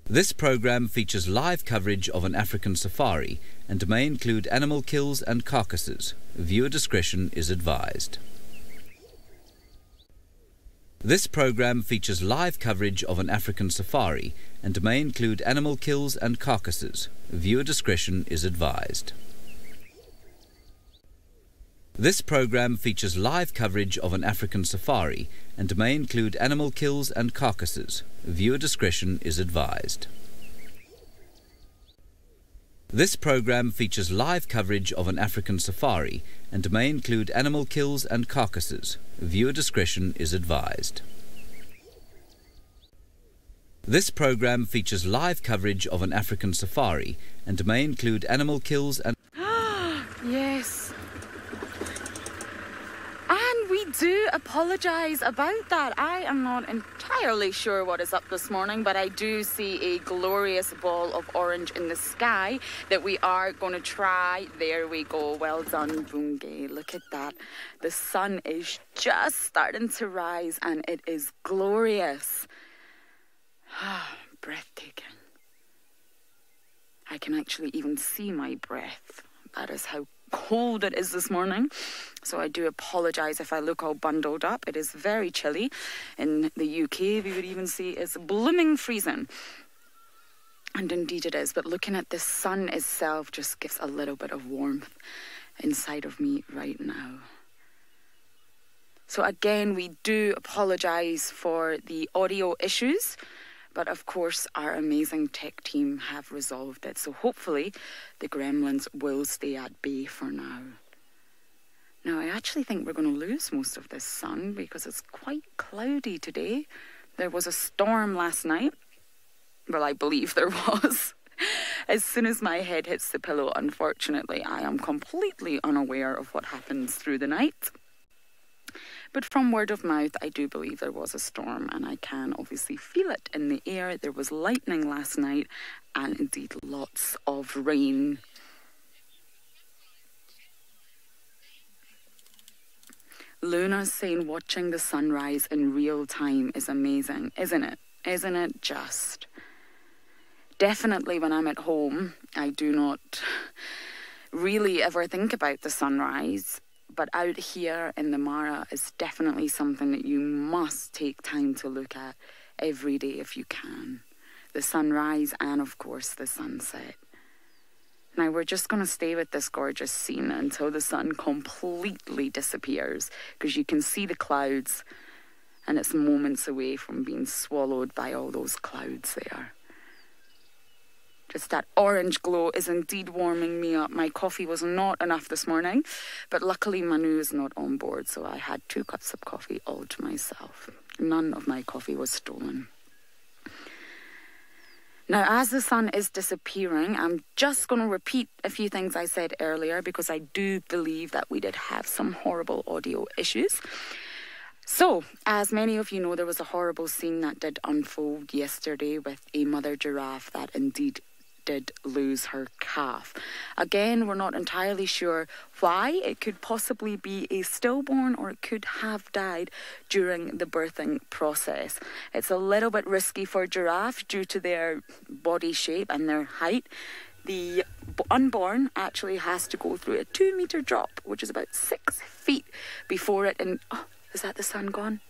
This program features live coverage of an African safari and may include animal kills and carcasses. Viewer discretion is advised. This program features live coverage of an African safari and may include animal kills and carcasses. Viewer discretion is advised. This program features live coverage of an African safari and may include animal kills and carcasses. Viewer discretion is advised. This program features live coverage of an African safari and may include animal kills and carcasses. Viewer discretion is advised. This program features live coverage of an African safari and may include animal kills and... Yes. And we do apologise about that. I am not entirely sure what is up this morning, but I do see a glorious ball of orange in the sky that we are going to try. There we go. Well done, Bunge. Look at that. The sun is just starting to rise and it is glorious. Breathtaking. I can actually even see my breath. That is how cold it is this morning, so I do apologise if I look all bundled up. It is very chilly. In the UK, we would even say it's blooming freezing, and indeed it is. But looking at the sun itself just gives a little bit of warmth inside of me right now. So again, we do apologise for the audio issues, but of course our amazing tech team have resolved it. So hopefully the gremlins will stay at bay for now. Now I actually think we're going to lose most of this sun because it's quite cloudy today. There was a storm last night. Well, I believe there was. As soon as my head hits the pillow, unfortunately, I am completely unaware of what happens through the night. But from word of mouth, I do believe there was a storm, and I can obviously feel it in the air. There was lightning last night, and indeed lots of rain. Luna's saying watching the sunrise in real time is amazing, isn't it? Isn't it just? Definitely when I'm at home, I do not really ever think about the sunrise. But out here in the Mara is definitely something that you must take time to look at every day if you can. The sunrise and, of course, the sunset. Now, we're just going to stay with this gorgeous scene until the sun completely disappears, because you can see the clouds and it's moments away from being swallowed by all those clouds there. Just that orange glow is indeed warming me up. My coffee was not enough this morning, but luckily Manu is not on board, so I had 2 cups of coffee all to myself. None of my coffee was stolen. Now, as the sun is disappearing, I'm just going to repeat a few things I said earlier, because I do believe that we did have some horrible audio issues. So, as many of you know, there was a horrible scene that did unfold yesterday with a mother giraffe that indeed did lose her calf. Again, we're not entirely sure why. It could possibly be a stillborn, or it could have died during the birthing process. It's a little bit risky for giraffe due to their body shape and their height. The unborn actually has to go through a 2-meter drop, which is about 6 feet before it. And oh, is that the sun gone?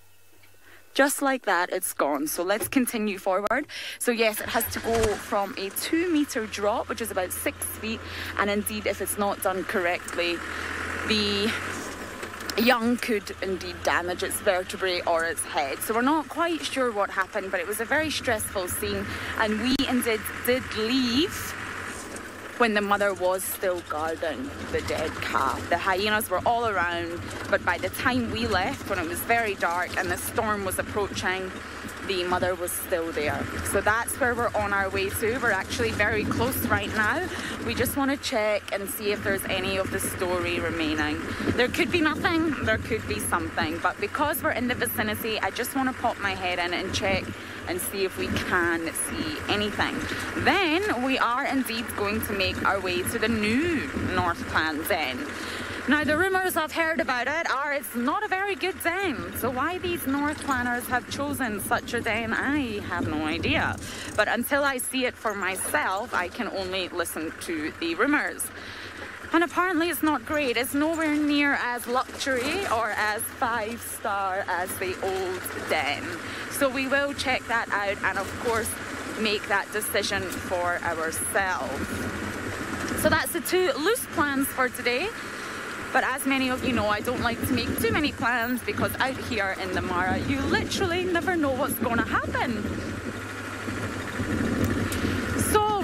Just like that, it's gone. So let's continue forward. So yes, it has to go from a 2-meter drop, which is about 6 feet. And indeed, if it's not done correctly, the young could indeed damage its vertebrae or its head. So we're not quite sure what happened, but it was a very stressful scene. And we indeed did leave when the mother was still guarding the dead calf. The hyenas were all around, but by the time we left, when it was very dark and the storm was approaching, the mother was still there. So that's where we're on our way to. We're actually very close right now. We just want to check and see if there's any of the story remaining. There could be nothing, there could be something, but because we're in the vicinity, I just want to pop my head in and check and see if we can see anything. Then we are indeed going to make our way to the new North Clan Den. Now, the rumours I've heard about it are it's not a very good den. So why these North planners have chosen such a den, I have no idea. But until I see it for myself, I can only listen to the rumours. And apparently it's not great. It's nowhere near as luxury or as 5-star as the old den. So we will check that out and of course make that decision for ourselves. So that's the two loose plans for today. But as many of you know, I don't like to make too many plans because out here in the Mara, you literally never know what's going to happen. So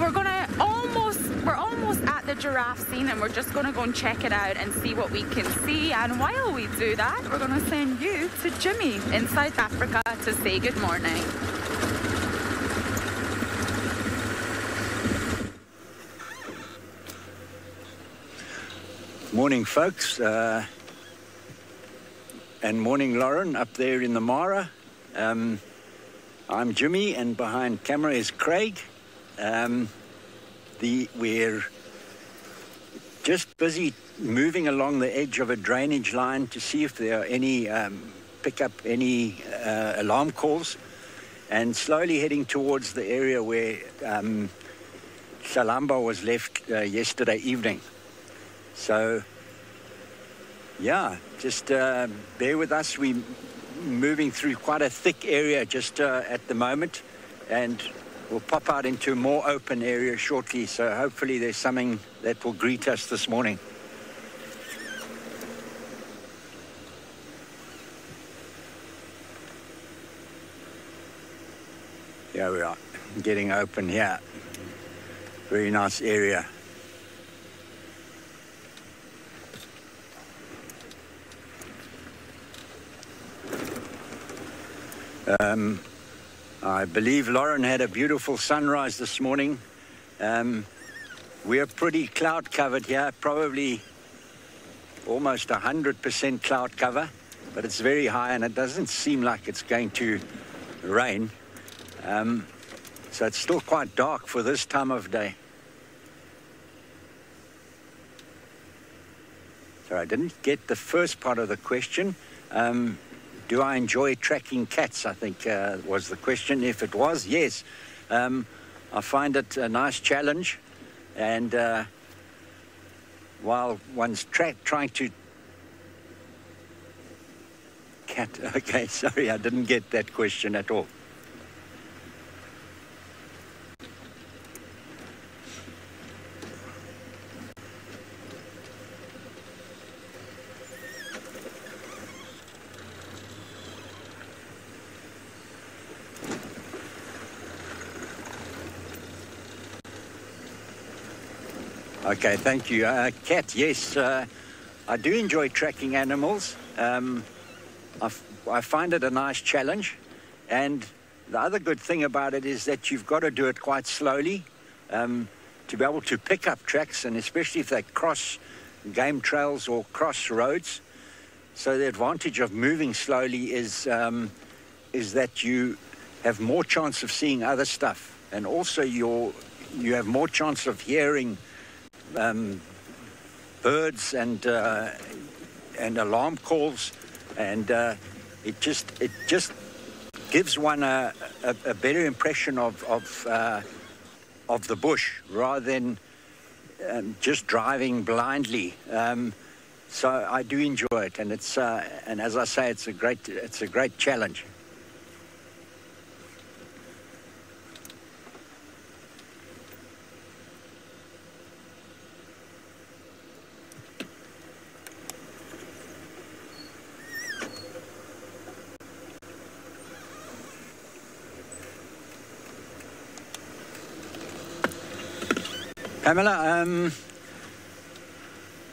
we're almost at the giraffe scene and we're just going to go and check it out and see what we can see. And while we do that, we're going to send you to Jimmy in South Africa to say good morning. Morning, folks, and morning, Lauren, up there in the Mara. I'm Jimmy, and behind camera is Craig. We're just busy moving along the edge of a drainage line to see if there are any pick up any alarm calls, and slowly heading towards the area where Salamba was left yesterday evening. So, yeah, just bear with us. We're moving through quite a thick area just at the moment, and we'll pop out into a more open area shortly. So hopefully there's something that will greet us this morning. Here we are, getting open here. Very nice area. I believe Lauren had a beautiful sunrise this morning. We're pretty cloud covered here, probably almost 100% cloud cover, but it's very high and it doesn't seem like it's going to rain. So it's still quite dark for this time of day. So I didn't get the first part of the question. Do I enjoy tracking cats, I think was the question. If it was, yes. I find it a nice challenge. And while one's trying to... Cat, okay, sorry, I didn't get that question at all. Okay, thank you. Kat, yes, I do enjoy tracking animals. I find it a nice challenge. And the other good thing about it is that you've got to do it quite slowly to be able to pick up tracks, and especially if they cross game trails or cross roads. So the advantage of moving slowly is that you have more chance of seeing other stuff. And also you have more chance of hearing birds and alarm calls, and it just gives one a better impression of the bush rather than just driving blindly. So I do enjoy it, and it's and as I say, it's a great challenge. Pamela,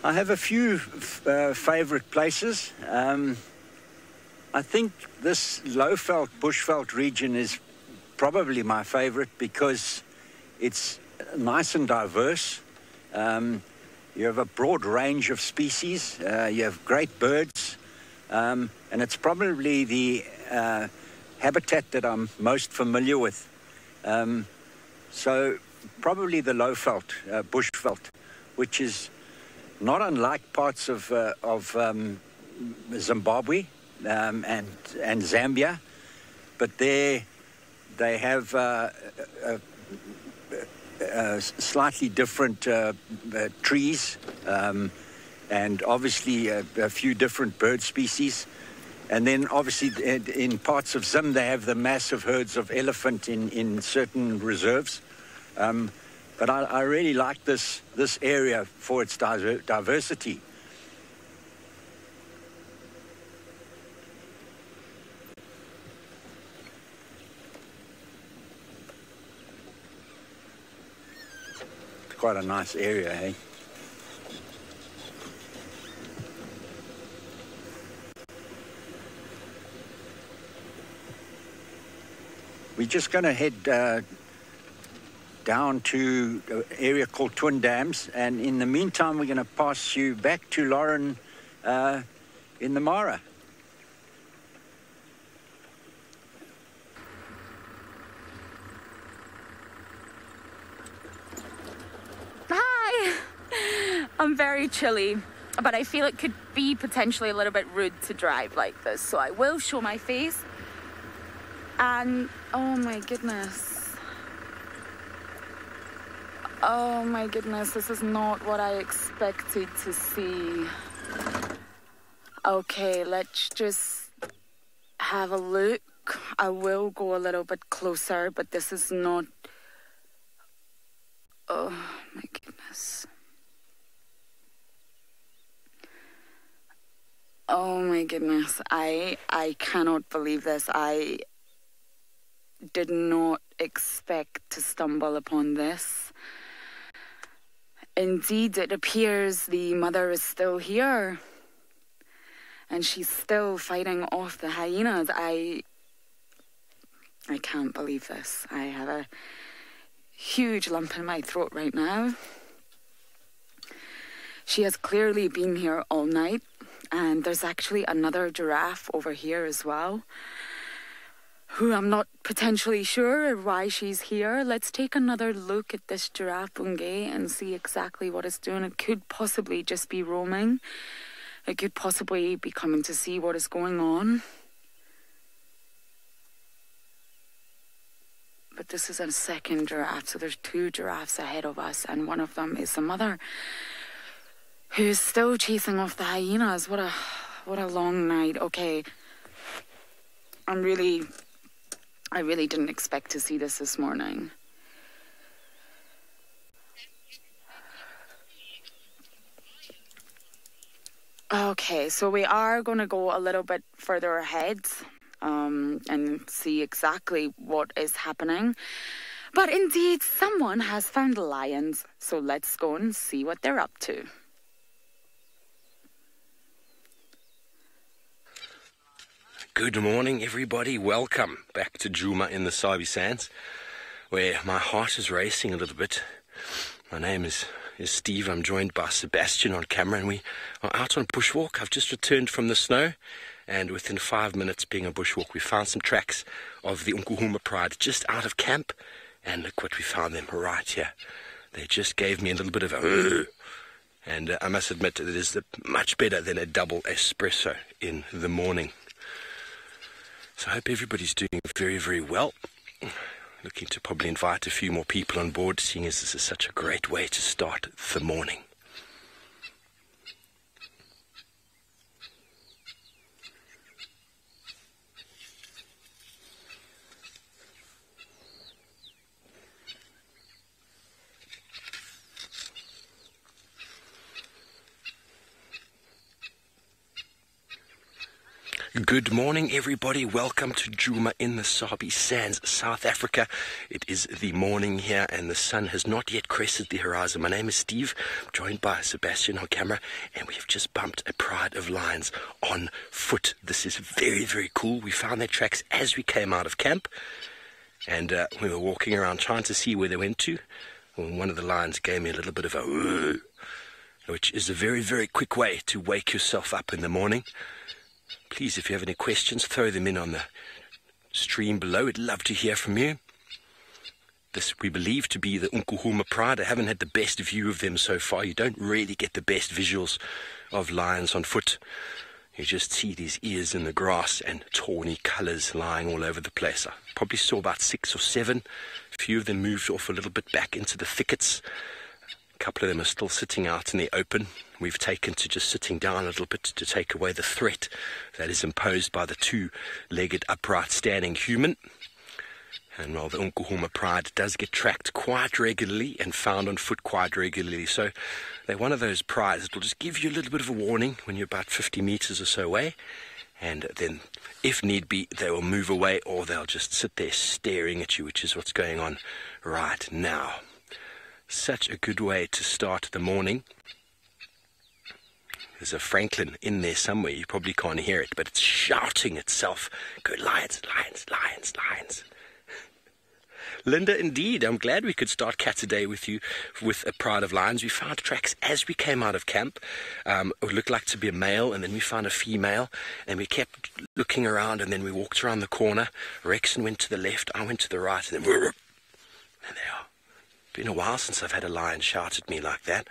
I have a few favorite places. I think this low-veld, bushveld region is probably my favorite because it's nice and diverse. You have a broad range of species. You have great birds. And it's probably the habitat that I'm most familiar with. So probably the low-veld, bushveld, which is not unlike parts of Zimbabwe and Zambia, but there they have slightly different trees and obviously a few different bird species. And then obviously in parts of Zim they have the massive herds of elephant in certain reserves. But I really like this area for its diversity. It's quite a nice area, eh? We're just going to head down to an area called Twin Dams, and in the meantime we're going to pass you back to Lauren in the Mara. Hi! I'm very chilly, but I feel it could be potentially a little bit rude to drive like this, so I will show my face. And oh my goodness. Oh my goodness, this is not what I expected to see. Okay, let's just have a look. I will go a little bit closer, but this is not... Oh my goodness. Oh my goodness, I cannot believe this. I did not expect to stumble upon this. Indeed, it appears the mother is still here. And she's still fighting off the hyenas. I can't believe this. I have a huge lump in my throat right now. She has clearly been here all night. And there's actually another giraffe over here as well, who I'm not potentially sure why she's here. Let's take another look at this giraffe bungay and see exactly what it's doing. It could possibly just be roaming. It could possibly be coming to see what is going on. But this is a second giraffe, so there's two giraffes ahead of us, and one of them is the mother, who's still chasing off the hyenas. What a long night. Okay. I really didn't expect to see this morning. Okay, so we are going to go a little bit further ahead and see exactly what is happening. But indeed, someone has found lions, so let's go and see what they're up to. Good morning, everybody. Welcome back to Djuma in the Sabi Sands, where my heart is racing a little bit. My name is Steve. I'm joined by Sebastian on camera, and we are out on a bushwalk. I've just returned from the snow, and within 5 minutes being a bushwalk, we found some tracks of the Nkuhuma Pride just out of camp, and look what we found them right here. They just gave me a little bit of a... And I must admit that it is much better than a double espresso in the morning. So I hope everybody's doing very, very well. Looking to probably invite a few more people on board, seeing as this is such a great way to start the morning. Good morning, everybody. Welcome to Djuma in the Sabi Sands, South Africa. It is the morning here, and the sun has not yet crested the horizon. My name is Steve, joined by Sebastian on camera, and we have just bumped a pride of lions on foot. This is very, very cool. We found their tracks as we came out of camp, and we were walking around trying to see where they went to. When one of the lions gave me a little bit of a which is a very, very quick way to wake yourself up in the morning. Please, if you have any questions, throw them in on the stream below. We'd love to hear from you. This we believe to be the Nkuhuma pride. I haven't had the best view of them so far. You don't really get the best visuals of lions on foot. You just see these ears in the grass and tawny colours lying all over the place. I probably saw about 6 or 7. A few of them moved off a little bit back into the thickets. A couple of them are still sitting out in the open. We've taken to just sitting down a little bit to take away the threat that is imposed by the two-legged upright standing human. And while the Nkuhuma pride does get tracked quite regularly and found on foot quite regularly, so they're one of those prides that will just give you a little bit of a warning when you're about 50 meters or so away, and then if need be they will move away, or they'll just sit there staring at you, which is what's going on right now. Such a good way to start the morning. There's a Franklin in there somewhere. You probably can't hear it, but it's shouting itself. Go lions, lions, lions, lions. Linda, indeed, I'm glad we could start Cat a Day with you with a pride of lions. We found tracks as we came out of camp. It looked like to be a male, and then we found a female, and we kept looking around, and then we walked around the corner. Rexon went to the left, I went to the right, and then there they are. Been a while since I've had a lion shout at me like that.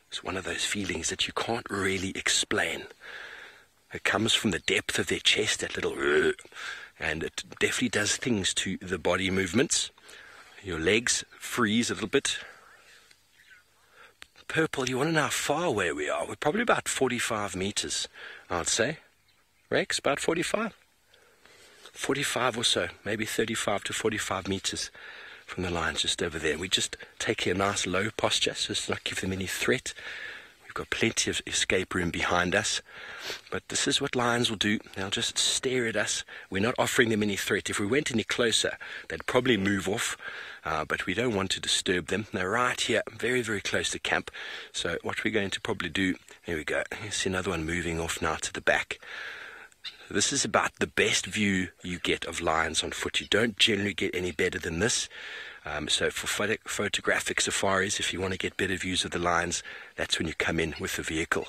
It's one of those feelings that you can't really explain. It comes from the depth of their chest, that little... And it definitely does things to the body movements. Your legs freeze a little bit. Purple, you want to know how far away we are? We're probably about 45 meters, I'd say. Rex, about 45? 45 or so, maybe 35 to 45 meters from the lions just over there. We just take a nice low posture so as to not give them any threat. We've got plenty of escape room behind us. But this is what lions will do. They'll just stare at us. We're not offering them any threat. If we went any closer, they'd probably move off. But we don't want to disturb them. They're right here, very, very close to camp. So what we're going to probably do... There we go. You see another one moving off now to the back. This is about the best view you get of lions on foot. You don't generally get any better than this. So for photographic safaris, if you want to get better views of the lions, that's when you come in with the vehicle.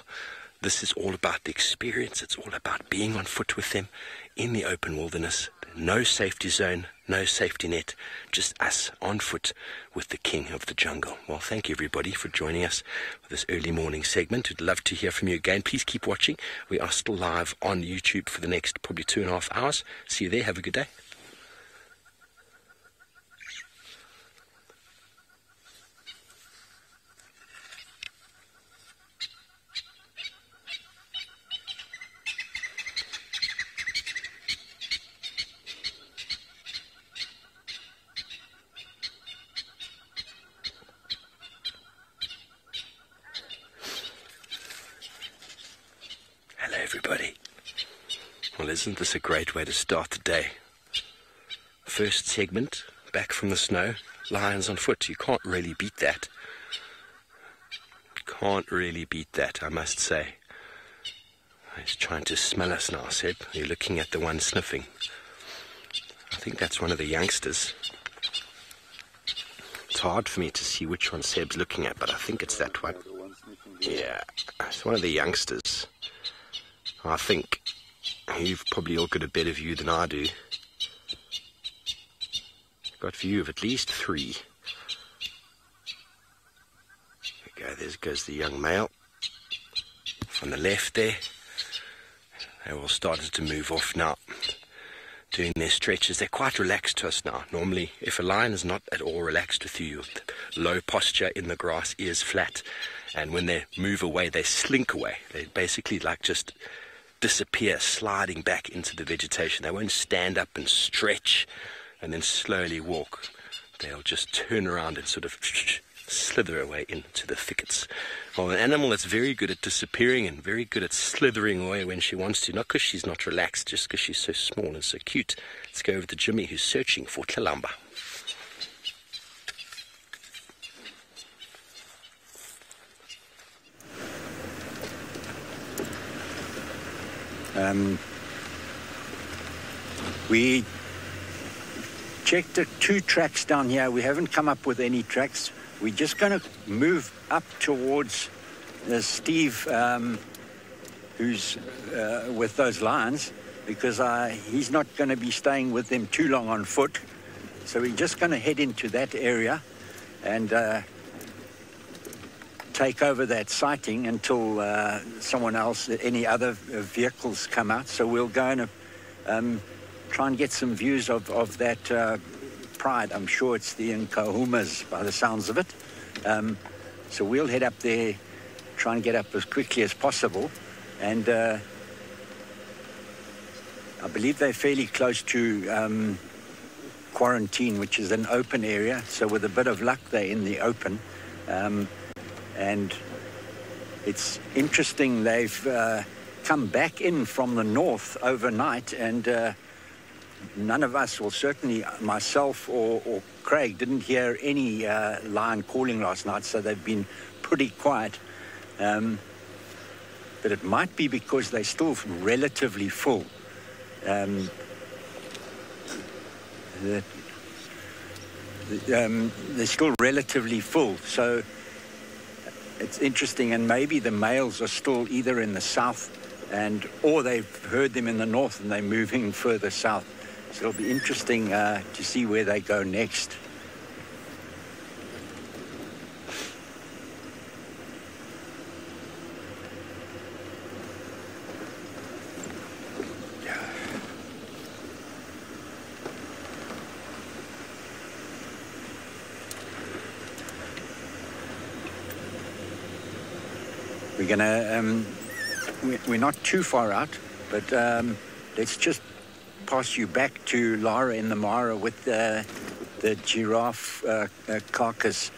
This is all about the experience. It's all about being on foot with them in the open wilderness. No safety zone, no safety net, just us on foot with the king of the jungle. Well, thank you everybody for joining us for this early morning segment. We'd love to hear from you again. Please keep watching. We are still live on YouTube for the next probably 2.5 hours. See you there. Have a good day. Everybody. Well, isn't this a great way to start the day? First segment, back from the snow, lions on foot. You can't really beat that. Can't really beat that, I must say. He's trying to smell us now, Seb. You're looking at the one sniffing. I think that's one of the youngsters. It's hard for me to see which one Seb's looking at, but I think it's that one. Yeah, it's one of the youngsters. I think you've probably all got a better view than I do. Got view of at least 3. There we go, there goes the young male. From the left there. They all started to move off now. Doing their stretches. They're quite relaxed to us now. Normally, if a lion is not at all relaxed with you, low posture in the grass, ears flat, and when they move away, they slink away. They basically like just... disappear, sliding back into the vegetation. They won't stand up and stretch and then slowly walk. They'll just turn around and sort of slither away into the thickets. Well, an animal that's very good at disappearing and very good at slithering away when she wants to, not because she's not relaxed, just because she's so small and so cute. Let's go over to Jimmy, who's searching for Tlalamba. We checked the 2 tracks down here. We haven't come up with any tracks. We're just going to move up towards Steve, who's with those lions, because he's not going to be staying with them too long on foot. So we're just going to head into that area and take over that sighting until someone else, any other vehicles come out. So we'll go and try and get some views of that pride. I'm sure it's the Nkahumas by the sounds of it. So we'll head up there, try and get up as quickly as possible. And I believe they're fairly close to quarantine, which is an open area. So with a bit of luck, they're in the open. And it's interesting, they've come back in from the north overnight, and none of us, or certainly myself or Craig, didn't hear any lion calling last night, so they've been pretty quiet. But it might be because they're still relatively full. They're still relatively full, so it's interesting, and maybe the males are still either in the south or they've heard them in the north and they're moving further south. So it'll be interesting to see where they go next. We're gonna, we're not too far out, but let's just pass you back to Lara in the Mara with the giraffe carcass.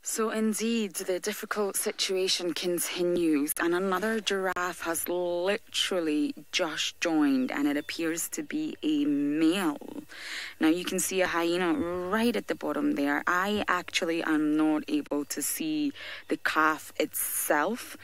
So indeed, the difficult situation continues, and another giraffe has literally just joined, and it appears to be a male. Now you can see a hyena right at the bottom there. I actually am not able to see the calf itself.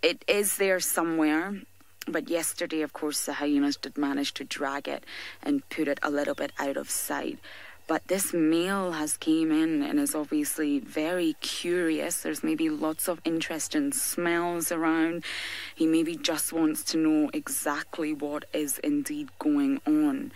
It is there somewhere, but yesterday, of course, the hyenas did manage to drag it and put it a little bit out of sight. But this male has came in and is obviously very curious. There's maybe lots of interesting smells around. He maybe just wants to know exactly what is indeed going on.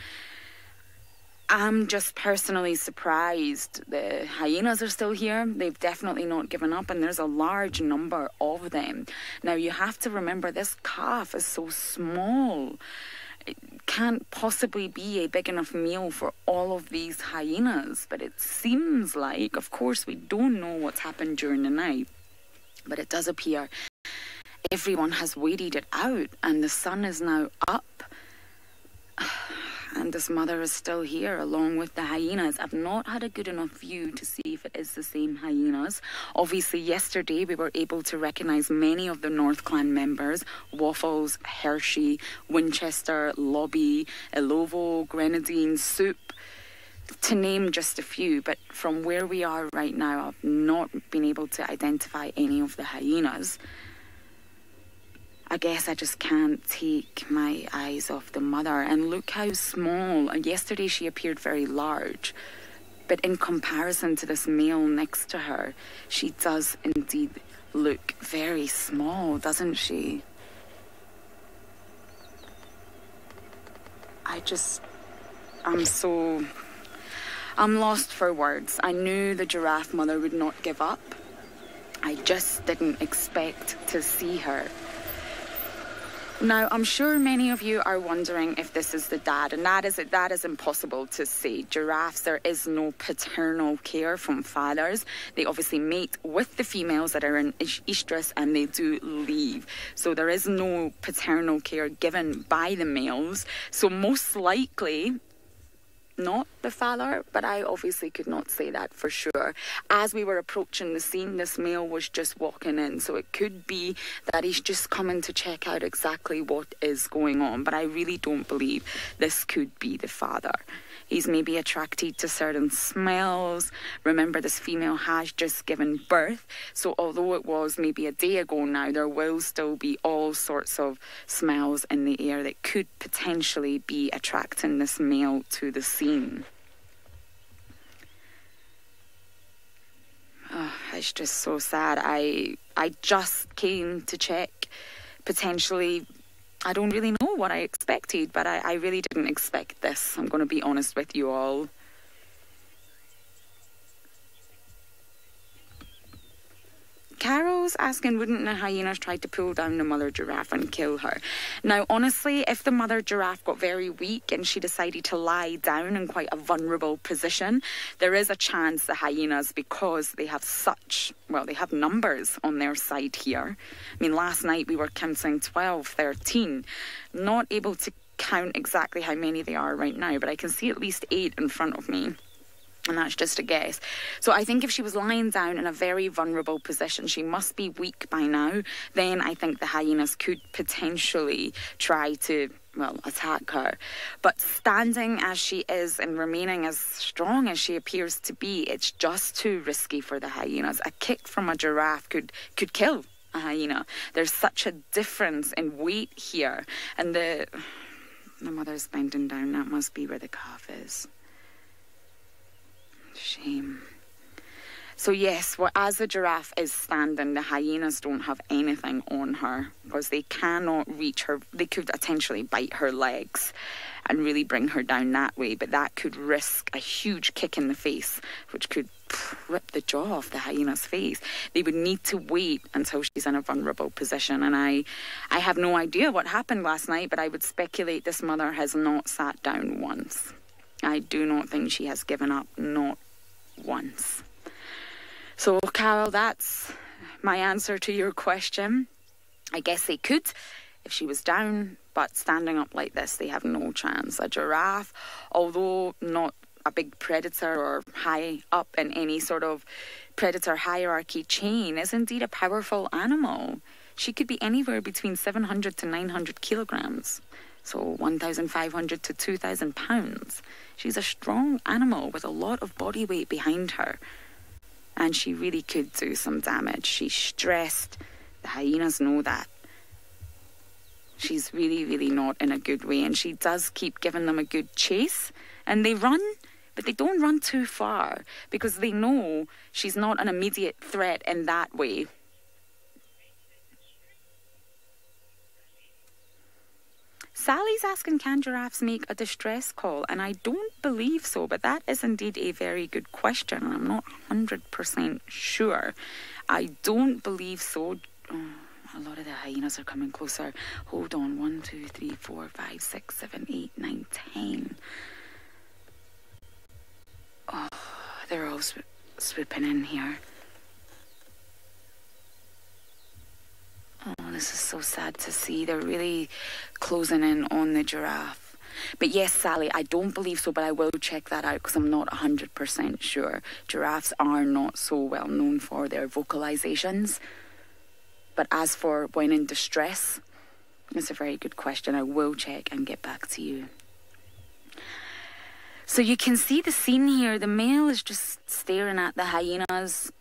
I'm just personally surprised the hyenas are still here. They've definitely not given up, and there's a large number of them. Now, you have to remember this calf is so small. It can't possibly be a big enough meal for all of these hyenas, but it seems like, of course, we don't know what's happened during the night, but it does appear everyone has waited it out, and the sun is now up, and this mother is still here along with the hyenas. I've not had a good enough view to see if it is the same hyenas. Obviously, yesterday we were able to recognise many of the North Clan members: Waffles, Hershey, Winchester, Lobby, Ilovo, Grenadine, Soup, to name just a few. But from where we are right now, I've not been able to identify any of the hyenas. I guess I just can't take my eyes off the mother. And look how small. Yesterday she appeared very large, but in comparison to this male next to her, she does indeed look very small, doesn't she? I'm lost for words. I knew the giraffe mother would not give up. I just didn't expect to see her. Now, I'm sure many of you are wondering if this is the dad, and that is impossible to say. Giraffes, there is no paternal care from fathers. They obviously mate with the females that are in estrus, and they do leave. So there is no paternal care given by the males. So most likely not the father, but I obviously could not say that for sure. As we were approaching the scene, this male was just walking in, so it could be that he's just coming to check out exactly what is going on, but I really don't believe this could be the father. He's maybe attracted to certain smells. Remember, this female has just given birth, so although it was maybe a day ago now, there will still be all sorts of smells in the air that could potentially be attracting this male to the scene. Oh, it's just so sad. I just came to check potentially. I don't really know what I expected, but I really didn't expect this. I'm going to be honest with you all. Carol's asking, wouldn't the hyenas try to pull down the mother giraffe and kill her? Now, honestly, if the mother giraffe got very weak and she decided to lie down in quite a vulnerable position, there is a chance the hyenas, because they have they have numbers on their side here. I mean, last night we were counting 12, 13. Not able to count exactly how many they are right now, but I can see at least 8 in front of me. And that's just a guess. So I think if she was lying down in a very vulnerable position, she must be weak by now, then I think the hyenas could potentially try to, attack her. But standing as she is and remaining as strong as she appears to be, it's just too risky for the hyenas. A kick from a giraffe could kill a hyena. There's such a difference in weight here. And the mother's bending down. That must be where the calf is. Shame. So yes, as the giraffe is standing, the hyenas don't have anything on her because they cannot reach her. They could potentially bite her legs and really bring her down that way, but that could risk a huge kick in the face, which could rip the jaw off the hyena's face. They would need to wait until she's in a vulnerable position, and I have no idea what happened last night, but I would speculate this mother has not sat down once. I do not think she has given up, not once. So, Carol, that's my answer to your question. I guess they could if she was down, but standing up like this, they have no chance. A giraffe, although not a big predator or high up in any sort of predator hierarchy chain, is indeed a powerful animal. She could be anywhere between 700 to 900 kilograms. So 1,500 to 2,000 pounds. She's a strong animal with a lot of body weight behind her. And she really could do some damage. She's stressed. The hyenas know that. She's really, really not in a good way. And she does keep giving them a good chase. And they run, but they don't run too far because they know she's not an immediate threat in that way. Sally's asking, can giraffes make a distress call? And I don't believe so, but that is indeed a very good question, and I'm not 100% sure. I don't believe so. Oh, a lot of the hyenas are coming closer. Hold on. 1, 2, 3, 4, 5, 6, 7, 8, 9, 10. Oh, they're all swooping in here. Oh, this is so sad to see. They're really closing in on the giraffe. But yes, Sally, I don't believe so, but I will check that out because I'm not 100% sure. Giraffes are not so well known for their vocalizations. But as for when in distress, it's a very good question. I will check and get back to you. So you can see the scene here. The male is just staring at the hyenas.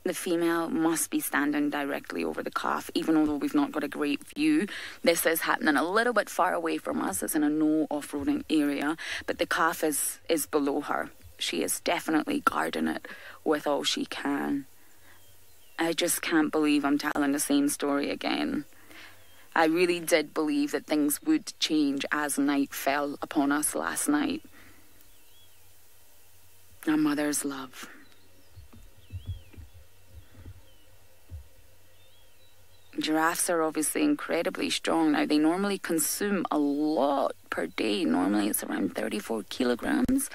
The female must be standing directly over the calf, even although we've not got a great view. This is happening a little bit far away from us. It's in a no off-roading area, but the calf is below her. She is definitely guarding it with all she can. I just can't believe I'm telling the same story again. I really did believe that things would change as night fell upon us last night. A mother's love. Giraffes are obviously incredibly strong. Now, they normally consume a lot per day. Normally, it's around 34 kilograms,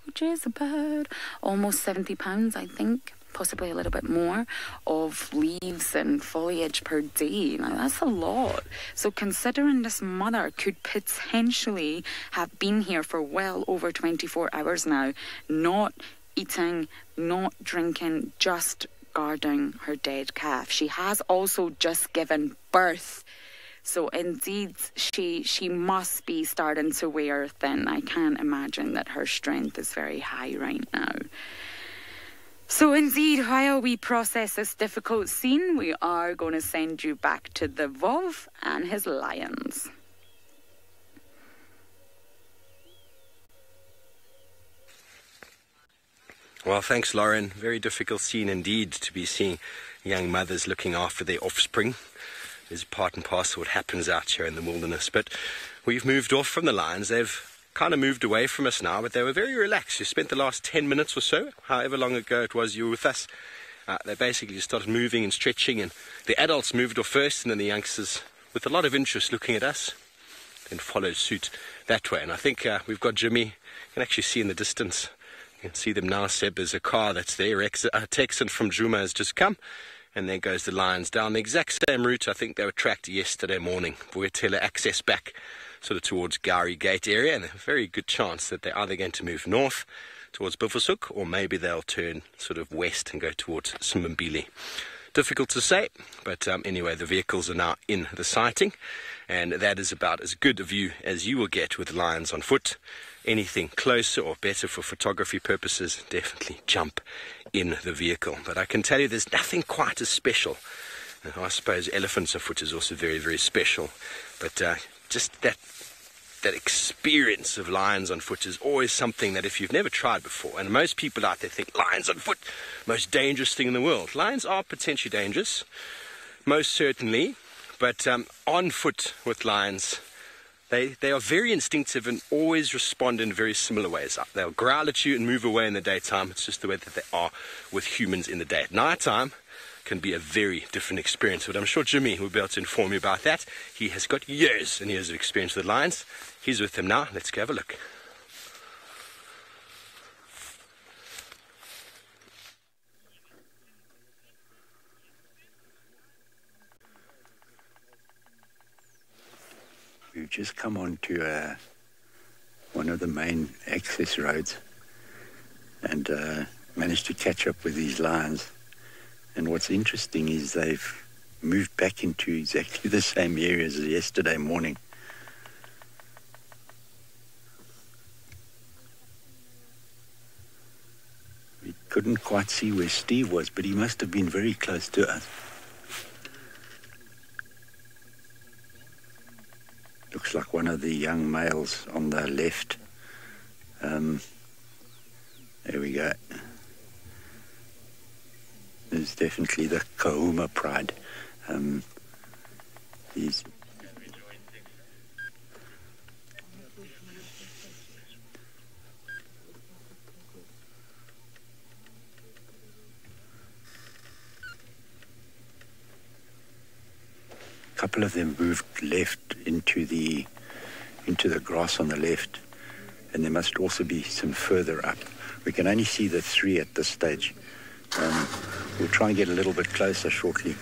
which is about almost 70 pounds, I think, possibly a little bit more, of leaves and foliage per day. Now, that's a lot. So considering this mother could potentially have been here for well over 24 hours now, not eating, not drinking, just guarding her dead calf. She has also just given birth. So indeed, she must be starting to wear thin. I can't imagine that her strength is very high right now. So indeed, while we process this difficult scene, we are going to send you back to the Vov and his lions. Well, thanks, Lauren. Very difficult scene indeed to be seeing young mothers looking after their offspring. Is part and parcel what happens out here in the wilderness. But we've moved off from the lions. They've kind of moved away from us now, but they were very relaxed. You spent the last 10 minutes or so, however long ago it was you were with us. They basically just started moving and stretching, and the adults moved off first, and then the youngsters, with a lot of interest, looking at us, then followed suit that way. And I think we've got Jimmy. You can actually see in the distance. You can see them now, Seb. There's a car that's there. A Texan from Djuma has just come. And there goes the lions down the exact same route. I think they were tracked yesterday morning. Boetela access back sort of towards Gowrie Gate area. And a very good chance that they're either going to move north towards Buffelshoek, or maybe they'll turn sort of west and go towards Simbambili. Difficult to say, but anyway, the vehicles are now in the sighting. And that is about as good a view as you will get with lions on foot. Anything closer or better for photography purposes, definitely jump in the vehicle. But I can tell you there's nothing quite as special. I suppose elephants on foot is also very, very special. But just that experience of lions on foot is always something that if you've never tried before, and most people out there think lions on foot, most dangerous thing in the world. Lions are potentially dangerous, most certainly. But on foot with lions, they are very instinctive and always respond in very similar ways. They'll growl at you and move away in the daytime. It's just the way that they are with humans in the day. At nighttime can be a very different experience. But I'm sure Jimmy will be able to inform you about that. He has got years and years of experience with lions. He's with them now. Let's go have a look. We've just come on to one of the main access roads and managed to catch up with these lions. And what's interesting is they've moved back into exactly the same areas as yesterday morning. We couldn't quite see where Steve was, but he must have been very close to us. Looks like one of the young males on the left. There we go. There's definitely the Kahuma pride. He's a couple of them moved left into the grass on the left, and there must also be some further up. We can only see the three at this stage. We'll try and get a little bit closer shortly.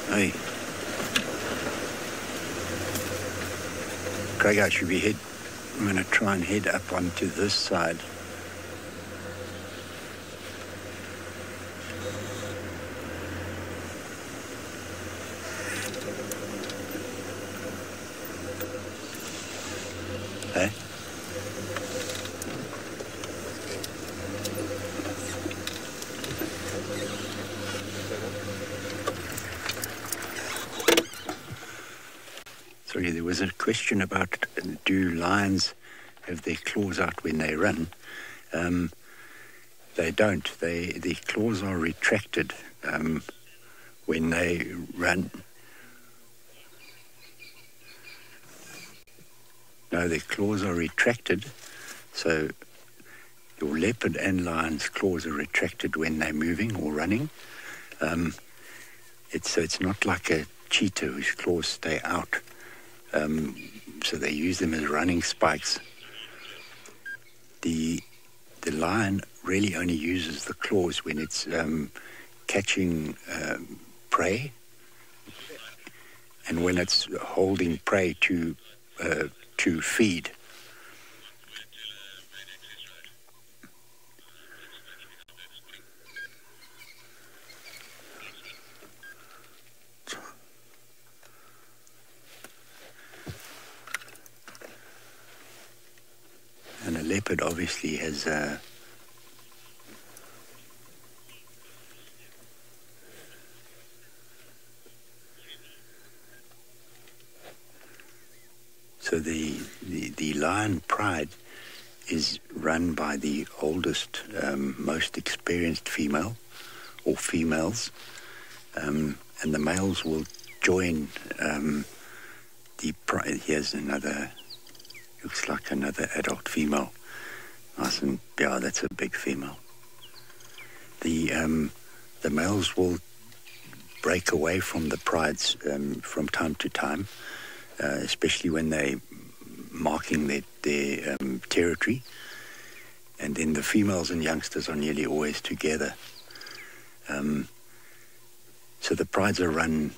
Hey. Craig, I should be I'm going to try and head up onto this side. Hey? Sorry, there was a question about do lions have their claws out when they run? They don't. The claws are retracted when they run. No, their claws are retracted. So your leopard and lion's claws are retracted when they're moving or running. It's not like a cheetah whose claws stay out. So they use them as running spikes. The lion really only uses the claws when it's catching prey, and when it's holding prey to feed. And leopard obviously has so the lion pride is run by the oldest, most experienced female or females, and the males will join the pride. Here's another, looks like another adult female. Nice, and yeah, that's a big female. The males will break away from the prides from time to time, especially when they're marking their territory, and then the females and youngsters are nearly always together. So the prides are run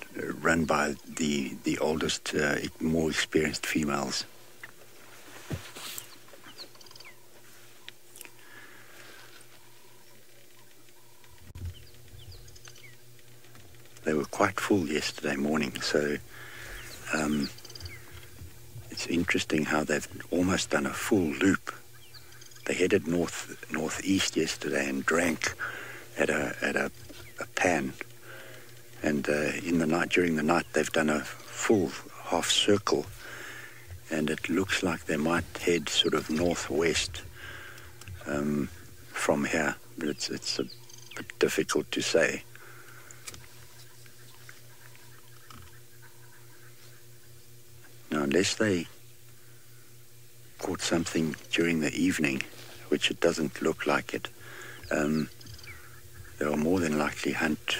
by the oldest, more experienced females. They were quite full yesterday morning, so it's interesting how they've almost done a full loop. They headed northeast yesterday and drank at a pan, and during the night they've done a full half circle, and it looks like they might head sort of northwest from here, but it's a bit difficult to say. Now, unless they caught something during the evening, which it doesn't look like it, they'll more than likely hunt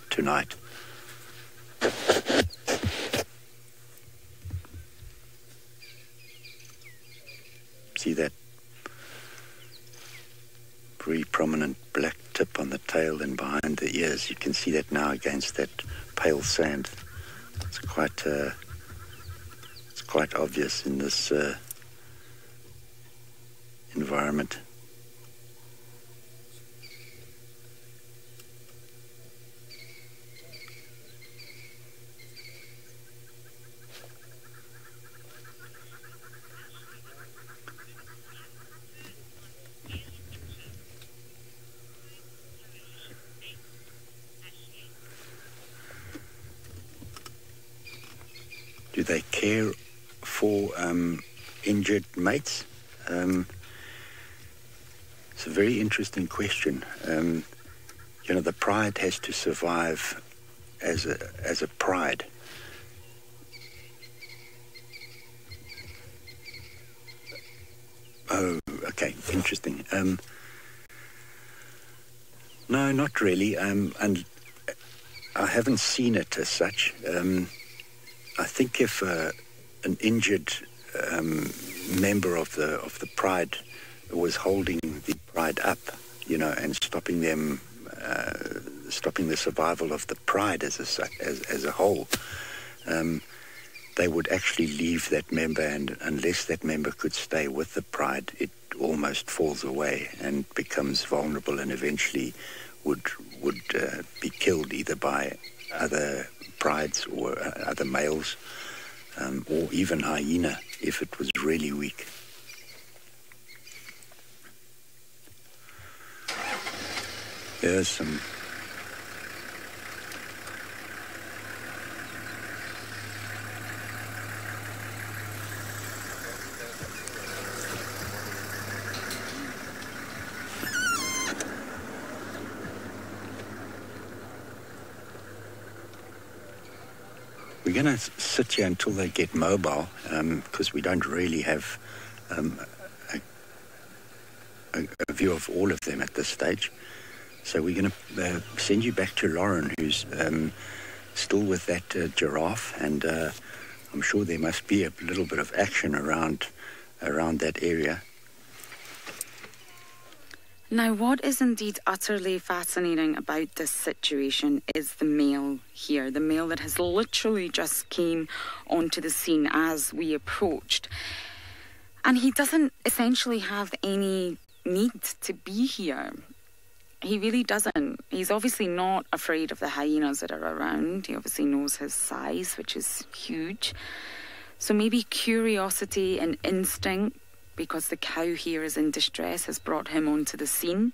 tonight. See that very prominent black tip on the tail and behind the ears? You can see that now against that pale sand. It's quite obvious in this environment. Do they care for injured mates? It's a very interesting question. The pride has to survive as a pride. Oh, okay, interesting. No, not really. And I haven't seen it as such. I think if an injured member of the pride was holding the pride up, and stopping the survival of the pride as a whole, they would actually leave that member, and unless that member could stay with the pride, it almost falls away and becomes vulnerable, and eventually would be killed either by other prides or other males, or even hyena if it was really weak. There's some we're going to sit here until they get mobile, because we don't really have a view of all of them at this stage. So we're going to send you back to Lauren, who's still with that giraffe, and I'm sure there must be a little bit of action around that area. Now, what is indeed utterly fascinating about this situation is the male here, the male that has literally just came onto the scene as we approached. And he doesn't essentially have any need to be here. He really doesn't. He's obviously not afraid of the hyenas that are around. He obviously knows his size, which is huge. So maybe curiosity and instinct because the cow here is in distress has brought him onto the scene.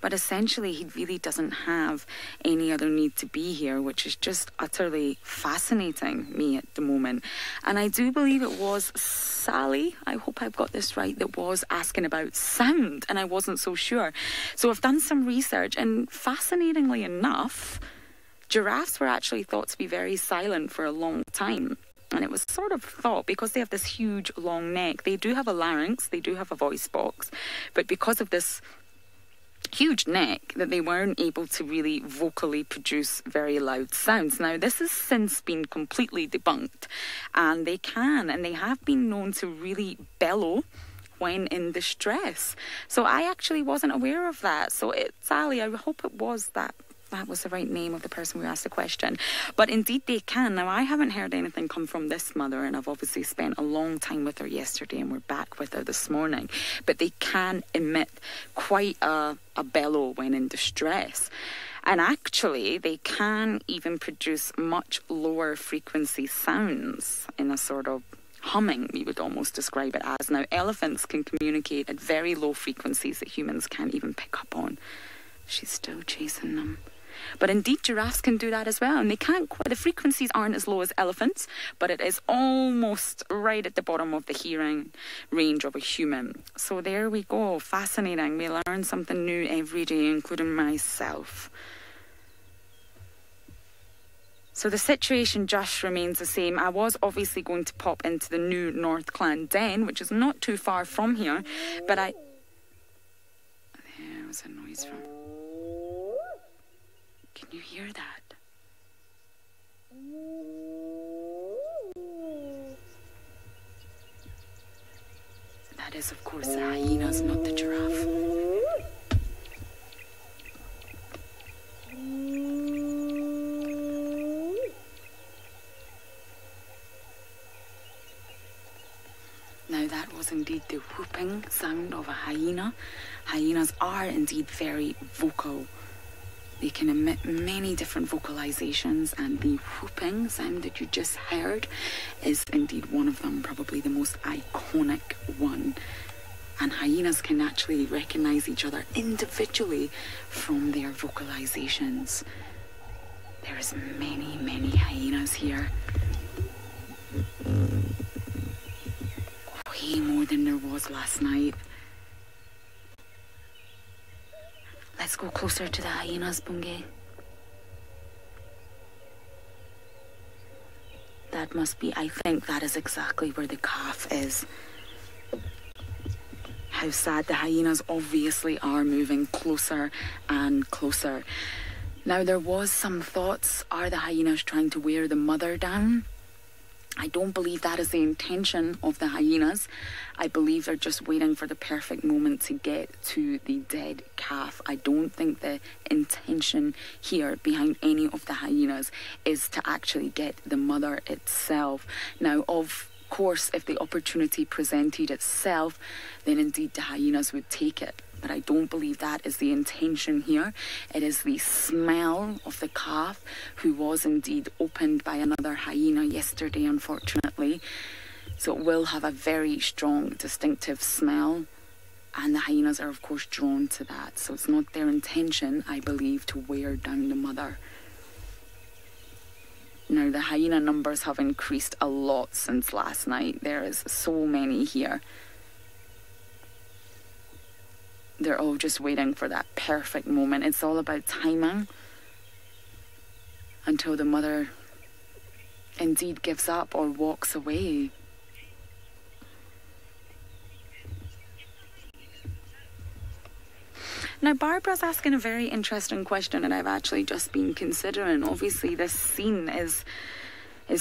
But essentially, he really doesn't have any other need to be here, which is just utterly fascinating me at the moment. And I do believe it was Sally, I hope I've got this right, that was asking about sound, and I wasn't so sure. So I've done some research, and fascinatingly enough, giraffes were actually thought to be very silent for a long time. And it was sort of thought, because they have this huge long neck, they do have a larynx, they do have a voice box, but because of this huge neck, that they weren't able to really vocally produce very loud sounds. Now, this has since been completely debunked, and they can, and they have been known to really bellow when in distress. So I actually wasn't aware of that. So Sally, I hope it was that was the right name of the person who asked the question. But indeed they can. Now, I haven't heard anything come from this mother, and I've obviously spent a long time with her yesterday, and we're back with her this morning. But they can emit quite a bellow when in distress. And actually, they can even produce much lower frequency sounds in a sort of humming, we would almost describe it as. Now, elephants can communicate at very low frequencies that humans can't even pick up on. She's still chasing them. But indeed, giraffes can do that as well. And they can't quite, the frequencies aren't as low as elephants, but it is almost right at the bottom of the hearing range of a human. So there we go. Fascinating. We learn something new every day, including myself. So the situation just remains the same. I was obviously going to pop into the new North Clan Den, which is not too far from here, but there was a noise from... Can you hear that? That is, of course, the hyenas, not the giraffe. Now, that was indeed the whooping sound of a hyena. Hyenas are indeed very vocal. They can emit many different vocalizations, and the whooping sound that you just heard is indeed one of them, probably the most iconic one. And hyenas can actually recognize each other individually from their vocalizations. There is many, many hyenas here. Way more than there was last night. Let's go closer to the hyenas, Bunge. That must be, I think that is exactly where the calf is. How sad. The hyenas obviously are moving closer and closer. Now, there was some thoughts, are the hyenas trying to wear the mother down? I don't believe that is the intention of the hyenas. I believe they're just waiting for the perfect moment to get to the dead calf. I don't think the intention here behind any of the hyenas is to actually get the mother itself. Now, of course, if the opportunity presented itself, then indeed the hyenas would take it. But I don't believe that is the intention here. It is the smell of the calf, who was indeed opened by another hyena yesterday, unfortunately. So it will have a very strong, distinctive smell. And the hyenas are, of course, drawn to that. So it's not their intention, I believe, to wear down the mother. Now, the hyena numbers have increased a lot since last night. There is so many here. They're all just waiting for that perfect moment. It's all about timing until the mother indeed gives up or walks away. Now, Barbara's asking a very interesting question, and I've actually just been considering. Obviously, this scene is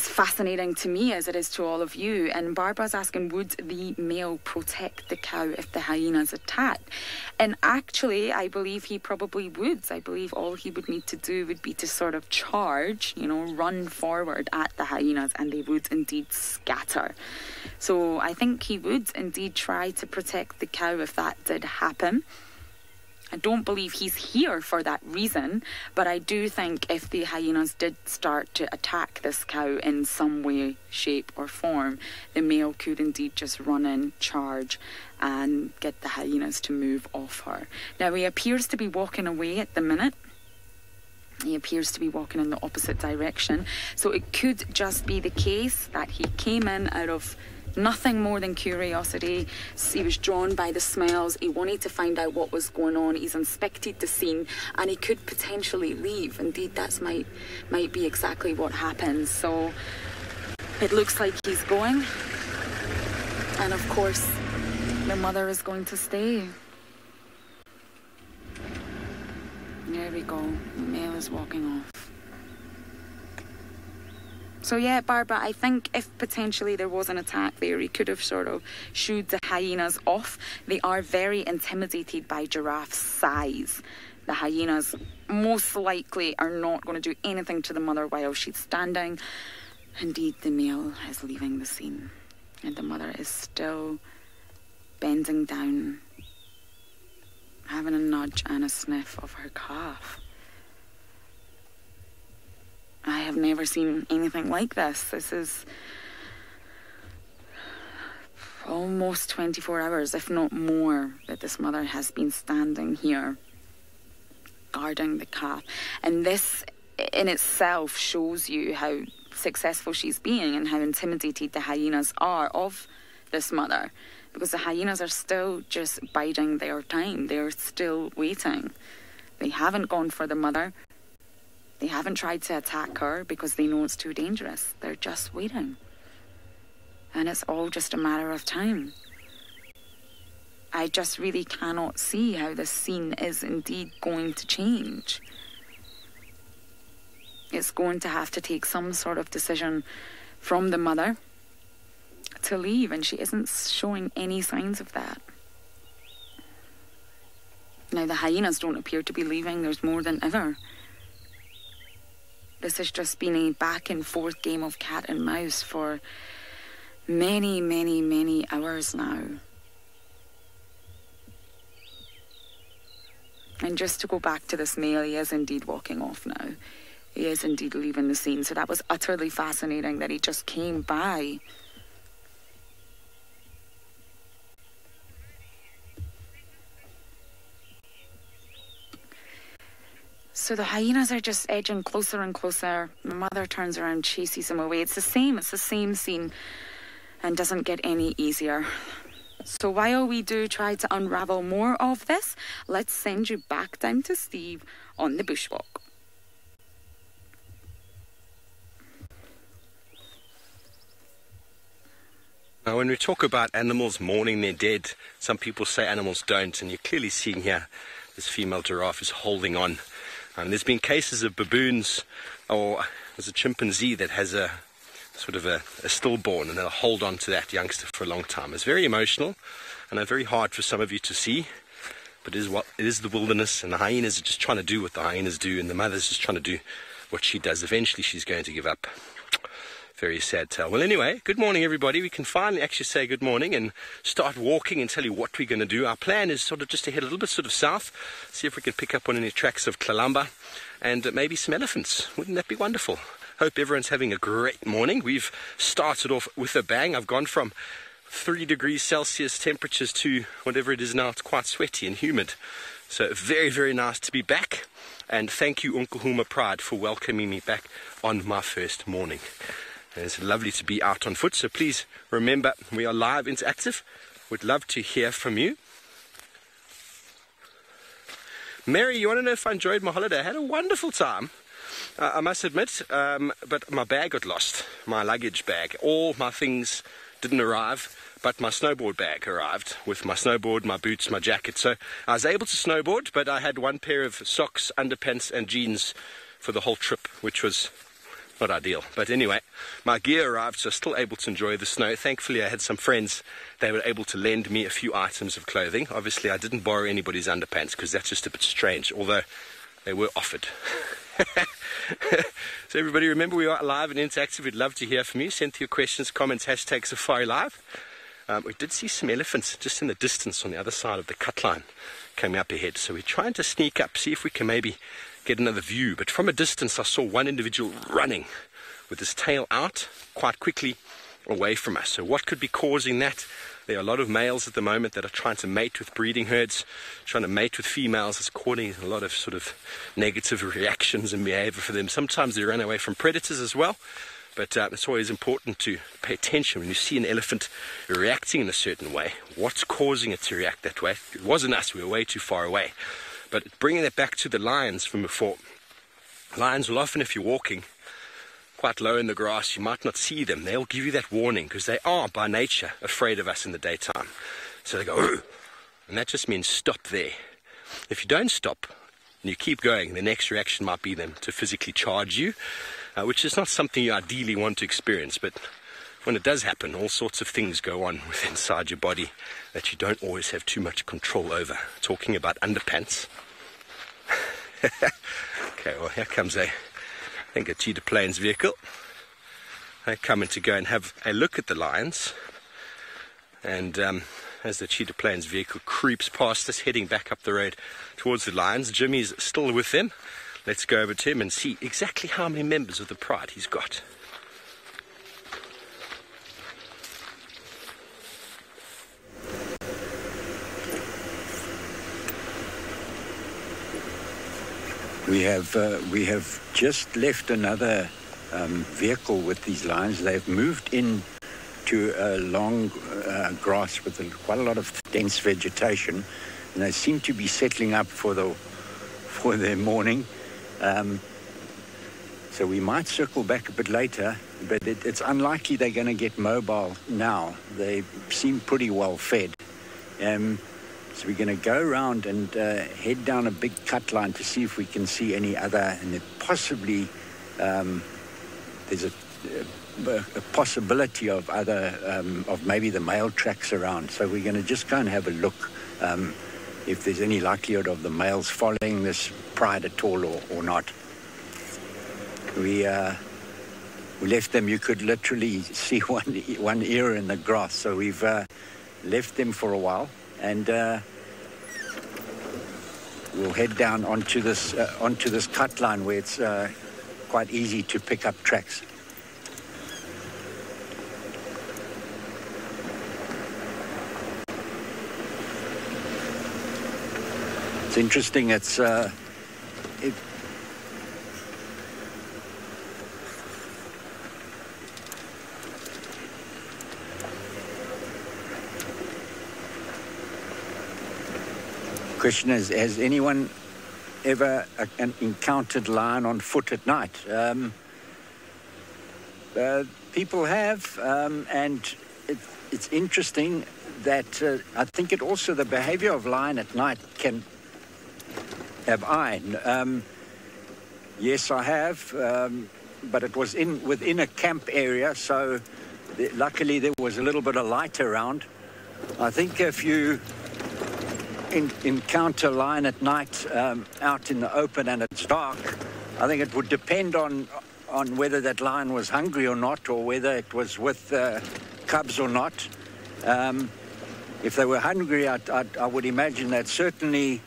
fascinating to me as it is to all of you. And Barbara's asking, would the male protect the cow if the hyenas attacked? And actually, I believe he probably would. I believe all he would need to do would be to sort of charge, run forward at the hyenas, and they would indeed scatter. So I think he would indeed try to protect the cow if that did happen. I don't believe he's here for that reason, but I do think if the hyenas did start to attack this cow in some way, shape or form, the male could indeed just run in, charge and get the hyenas to move off her. Now he appears to be walking away at the minute. He appears to be walking in the opposite direction. So it could just be the case that he came in out of nothing more than curiosity. He was drawn by the smells. He wanted to find out what was going on. He's inspected the scene and he could potentially leave. Indeed, that might be exactly what happens. So it looks like he's going. And of course, the mother is going to stay. There we go. The male is walking off. So yeah, Barbara, I think if potentially there was an attack there, he could have sort of shooed the hyenas off. They are very intimidated by giraffe's size. The hyenas most likely are not going to do anything to the mother while she's standing. Indeed, the male is leaving the scene. And the mother is still bending down, having a nudge and a sniff of her calf. I have never seen anything like this. This is almost 24 hours, if not more, that this mother has been standing here guarding the calf. And this in itself shows you how successful she's being and how intimidated the hyenas are of this mother. Because the hyenas are still just biding their time. They're still waiting. They haven't gone for the mother. They haven't tried to attack her because they know it's too dangerous. They're just waiting. And it's all just a matter of time. I just really cannot see how this scene is indeed going to change. It's going to have to take some sort of decision from the mother to leave, and she isn't showing any signs of that. Now, the hyenas don't appear to be leaving. There's more than ever. This has just been a back and forth game of cat and mouse for many, many, many hours now. And just to go back to this male, he is indeed walking off now. He is indeed leaving the scene. So that was utterly fascinating that he just came by. So the hyenas are just edging closer and closer. The mother turns around, chases him away. It's the same scene and doesn't get any easier. So while we do try to unravel more of this, let's send you back down to Steve on the bushwalk. Now, when we talk about animals mourning their dead, some people say animals don't, and you're clearly seeing here this female giraffe is holding on. There's been cases of baboons, or there's a chimpanzee that has a sort of a stillborn, and they'll hold on to that youngster for a long time. It's very emotional, and very hard for some of you to see, but it is the wilderness, and the hyenas are just trying to do what the hyenas do, and the mother's just trying to do what she does. Eventually she's going to give up. Very sad tale. Well, anyway, good morning, everybody. We can finally actually say good morning and start walking and tell you what we're going to do. Our plan is sort of just to head a little bit sort of south, see if we can pick up on any tracks of Tlalamba and maybe some elephants. Wouldn't that be wonderful? Hope everyone's having a great morning. We've started off with a bang. I've gone from 3 degrees Celsius temperatures to whatever it is now. It's quite sweaty and humid. So very, very nice to be back. And thank you, Uncle Huma Pride, for welcoming me back on my first morning. It's lovely to be out on foot, so please remember we are live interactive. Would love to hear from you. Mary, you want to know if I enjoyed my holiday? I had a wonderful time, I must admit, but my bag got lost, my luggage bag. All my things didn't arrive, but my snowboard bag arrived with my snowboard, my boots, my jacket. So I was able to snowboard, but I had one pair of socks, underpants and jeans for the whole trip, which was not ideal. But anyway, my gear arrived, so I was still able to enjoy the snow. Thankfully, I had some friends. They were able to lend me a few items of clothing. Obviously, I didn't borrow anybody's underpants because that's just a bit strange, although they were offered. So everybody, remember we are live and interactive. We'd love to hear from you. Send your questions, comments, hashtag SafariLive. We did see some elephants just in the distance on the other side of the cut line. coming up ahead. So we're trying to sneak up, see if we can maybe get another view. But from a distance, I saw one individual running with his tail out quite quickly away from us. So what could be causing that? There are a lot of males at the moment that are trying to mate with breeding herds, trying to mate with females. It's causing a lot of sort of negative reactions and behavior for them. Sometimes they run away from predators as well. But it's always important to pay attention when you see an elephant reacting in a certain way. What's causing it to react that way? It wasn't us, we were way too far away. But bringing that back to the lions from before. Lions will often, if you're walking quite low in the grass, you might not see them. They'll give you that warning because they are by nature afraid of us in the daytime. So they go, "Ugh," and that just means stop there. If you don't stop and you keep going, the next reaction might be them to physically charge you, which is not something you ideally want to experience. But when it does happen, all sorts of things go on within inside your body that you don't always have too much control over. Talking about underpants. Okay, well, here comes I think a Cheetah Plains vehicle. They're coming to go and have a look at the lions. And as the Cheetah Plains vehicle creeps past us, heading back up the road towards the lions, Jimmy's still with them. Let's go over to him and see exactly how many members of the pride he's got. We have just left another vehicle with these lions. They've moved in to a long grass with quite a lot of dense vegetation, and they seem to be settling up for their morning. So we might circle back a bit later, but it's unlikely they're going to get mobile now. They seem pretty well fed. So we're going to go around and head down a big cut line to see if we can see any other, and possibly there's a possibility of other, of maybe the male tracks around. So we're going to just go and have a look if there's any likelihood of the males following this pride at all or not. We left them, you could literally see one ear in the grass, so we've left them for a while. And we'll head down onto this cut line where it's quite easy to pick up tracks. It's interesting. Question is, has anyone ever encountered lion on foot at night? People have, and it's interesting that I think also the behavior of lion at night can have eye. Yes, I have, but it was within a camp area, so luckily there was a little bit of light around. I think if you encounter lion at night out in the open and it's dark, I think it would depend on whether that lion was hungry or not, or whether it was with cubs or not. If they were hungry, I would imagine that certainly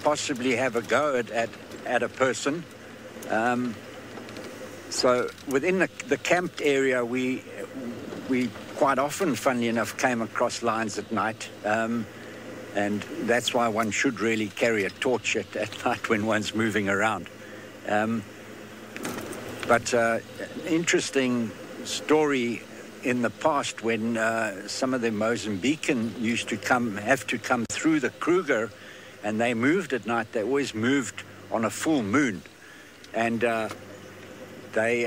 possibly have a go at a person. So within the camped area, we quite often, funnily enough, came across lions at night. And that's why one should really carry a torch at night when one's moving around. But interesting story in the past when some of the Mozambican used to have to come through the Kruger, and they moved at night. They always moved on a full moon, and they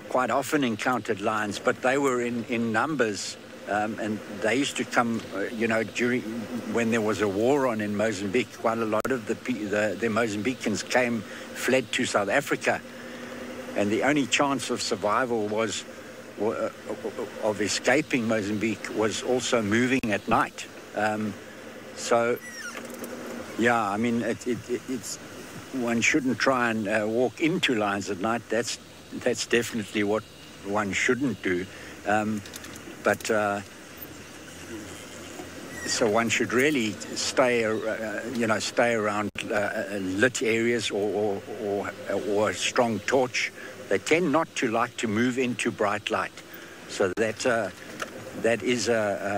quite often encountered lions, but they were in numbers. And they used to come, during when there was a war on in Mozambique. Quite a lot of the Mozambicans fled to South Africa, and the only chance of survival of escaping Mozambique was also moving at night. So, yeah, I mean, it's one shouldn't try and walk into lions at night. That's definitely what one shouldn't do. But so one should really stay around lit areas or a strong torch. They tend not to like to move into bright light, so that is a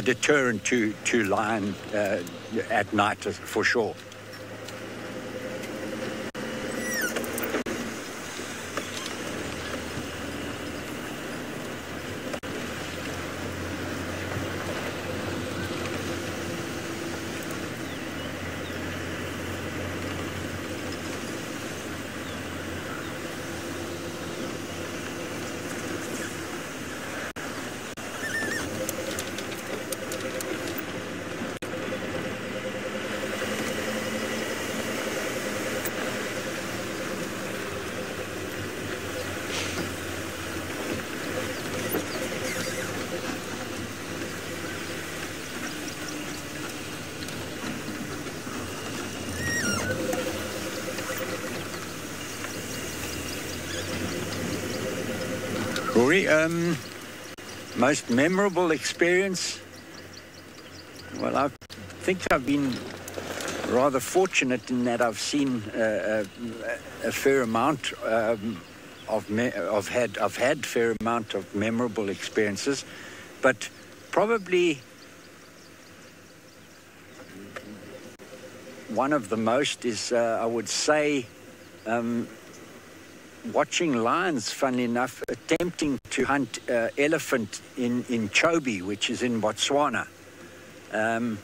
deterrent to lion at night for sure. Rory, most memorable experience? Well, I think I've been rather fortunate in that I've seen a fair amount I've had fair amount of memorable experiences, but probably one of the most is I would say watching lions, funnily enough, attempting to hunt elephant in Chobe, which is in Botswana. And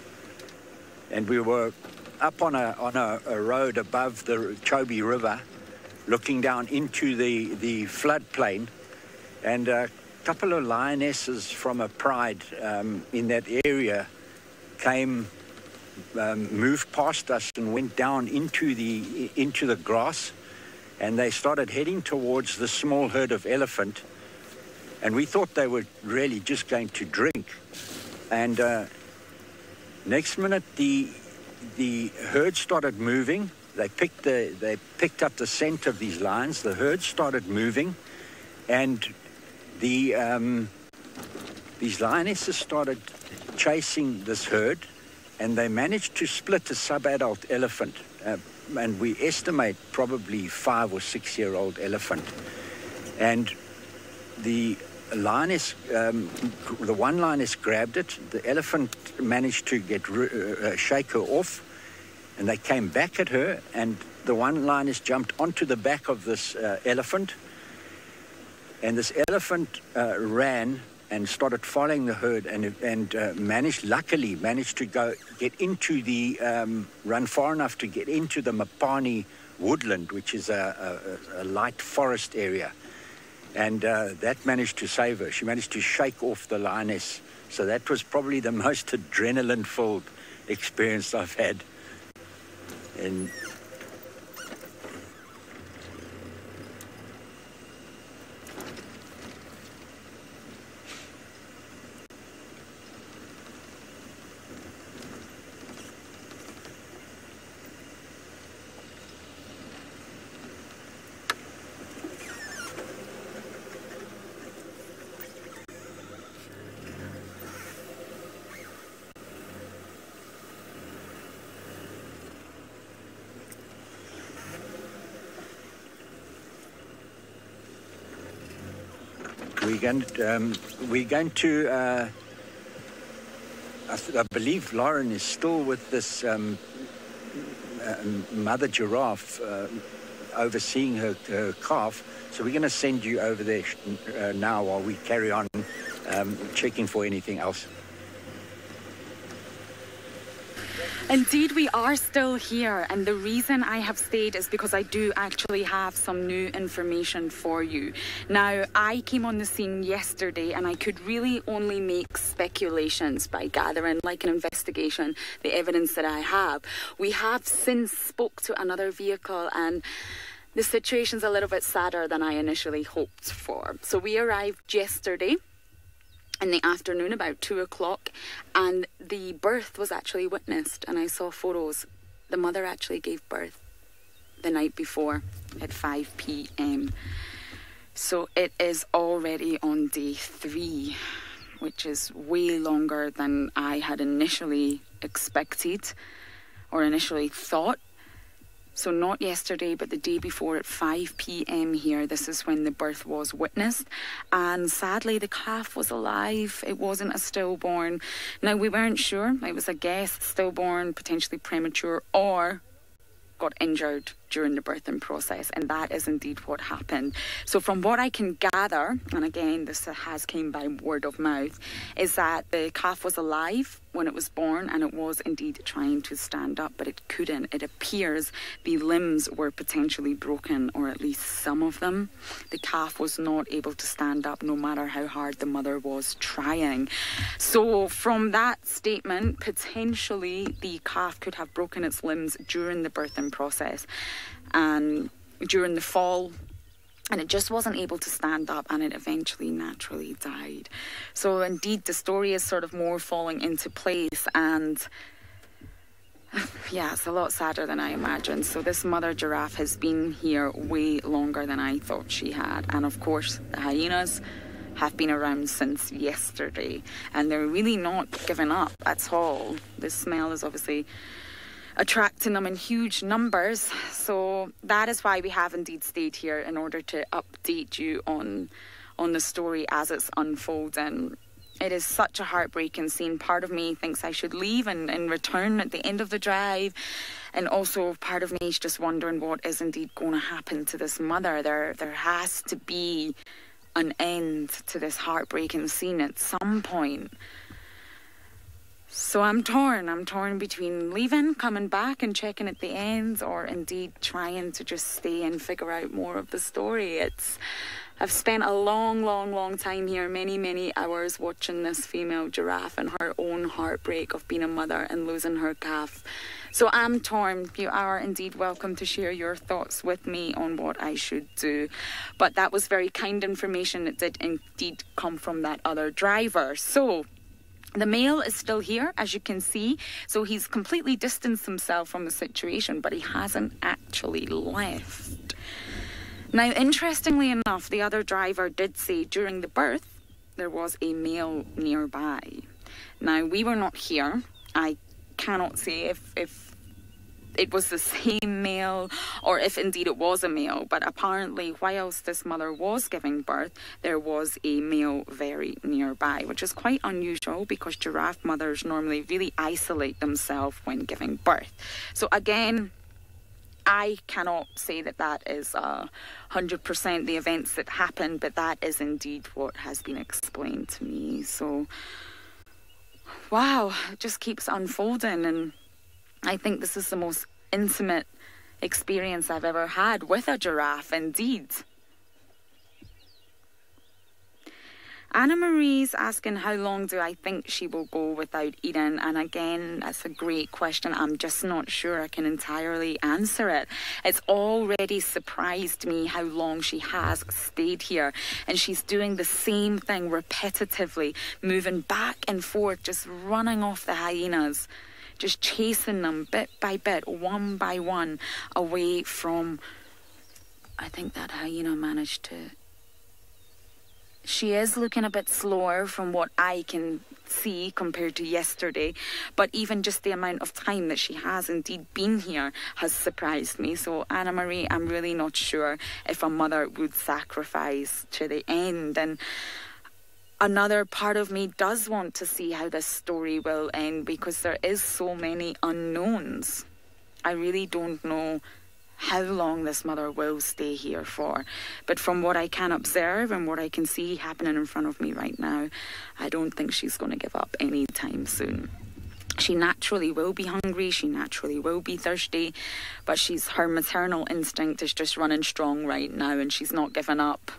we were up on a road above the Chobe River, looking down into the floodplain, and a couple of lionesses from a pride in that area moved past us and went down into the grass. And they started heading towards the small herd of elephant, and we thought they were really just going to drink. And next minute, the herd started moving. They picked up the scent of these lions. The herd started moving, and these lionesses started chasing this herd, and they managed to split a sub-adult elephant. And we estimate probably 5 or 6 year old elephant. And the lioness, the one lioness grabbed it. The elephant managed to shake her off, and they came back at her. And the one lioness jumped onto the back of this elephant, and this elephant ran and started following the herd, and luckily managed to run far enough to get into the Mapani woodland, which is a light forest area. And that managed to save her. She managed to shake off the lioness. So that was probably the most adrenaline-filled experience I've had. And we're going to I believe Lauren is still with this mother giraffe overseeing her calf, so we're going to send you over there now while we carry on checking for anything else. Indeed, we are still here, and the reason I have stayed is because I do actually have some new information for you. Now, I came on the scene yesterday, and I could really only make speculations by gathering, like an investigation, the evidence that I have. We have since spoke to another vehicle, and the situation's a little bit sadder than I initially hoped for. So we arrived yesterday in the afternoon, about 2 o'clock, and the birth was actually witnessed, and I saw photos. The mother actually gave birth the night before at 5 p.m. So it is already on day 3. which is way longer than I had initially expected or initially thought. So not yesterday, but the day before at 5 p.m. here, this is when the birth was witnessed. And sadly, the calf was alive. It wasn't a stillborn. Now, we weren't sure. It was a guess, stillborn, potentially premature, or got injured during the birthing process, and that is indeed what happened. So from what I can gather, and again this has came by word of mouth, is that the calf was alive when it was born, and it was indeed trying to stand up, but it couldn't. It appears the limbs were potentially broken, or at least some of them. The calf was not able to stand up no matter how hard the mother was trying. So from that statement, potentially the calf could have broken its limbs during the birthing process and during the fall, and it just wasn't able to stand up, and it eventually naturally died. So indeed the story is sort of more falling into place, and yeah, it's a lot sadder than I imagined. So this mother giraffe has been here way longer than I thought she had, and of course the hyenas have been around since yesterday, and they're really not giving up at all. The smell is obviously attracting them in huge numbers, so that is why we have indeed stayed here, in order to update you on the story as it's unfolding. It is such a heartbreaking scene. Part of me thinks I should leave and return at the end of the drive, and also part of me is just wondering what is indeed going to happen to this mother. There has to be an end to this heartbreaking scene at some point. So I'm torn between leaving, coming back and checking at the end, or indeed trying to just stay and figure out more of the story. I've spent a long time here, many hours watching this female giraffe and her own heartbreak of being a mother and losing her calf. So I'm torn. You are indeed welcome to share your thoughts with me on what I should do. But that was very kind information. It did indeed come from that other driver. So the male is still here, as you can see, so he's completely distanced himself from the situation, but he hasn't actually left. Now, interestingly enough, the other driver did say during the birth there was a male nearby. Now, we were not here. I cannot say if it was the same male or if indeed it was a male, but apparently whilst this mother was giving birth, there was a male very nearby, which is quite unusual because giraffe mothers normally really isolate themselves when giving birth. So again, I cannot say that that is 100% the events that happened, but that is indeed what has been explained to me. So wow, it just keeps unfolding, and I think this is the most intimate experience I've ever had with a giraffe, indeed. Anna Marie's asking how long do I think she will go without eating, and again, that's a great question. I'm just not sure I can entirely answer it. It's already surprised me how long she has stayed here, and she's doing the same thing repetitively, moving back and forth, just running off the hyenas, just chasing them bit by bit, one by one, away from, I think that hyena managed to... She is looking a bit slower from what I can see compared to yesterday, but even just the amount of time that she has indeed been here has surprised me. So Anna Marie, I'm really not sure if a mother would sacrifice to the end, and another part of me does want to see how this story will end because there is so many unknowns. I really don't know how long this mother will stay here for, but from what I can observe and what I can see happening in front of me right now, I don't think she's going to give up anytime soon. She naturally will be hungry, she naturally will be thirsty, but her maternal instinct is just running strong right now, and she's not giving up.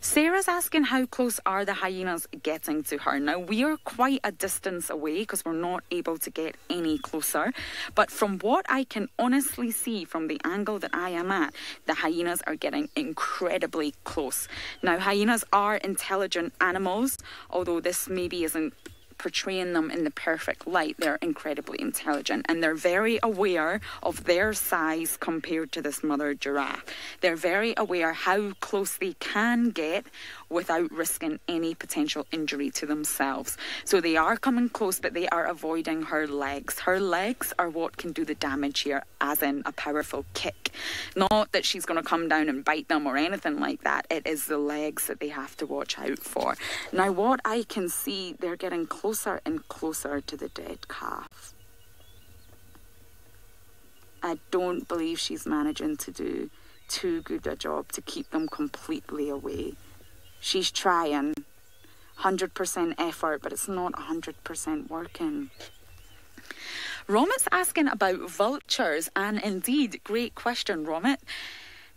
Sarah's asking how close are the hyenas getting to her. Now, we are quite a distance away because we're not able to get any closer. But from what I can honestly see from the angle that I am at, the hyenas are getting incredibly close. Now, hyenas are intelligent animals, although this maybe isn't portraying them in the perfect light. They're incredibly intelligent, and they're very aware of their size compared to this mother giraffe. They're very aware how close they can get without risking any potential injury to themselves. So they are coming close, but they are avoiding her legs. Her legs are what can do the damage here, as in a powerful kick. Not that she's going to come down and bite them or anything like that. It is the legs that they have to watch out for. Now, what I can see, they're getting closer and closer to the dead calf. I don't believe she's managing to do too good a job to keep them completely away. She's trying, 100% effort, but it's not 100% working. Romit's asking about vultures, and indeed, great question, Romit.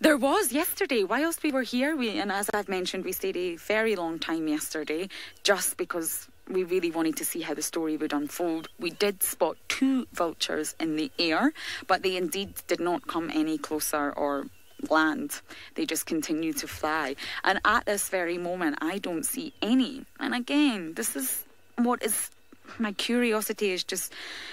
There was yesterday, whilst we were here, and as I've mentioned, we stayed a very long time yesterday, just because we really wanted to see how the story would unfold. We did spot 2 vultures in the air, but they indeed did not come any closer or land. They just continue to fly. And at this very moment, I don't see any. And again, this is what is... my curiosity is just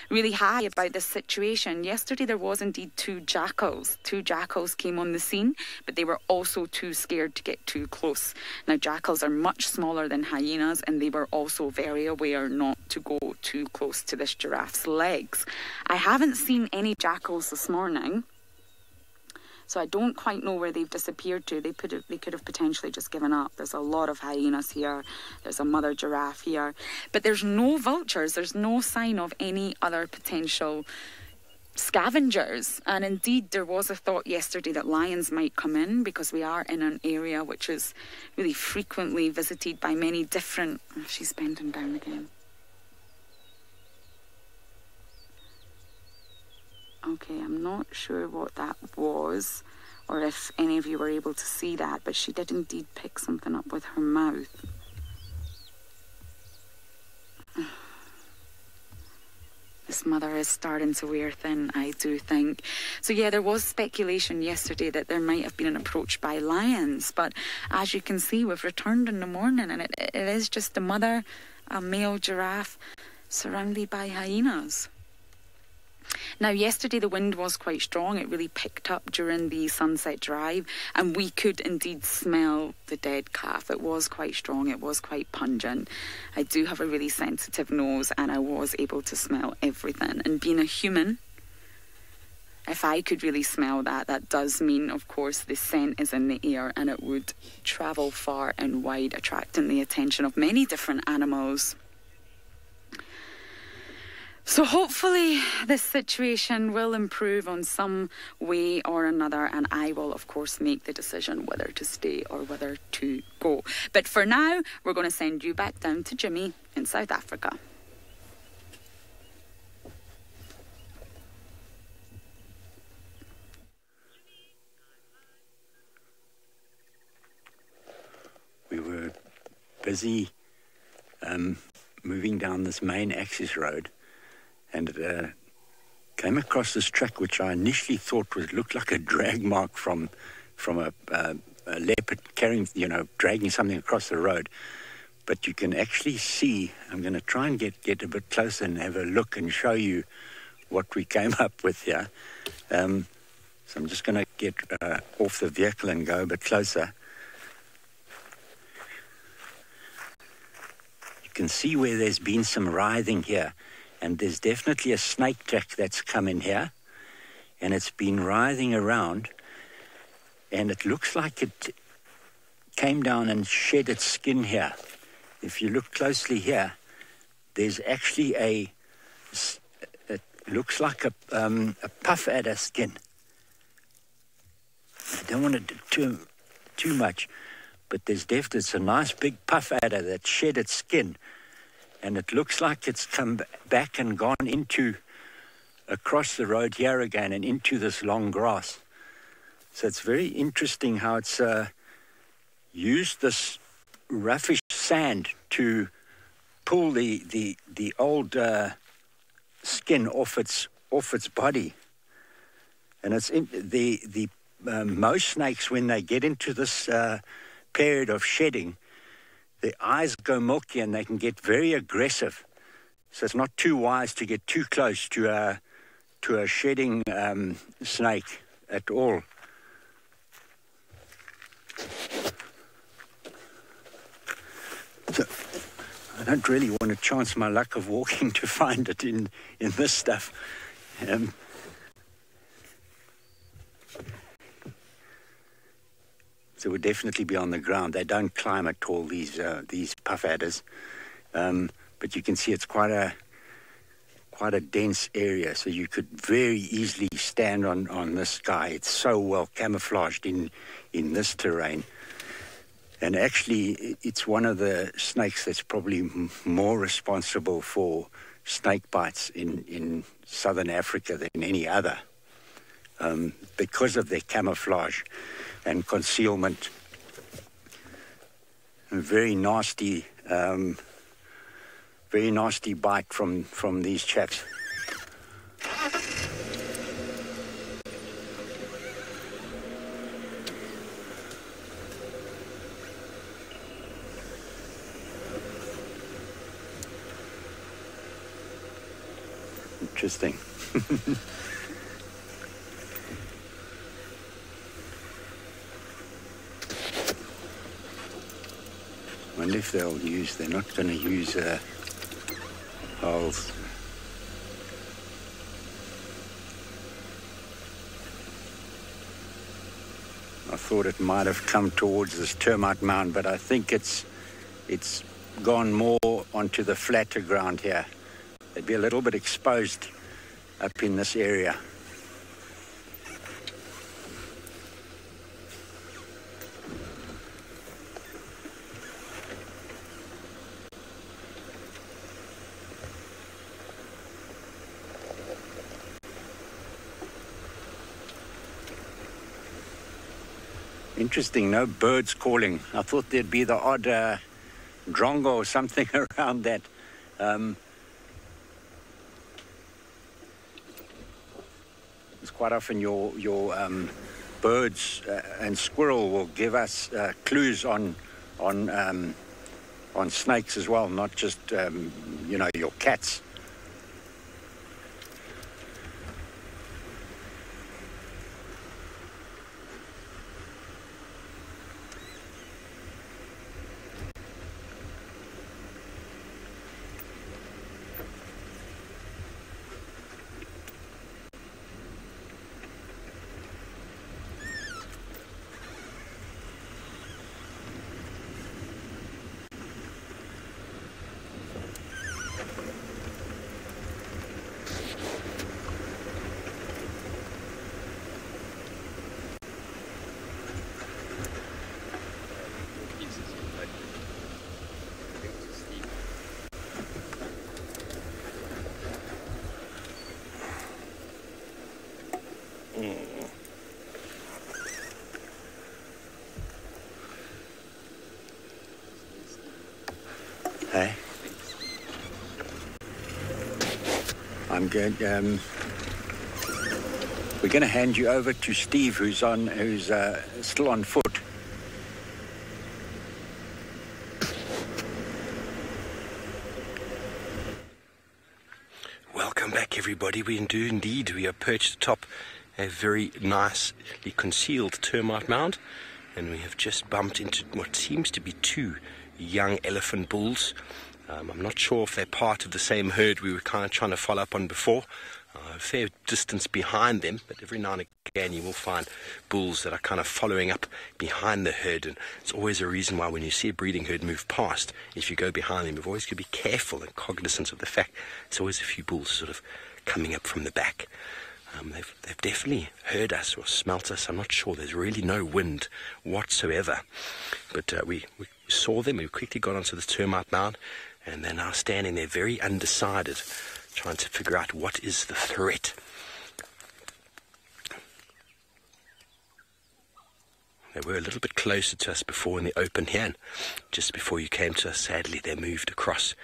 really high about this situation. Yesterday there was indeed 2 jackals. 2 jackals came on the scene, but they were also too scared to get too close. Now, jackals are much smaller than hyenas, and they were also very aware not to go too close to this giraffe's legs. I haven't seen any jackals this morning, so I don't quite know where they've disappeared to. They could have potentially just given up. There's a lot of hyenas here. There's a mother giraffe here. But there's no vultures. There's no sign of any other potential scavengers. And indeed, there was a thought yesterday that lions might come in, because we are in an area which is really frequently visited by many different... Oh, she's bending down again. Okay, I'm not sure what that was, or if any of you were able to see that, but she did indeed pick something up with her mouth. This mother is starting to wear thin, I do think. So yeah, there was speculation yesterday that there might have been an approach by lions, but as you can see, we've returned in the morning, and it is just a mother, a male giraffe, surrounded by hyenas. Now, yesterday the wind was quite strong. It really picked up during the sunset drive, and we could indeed smell the dead calf. It was quite strong. It was quite pungent. I do have a really sensitive nose, and I was able to smell everything. And being a human, if I could really smell that, that does mean, of course, the scent is in the air, and it would travel far and wide, attracting the attention of many different animals. So hopefully this situation will improve on some way or another, and I will, of course, make the decision whether to stay or whether to go. But for now, we're going to send you back down to Jimmy in South Africa. We were busy moving down this main access road, and came across this track which I initially thought looked like a drag mark from a leopard carrying, dragging something across the road. But you can actually see, I'm going to try and get a bit closer and have a look and show you what we came up with here. So I'm just going to get off the vehicle and go a bit closer. You can see where there's been some writhing here. And there's definitely a snake track that's come in here, and it's been writhing around, and it looks like it came down and shed its skin here. If you look closely here, there's actually it looks like a puff adder skin. I don't want to do too much, but it's a nice big puff adder that shed its skin. And it looks like it's come back and gone across the road here again and into this long grass. So it's very interesting how it's used this roughish sand to pull the old skin off its body. And it's most snakes, when they get into this period of shedding, their eyes go milky and they can get very aggressive. So it's not too wise to get too close to a shedding snake at all. So I don't really want to chance my luck of walking to find it in this stuff. So it would definitely be on the ground. They don't climb at all, these puff adders. But you can see it's quite a dense area, so you could very easily stand on this guy. It's so well camouflaged in this terrain. And actually, it's one of the snakes that's probably more responsible for snake bites in southern Africa than any other, because of their camouflage and concealment. A very nasty bite from these chaps. Interesting. Wonder if they're not going to use holes. I thought it might have come towards this termite mound, but I think it's gone more onto the flatter ground here. They'd be a little bit exposed up in this area. Interesting, no birds calling. I thought there'd be the odd drongo or something around that. It's quite often your birds and squirrel will give us clues on snakes as well, not just your cats. Hey, I'm good. We're going to hand you over to Steve, who's still on foot. Welcome back, everybody. We do indeed. We are perched atop a very nicely concealed termite mound, and we have just bumped into what seems to be two young elephant bulls. I'm not sure if they're part of the same herd we were kind of trying to follow up on before. A fair distance behind them, but every now and again you will find bulls that are kind of following up behind the herd, and it's always a reason why when you see a breeding herd move past, if you go behind them, you've always got to be careful and cognizant of the fact there's always a few bulls sort of coming up from the back. They've definitely heard us or smelt us. I'm not sure. There's really no wind whatsoever. But we saw them. We quickly got onto the termite mound, and they're now standing there very undecided, trying to figure out what is the threat. They were a little bit closer to us before in the open here, and just before you came to us, sadly, they moved across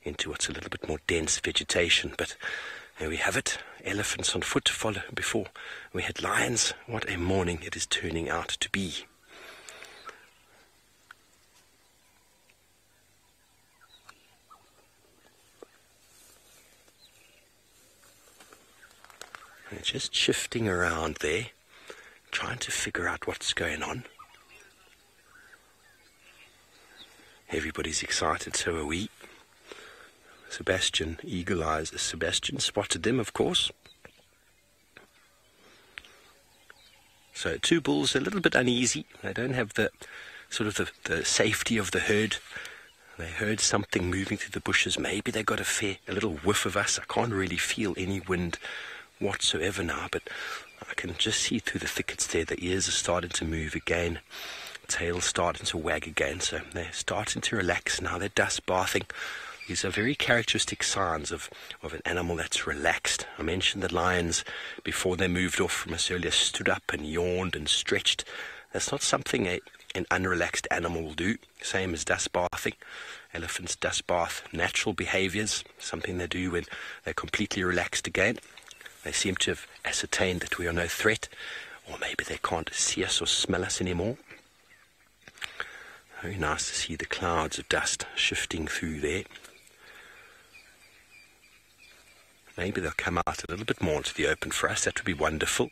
into what's a little bit more dense vegetation. But there we have it. Elephants on foot to follow before we had lions. What a morning it is turning out to be. They're just shifting around there, trying to figure out what's going on. Everybody's excited, so are we. Sebastian, eagle eyes, Sebastian spotted them, of course. So 2 bulls, a little bit uneasy. They don't have the sort of the safety of the herd. They heard something moving through the bushes. Maybe they got a little whiff of us. I can't really feel any wind whatsoever now, but I can just see through the thickets there. The ears are starting to move again. Tail's starting to wag again. So they're starting to relax now. They're dust bathing. These are very characteristic signs of an animal that's relaxed. I mentioned the lions, before they moved off from us earlier, stood up and yawned and stretched. That's not something an unrelaxed animal will do. Same as dust bathing. Elephants dust bath, natural behaviors, something they do when they're completely relaxed again. They seem to have ascertained that we are no threat, or maybe they can't see us or smell us anymore. Very nice to see the clouds of dust shifting through there. Maybe they'll come out a little bit more into the open for us. That would be wonderful.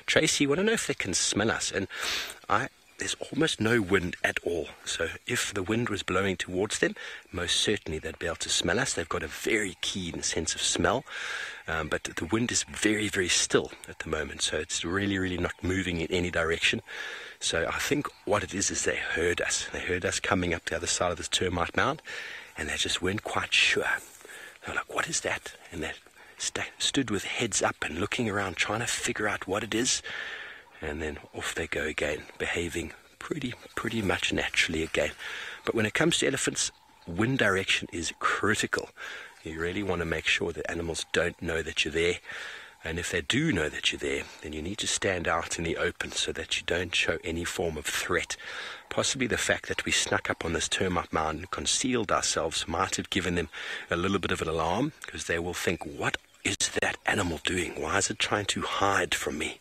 Tracy, you want to know if they can smell us? And there's almost no wind at all. So if the wind was blowing towards them, most certainly they'd be able to smell us. They've got a very keen sense of smell. But the wind is very, very still at the moment. So it's really, really not moving in any direction. So I think what it is they heard us. They heard us coming up the other side of this termite mound. And they just weren't quite sure. They were like, what is that? And they stood with heads up and looking around, trying to figure out what it is. And then off they go again, behaving pretty much naturally again. But when it comes to elephants, wind direction is critical. You really want to make sure that animals don't know that you're there. And if they do know that you're there, then you need to stand out in the open so that you don't show any form of threat. Possibly the fact that we snuck up on this termite mound and concealed ourselves might have given them a little bit of an alarm, because they will think, what is that animal doing? Why is it trying to hide from me?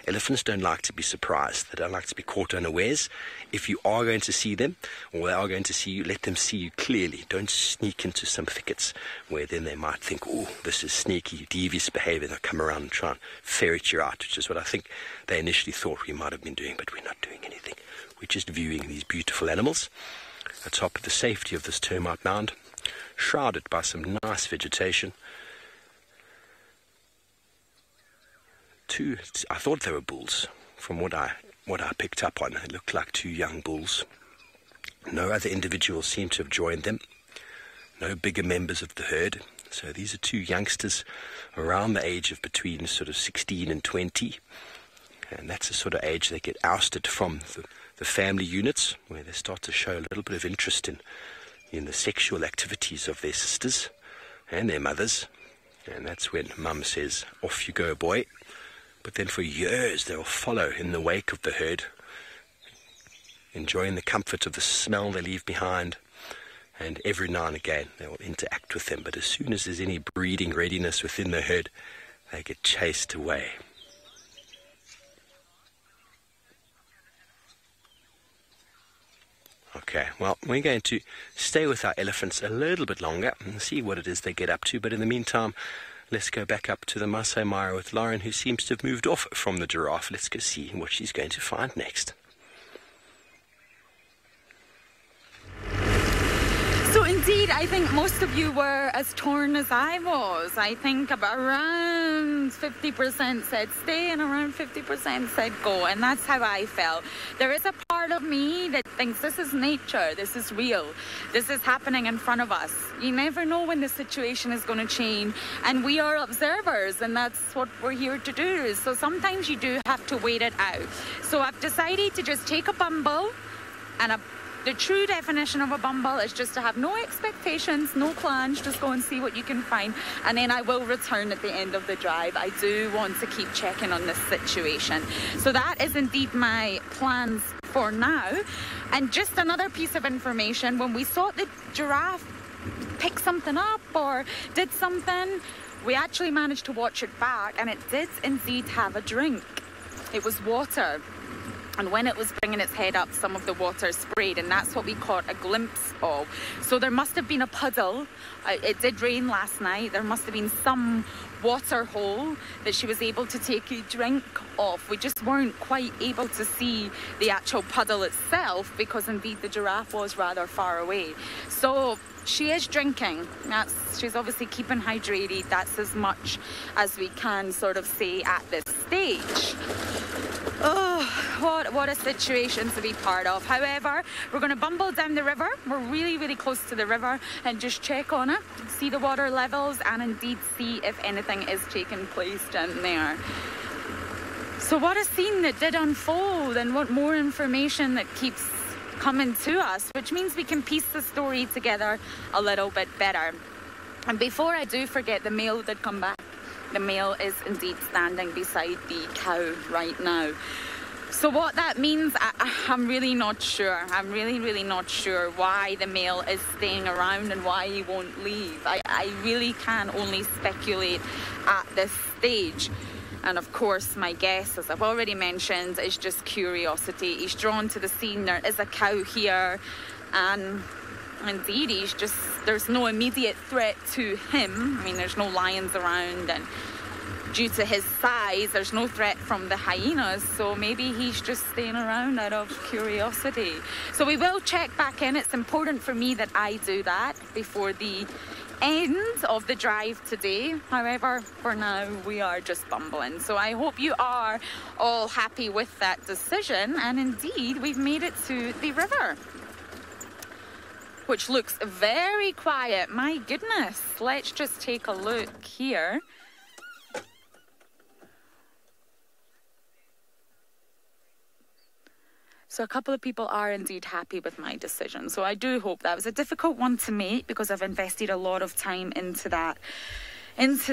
Elephants don't like to be surprised. They don't like to be caught unawares. If you are going to see them, or they are going to see you, let them see you clearly. Don't sneak into some thickets where then they might think, oh, this is sneaky, devious behavior. They'll come around and try and ferret you out, which is what I think they initially thought we might have been doing, but we're not doing anything. We're just viewing these beautiful animals atop of the safety of this termite mound, shrouded by some nice vegetation. I thought they were bulls. From what I picked up on, it looked like 2 young bulls. No other individuals seem to have joined them. No bigger members of the herd. So these are 2 youngsters around the age of between sort of 16 and 20. And that's the sort of age they get ousted from the family units, where they start to show a little bit of interest in the sexual activities of their sisters and their mothers. And that's when mum says, off you go, boy. But then for years they'll follow in the wake of the herd, enjoying the comfort of the smell they leave behind, and every now and again they will interact with them. But as soon as there's any breeding readiness within the herd, they get chased away. Okay, well, we're going to stay with our elephants a little bit longer and see what it is they get up to. But in the meantime, let's go back up to the Masai Mara with Lauren, who seems to have moved off from the giraffe. Let's go see what she's going to find next. So indeed, I think most of you were as torn as I was. I think about around 50% said stay and around 50% said go. And that's how I felt. There is a part of me that thinks this is nature, this is real, this is happening in front of us. You never know when the situation is going to change. And we are observers, and that's what we're here to do. So sometimes you do have to wait it out. So I've decided to just take a bumble, and the true definition of a bumble is just to have no expectations, no plans, just go and see what you can find. And then I will return at the end of the drive. I do want to keep checking on this situation. So that is indeed my plans for now. And just another piece of information, when we saw the giraffe pick something up or did something, we actually managed to watch it back, and it did indeed have a drink. It was water. And when it was bringing its head up, some of the water sprayed, and that's what we caught a glimpse of. So there must have been a puddle. It did rain last night. There must have been some water hole that she was able to take a drink off. We just weren't quite able to see the actual puddle itself because indeed the giraffe was rather far away. So she is drinking. She's obviously keeping hydrated. That's as much as we can sort of say at this stage. Oh, what a situation to be part of. However, we're going to bumble down the river. We're really, really close to the river, and just check on it, see the water levels, and indeed see if anything is taking place down there. So what a scene that did unfold, and what more information that keeps coming to us, which means we can piece the story together a little bit better. And before I do forget, the male did come back. The male is indeed standing beside the cow right now. So what that means, I'm really not sure. I'm really not sure why the male is staying around and why he won't leave. I really can only speculate at this stage. And of course, my guess, as I've already mentioned, is just curiosity. He's drawn to the scene. There is a cow here, and indeed, there's no immediate threat to him. I mean, there's no lions around, and due to his size, there's no threat from the hyenas, so maybe he's just staying around out of curiosity. So we will check back in. It's important for me that I do that before the end of the drive today. However, for now, we are just bumbling. So I hope you are all happy with that decision, and indeed, we've made it to the river, which looks very quiet. My goodness. Let's just take a look here. So a couple of people are indeed happy with my decision. So I do hope that was a difficult one to make because I've invested a lot of time into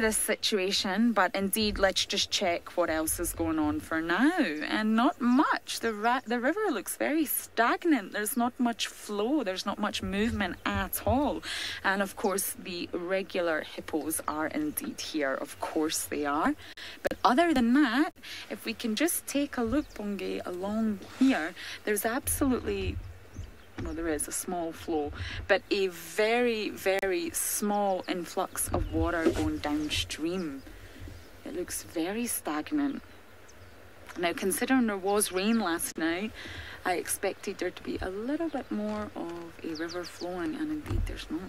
this situation, but indeed let's just check what else is going on for now. And not much. The river looks very stagnant. There's not much flow, there's not much movement at all. And of course the regular hippos are indeed here. Of course they are. But other than that, if we can just take a look, Bonge, along here, there's absolutely, well, there is a small flow, but a very, very small influx of water going downstream. It looks very stagnant. Now, considering there was rain last night, I expected there to be a little bit more of a river flowing, and indeed there's not.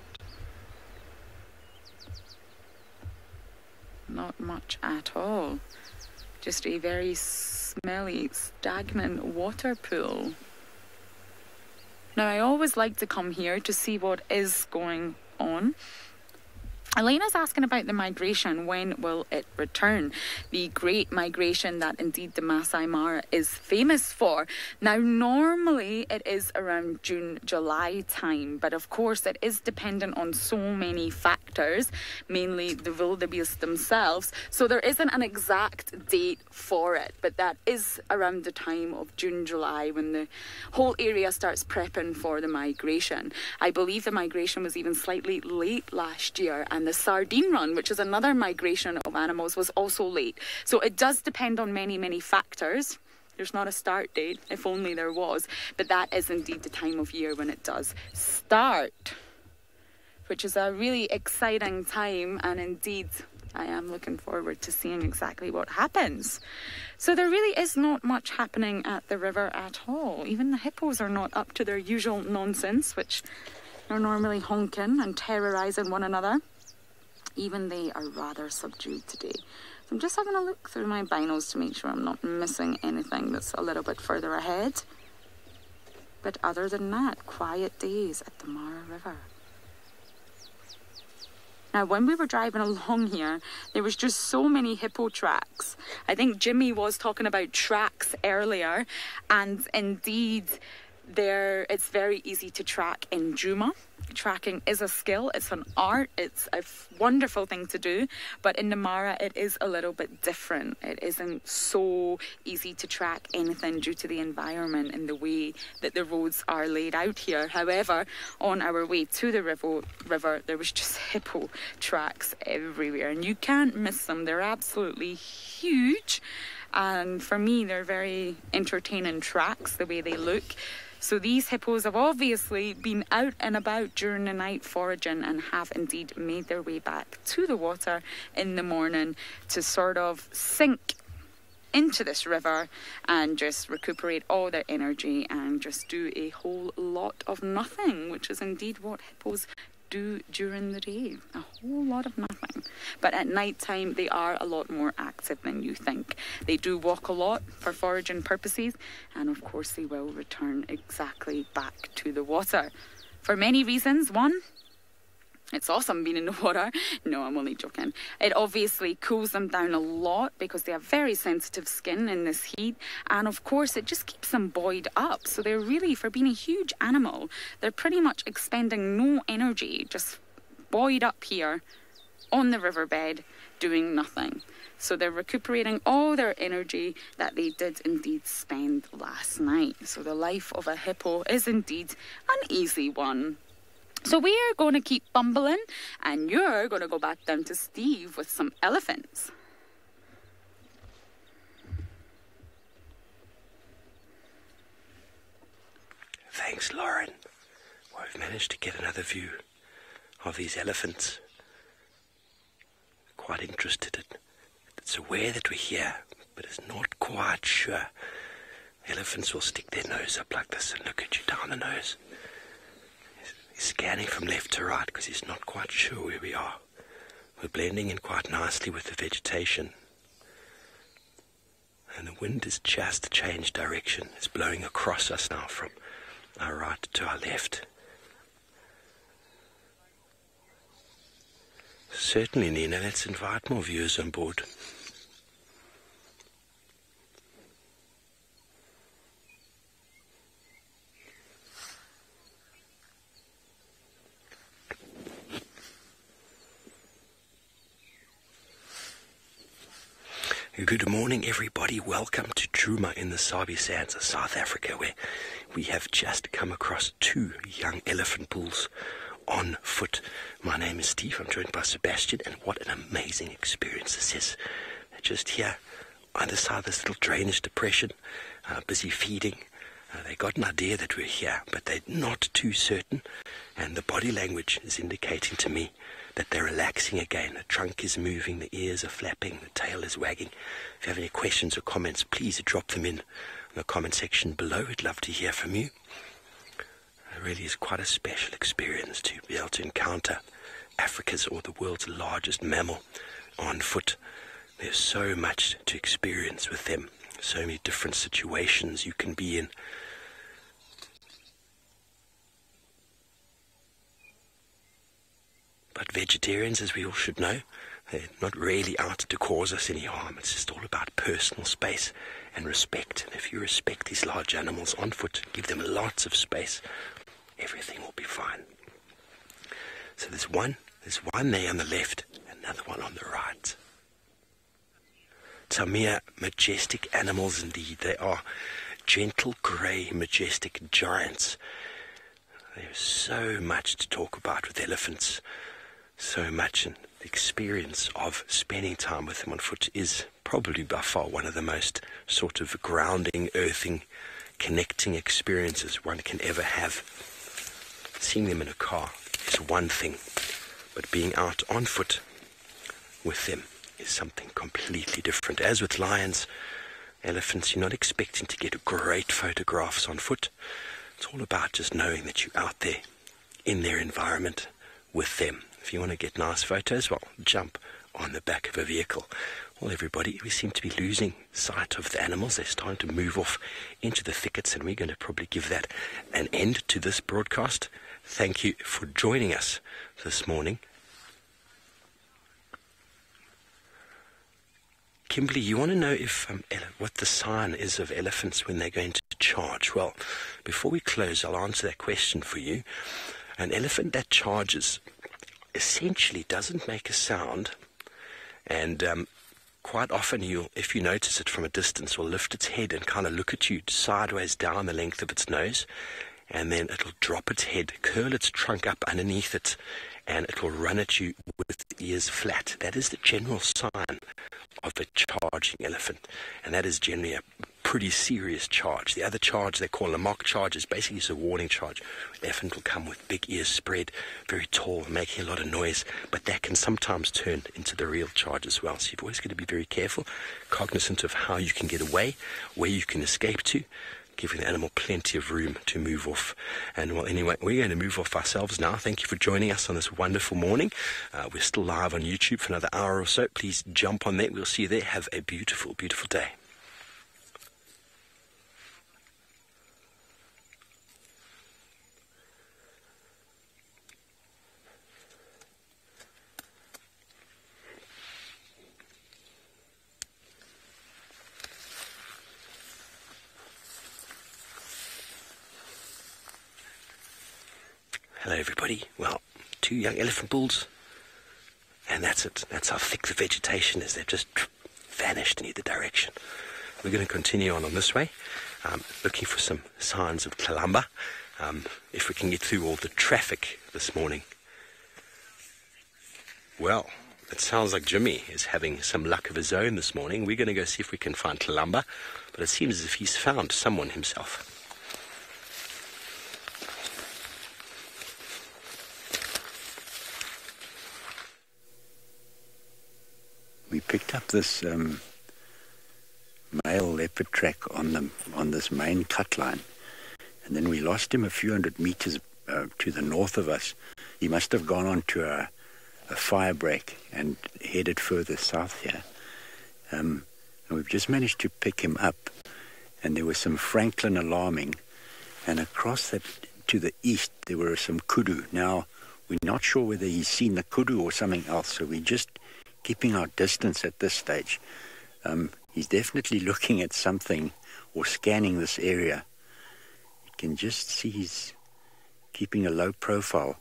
Not much at all. Just a very smelly, stagnant water pool. Now, I always like to come here to see what is going on. Elena's asking about the migration. When will it return? The great migration that indeed the Masai Mara is famous for. Now, normally it is around June, July time, but of course it is dependent on so many factors, mainly the wildebeest themselves. So there isn't an exact date for it, but that is around the time of June, July, when the whole area starts prepping for the migration. I believe the migration was even slightly late last year, and the sardine run, which is another migration of animals, was also late. So it does depend on many, many factors. There's not a start date, if only there was, but that is indeed the time of year when it does start, which is a really exciting time, and indeed I am looking forward to seeing exactly what happens. So there really is not much happening at the river at all. Even the hippos are not up to their usual nonsense, which are normally honking and terrorizing one another. Even they are rather subdued today. So I'm just having a look through my binos to make sure I'm not missing anything that's a little bit further ahead. But other than that, quiet days at the Mara River. Now, when we were driving along here, there was just so many hippo tracks. I think Jimmy was talking about tracks earlier, and indeed, it's very easy to track in Djuma. Tracking is a skill, it's an art, it's a wonderful thing to do, but in the Mara it is a little bit different. It isn't so easy to track anything due to the environment and the way that the roads are laid out here. However, on our way to the river there was just hippo tracks everywhere, and you can't miss them. They're absolutely huge, And for me, they're very entertaining tracks, the way they look. So these hippos have obviously been out and about during the night foraging and have indeed made their way back to the water in the morning to sort of sink into this river and just recuperate all their energy and just do a whole lot of nothing, which is indeed what hippos do during the day. A whole lot of nothing. But at night time, they are a lot more active than you think. They do walk a lot for foraging purposes, and of course they will return exactly back to the water for many reasons. One, it's awesome being in the water. No, I'm only joking. It obviously cools them down a lot because they have very sensitive skin in this heat. And of course, it just keeps them buoyed up. So they're really, for being a huge animal, they're pretty much expending no energy, just buoyed up here on the riverbed doing nothing. So they're recuperating all their energy that they did indeed spend last night. So the life of a hippo is indeed an easy one. So we're going to keep bumbling, and you're going to go back down to Steve with some elephants. Thanks, Lauren. Well, we've managed to get another view of these elephants. Quite interested. It's aware that we're here, but it's not quite sure. Elephants will stick their nose up like this and look at you down the nose. He's scanning from left to right because he's not quite sure where we are. We're blending in quite nicely with the vegetation. And the wind has just changed direction. It's blowing across us now from our right to our left. Certainly, Nina, let's invite more viewers on board. Good morning, everybody. Welcome to Djuma in the Sabi Sands of South Africa, where we have just come across 2 young elephant bulls on foot. My name is Steve. I'm joined by Sebastian, and what an amazing experience this is. They're just here on the side of this little drainage depression, busy feeding. They got an idea that we're here, but they're not too certain, and the body language is indicating to me that they're relaxing again. The trunk is moving, the ears are flapping, the tail is wagging. If you have any questions or comments, please drop them in the comment section below. We'd love to hear from you. It really is quite a special experience to be able to encounter Africa's or the world's largest mammal on foot. There's so much to experience with them, so many different situations you can be in. But vegetarians, as we all should know, they're not really out to cause us any harm. It's just all about personal space and respect. And if you respect these large animals on foot, give them lots of space, everything will be fine. So there's one there on the left, another one on the right. Some mere majestic animals indeed. They are gentle, grey, majestic giants. There's so much to talk about with elephants. So much, and the experience of spending time with them on foot is probably by far one of the most sort of grounding, earthing, connecting experiences one can ever have. Seeing them in a car is one thing, but being out on foot with them is something completely different. As with lions, elephants, you're not expecting to get great photographs on foot. It's all about just knowing that you're out there in their environment with them. If you want to get nice photos, well, jump on the back of a vehicle. Well, everybody, we seem to be losing sight of the animals. They're starting to move off into the thickets, and we're going to probably give that an end to this broadcast. Thank you for joining us this morning. Kimberly, you want to know if what the sign is of elephants when they're going to charge? Well, before we close, I'll answer that question for you. An elephant that charges essentially doesn't make a sound, and quite often if you notice it from a distance, will lift its head and kind of look at you sideways down the length of its nose, and then it'll drop its head, curl its trunk up underneath it, and it will run at you with ears flat. That is the general sign of a charging elephant, and that is generally a pretty serious charge. The other charge they call a mock charge is basically just a warning charge. The elephant will come with big ears spread, very tall, making a lot of noise, but that can sometimes turn into the real charge as well. So you've always got to be very careful, cognizant of how you can get away, where you can escape to, giving the animal plenty of room to move off. And well, anyway, we're going to move off ourselves now. Thank you for joining us on this wonderful morning. We're still live on YouTube for another hour or so. Please jump on that. We'll see you there. Have a beautiful, beautiful day. Hello everybody. Well, 2 young elephant bulls, and that's it. That's how thick the vegetation is. They've just vanished in either direction. We're going to continue on this way, looking for some signs of Kalamba, if we can get through all the traffic this morning. Well, it sounds like Jimmy is having some luck of his own this morning. We're going to go see if we can find Kalamba, but it seems as if he's found someone himself. We picked up this male leopard track on this main cut line, and then we lost him a few hundred meters to the north of us. He must have gone on to a fire break and headed further south here. And we've just managed to pick him up, and there was some Franklin alarming, and across that to the east there were some kudu. Now we're not sure whether he's seen the kudu or something else, so we just keeping our distance at this stage. He's definitely looking at something or scanning this area. You can just see he's keeping a low profile.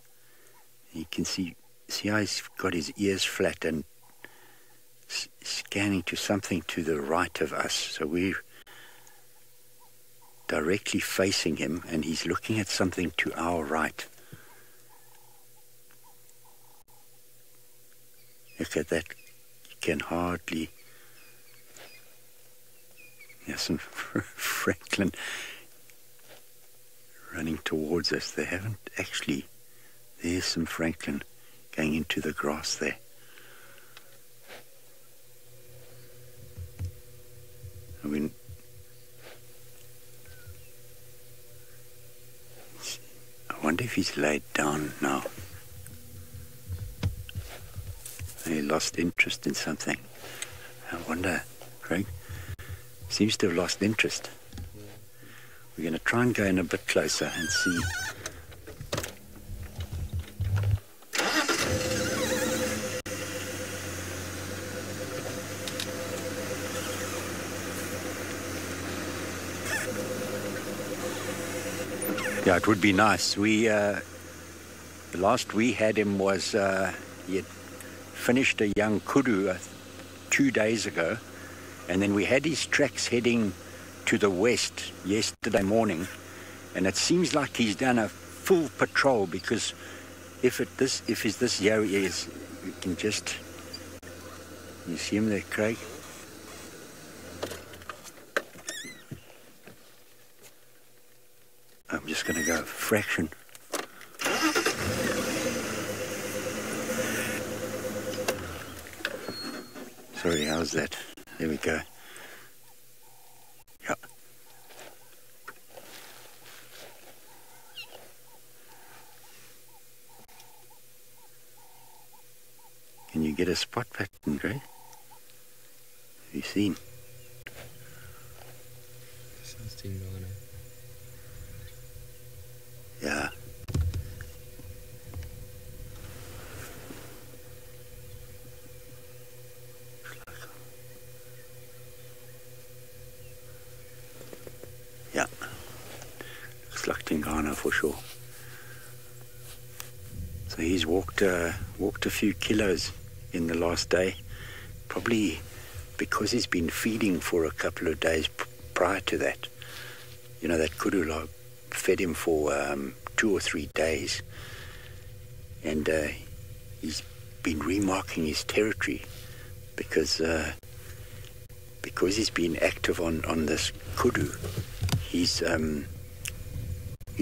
You can see how he's got his ears flat and scanning to something to the right of us. So we're directly facing him, and he's looking at something to our right. Look at that. You can hardly... There's some Franklin running towards us. They haven't actually... There's some Franklin going into the grass there. I wonder if he's laid down now. He lost interest in something. I wonder, Craig. Seems to have lost interest. We're going to try and go in a bit closer and see. Yeah, it would be nice. The last we had him was he had finished a young kudu 2 days ago, and then we had his tracks heading to the west yesterday morning, and it seems like he's done a full patrol, because if it's this here he is, you can just, you see him there, Craig? I'm just going to go a fraction. Sorry, how's that? There we go. Yeah. Can you get a spot pattern, Gray? Have you seen? Yeah. Yeah. Looks like Tingana for sure. So he's walked a few kilos in the last day, probably because he's been feeding for a couple of days prior to that. You know, that kudu log fed him for 2 or 3 days, and he's been remarking his territory because he's been active on this kudu. He's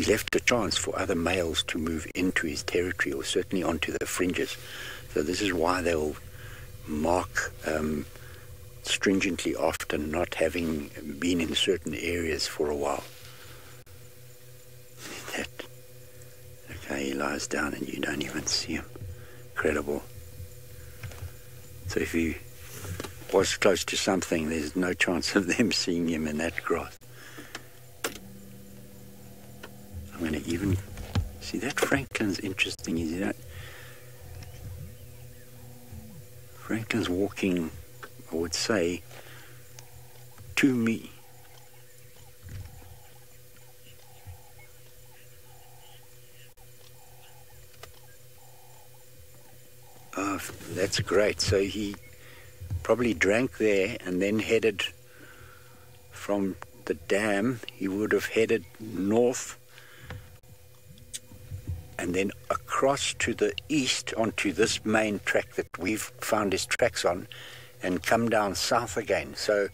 left a chance for other males to move into his territory, or certainly onto the fringes. So this is why they'll mark stringently often, not having been in certain areas for a while. Okay, he lies down and you don't even see him. Incredible. So if he was close to something, there's no chance of them seeing him in that grass. I'm going to even see that Franklin's interesting. Franklin's walking, I would say, to me. Oh, that's great. So he probably drank there and then headed from the dam. He would have headed north and then across to the east onto this main track that we've found his tracks on, and come down south again. So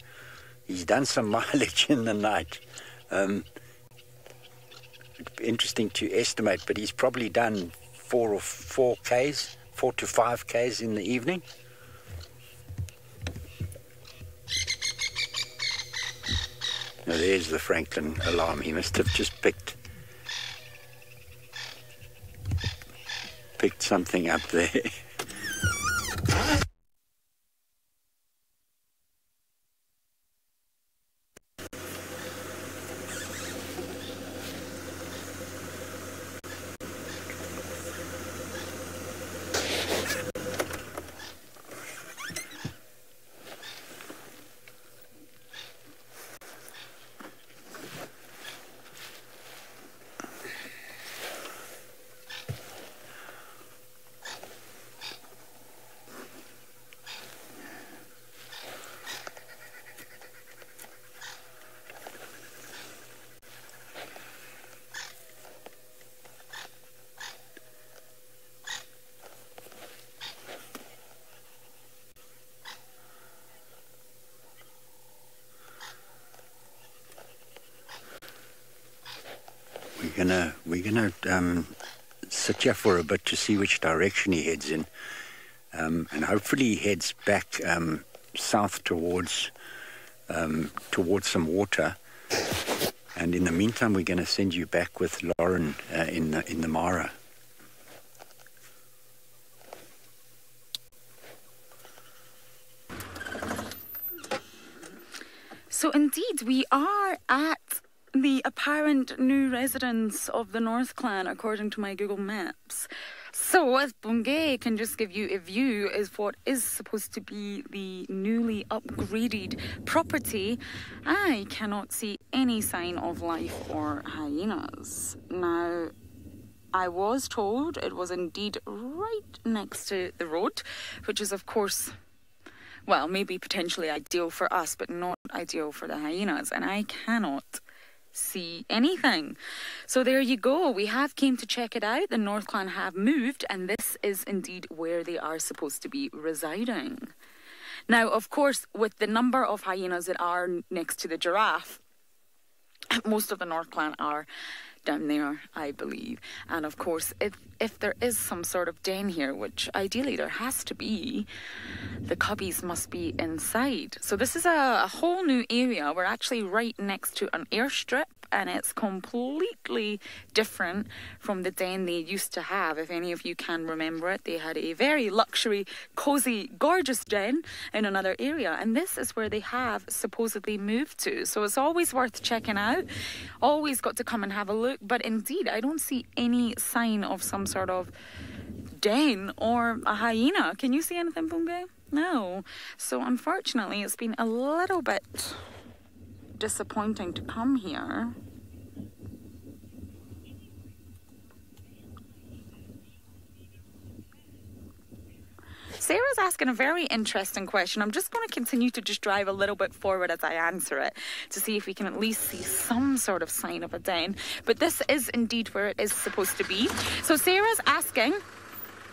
he's done some mileage in the night. Interesting to estimate, but he's probably done 4 to 5 Ks in the evening. Now there's the Franklin alarm. He must have just picked something up there. We're gonna sit here for a bit to see which direction he heads in, and hopefully he heads back south towards some water. And in the meantime, we're going to send you back with Lauren in the Mara. So indeed, we are at the apparent new residence of the North Clan, according to my Google Maps. So, if Bungay can just give you a view of what is supposed to be the newly upgraded property, I cannot see any sign of life or hyenas. Now, I was told it was indeed right next to the road, which is, of course, well, maybe potentially ideal for us, but not ideal for the hyenas, and I cannot see anything. So there you go. We have came to check it out. The North Clan have moved, and this is indeed where they are supposed to be residing. Now, of course, with the number of hyenas that are next to the giraffe, most of the North Clan are down there, I believe. And of course, if there is some sort of den here, which ideally there has to be, the cubbies must be inside. So this is a whole new area. We're actually right next to an airstrip, and it's completely different from the den they used to have. If any of you can remember it, they had a very luxury, cozy, gorgeous den in another area, and this is where they have supposedly moved to. So it's always worth checking out. Always got to come and have a look. But indeed, I don't see any sign of some sort of den or a hyena. Can you see anything, Bungay? No. So unfortunately, it's been a little bit disappointing to come here. Sarah's asking a very interesting question. I'm just going to continue to just drive a little bit forward as I answer it to see if we can at least see some sort of sign of a den. But this is indeed where it is supposed to be. So Sarah's asking,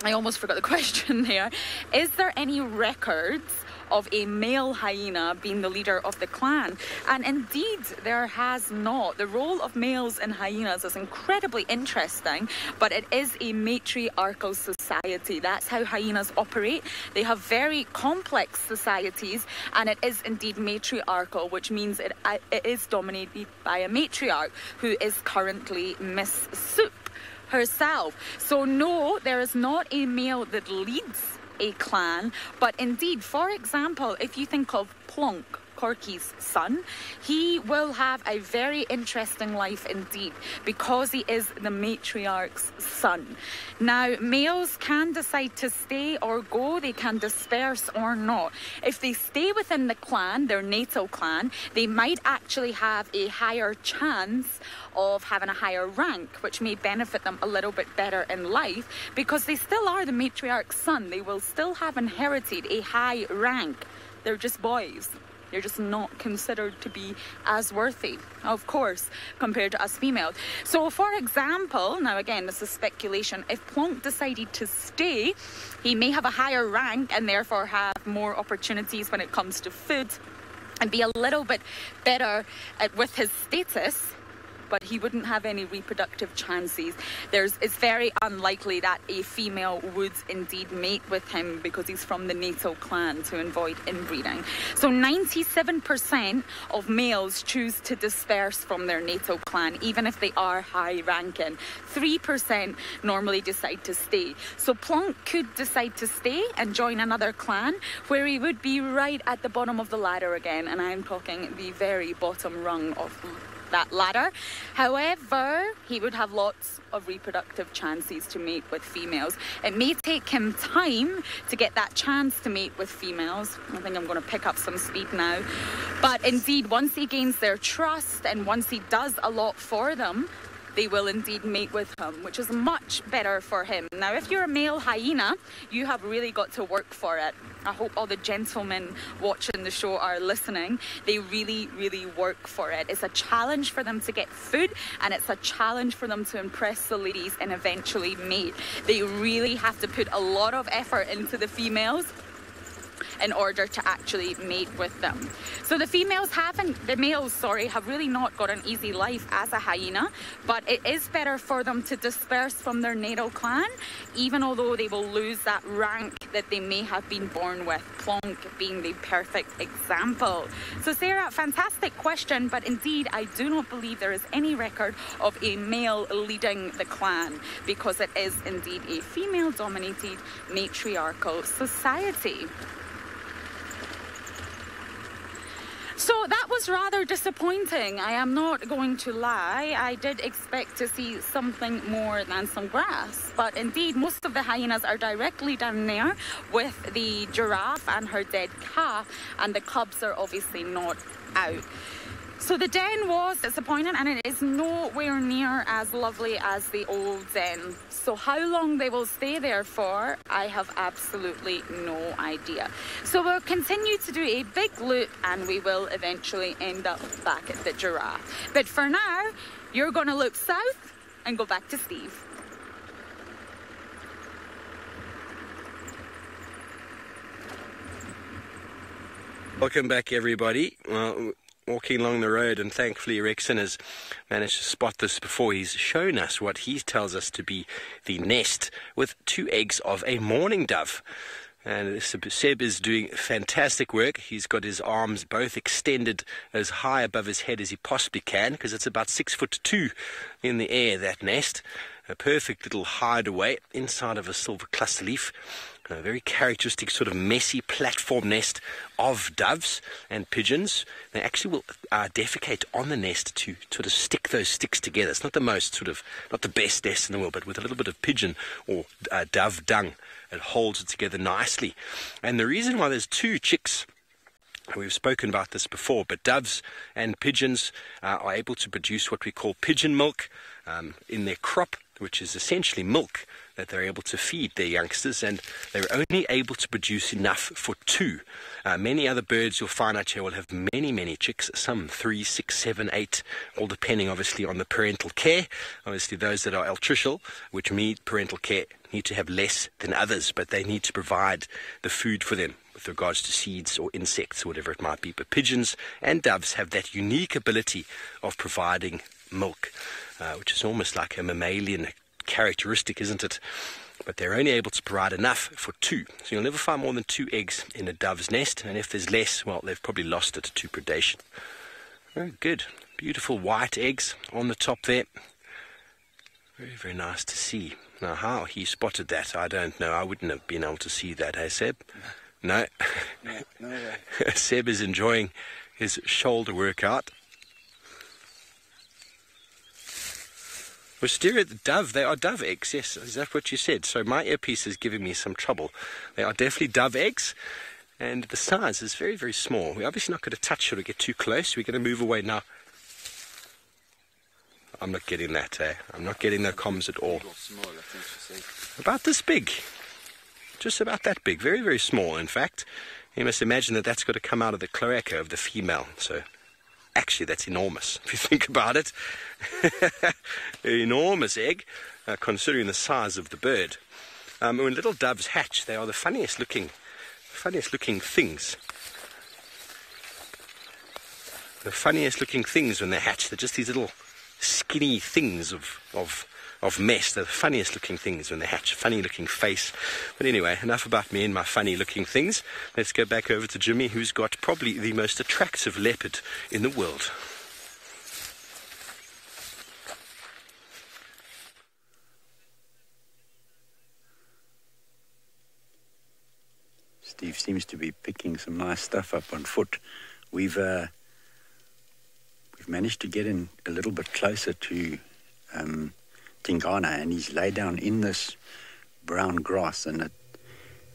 I almost forgot the question there. Is there any records of a male hyena being the leader of the clan? And indeed, there has not. The role of males in hyenas is incredibly interesting, but it is a matriarchal society. That's how hyenas operate. They have very complex societies, and it is indeed matriarchal, which means it is dominated by a matriarch, who is currently Miss Soup herself. So no, there is not a male that leads a clan, but indeed, for example, if you think of Plonk, Corky's son, he will have a very interesting life indeed, because he is the matriarch's son. Now, males can decide to stay or go, they can disperse or not. If they stay within the clan, their natal clan, they might actually have a higher chance of having a higher rank, which may benefit them a little bit better in life, because they still are the matriarch's son. They will still have inherited a high rank. They're just boys. They're just not considered to be as worthy, of course, compared to us females. So, for example, now again, this is speculation, if Plonk decided to stay, he may have a higher rank and therefore have more opportunities when it comes to food and be a little bit better with his status, but he wouldn't have any reproductive chances. It's very unlikely that a female would indeed mate with him, because he's from the natal clan, to avoid inbreeding. So 97% of males choose to disperse from their natal clan, even if they are high ranking. 3% normally decide to stay. So Plonk could decide to stay and join another clan, where he would be right at the bottom of the ladder again, and I'm talking the very bottom rung of that ladder. However, he would have lots of reproductive chances to mate with females. It may take him time to get that chance to mate with females. I think I'm going to pick up some speed now. But indeed, once he gains their trust and once he does a lot for them, they will indeed mate with him, which is much better for him. Now, if you're a male hyena, you have really got to work for it. I hope all the gentlemen watching the show are listening. They really, really work for it. It's a challenge for them to get food, and it's a challenge for them to impress the ladies and eventually mate. They really have to put a lot of effort into the females in order to actually mate with them. So the males have really not got an easy life as a hyena, but it is better for them to disperse from their natal clan, even although they will lose that rank that they may have been born with, Plonk being the perfect example. So Sarah, fantastic question, but indeed I do not believe there is any record of a male leading the clan, because it is indeed a female-dominated matriarchal society. So that was rather disappointing, I am not going to lie. I did expect to see something more than some grass, but indeed most of the hyenas are directly down there with the giraffe and her dead calf, and the cubs are obviously not out. So the den was disappointing, and it is nowhere near as lovely as the old den. So how long they will stay there for, I have absolutely no idea. So we'll continue to do a big loop, and we will eventually end up back at the giraffe. But for now, you're going to look south and go back to Steve. Welcome back, everybody. Well, walking along the road, and thankfully Rexon has managed to spot this before he's shown us what he tells us to be the nest with 2 eggs of a mourning dove. And Seb is doing fantastic work. He's got his arms both extended as high above his head as he possibly can, because it's about 6'2" in the air, that nest. A perfect little hideaway inside of a silver cluster leaf. A very characteristic sort of messy platform nest of doves and pigeons. They actually will defecate on the nest to sort of stick those sticks together. It's not the most not the best nest in the world, but with a little bit of pigeon or dove dung, it holds it together nicely. And the reason why there's 2 chicks, we've spoken about this before, but doves and pigeons are able to produce what we call pigeon milk in their crop, which is essentially milk that they're able to feed their youngsters, and they're only able to produce enough for 2. Many other birds you'll find out here will have many, many chicks, some 3, 6, 7, 8, all depending obviously on the parental care. Obviously those that are altricial, which need parental care, need to have less than others, but they need to provide the food for them with regards to seeds or insects or whatever it might be. But pigeons and doves have that unique ability of providing milk, which is almost like a mammalian characteristic, isn't it? But they're only able to provide enough for 2. So you'll never find more than 2 eggs in a dove's nest, and if there's less, well, they've probably lost it to predation. Very good. Beautiful white eggs on the top there. Very, very nice to see. Now, how he spotted that, I don't know. I wouldn't have been able to see that, hey, Seb? No. No way. Seb is enjoying his shoulder workout. Wisteria, the dove, they are dove eggs, yes, is that what you said? So my earpiece is giving me some trouble. They are definitely dove eggs, and the size is very, very small. We're obviously not going to touch it or get too close. We're going to move away now. I'm not getting that, eh? I'm not getting the comms at all. About this big. Just about that big. Very, very small, in fact. You must imagine that that's got to come out of the cloaca of the female, so... Actually, that's enormous, if you think about it. An enormous egg, considering the size of the bird. When little doves hatch, they are the funniest looking things. The funniest looking things when they hatch. They're just these little skinny things of mess. They're the funniest looking things when they hatch. Funny looking face. But anyway, enough about me and my funny looking things. Let's go back over to Jimmy, who's got probably the most attractive leopard in the world. Steve seems to be picking some nice stuff up on foot. We've managed to get in a little bit closer to Tingana, and he's laid down in this brown grass, and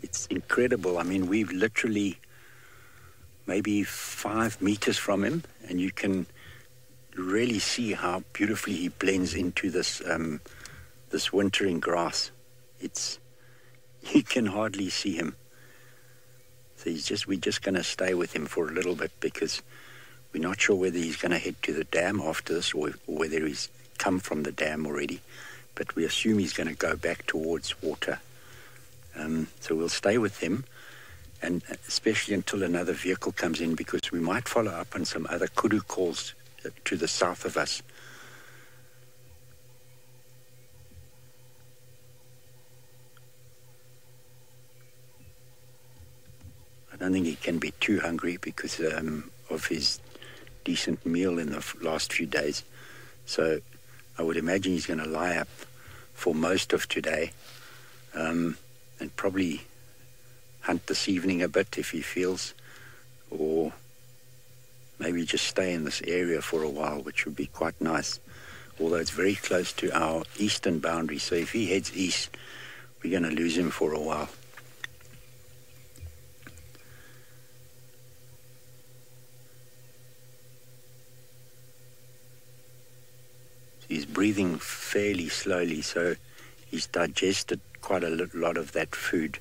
it's incredible. I mean, we've literally maybe 5 meters from him, and you can really see how beautifully he blends into this this wintering grass. You can hardly see him. So we're just going to stay with him for a little bit, because we're not sure whether he's going to head to the dam after this or whether he's come from the dam already, but we assume he's going to go back towards water. So we'll stay with him, and especially until another vehicle comes in, because we might follow up on some other kudu calls to the south of us. I don't think he can be too hungry because of his decent meal in the last few days. So I would imagine he's going to lie up for most of today, and probably hunt this evening a bit if he feels, or maybe just stay in this area for a while, which would be quite nice, although it's very close to our eastern boundary. So if he heads east, we're going to lose him for a while. He's breathing fairly slowly, so he's digested quite a lot of that food.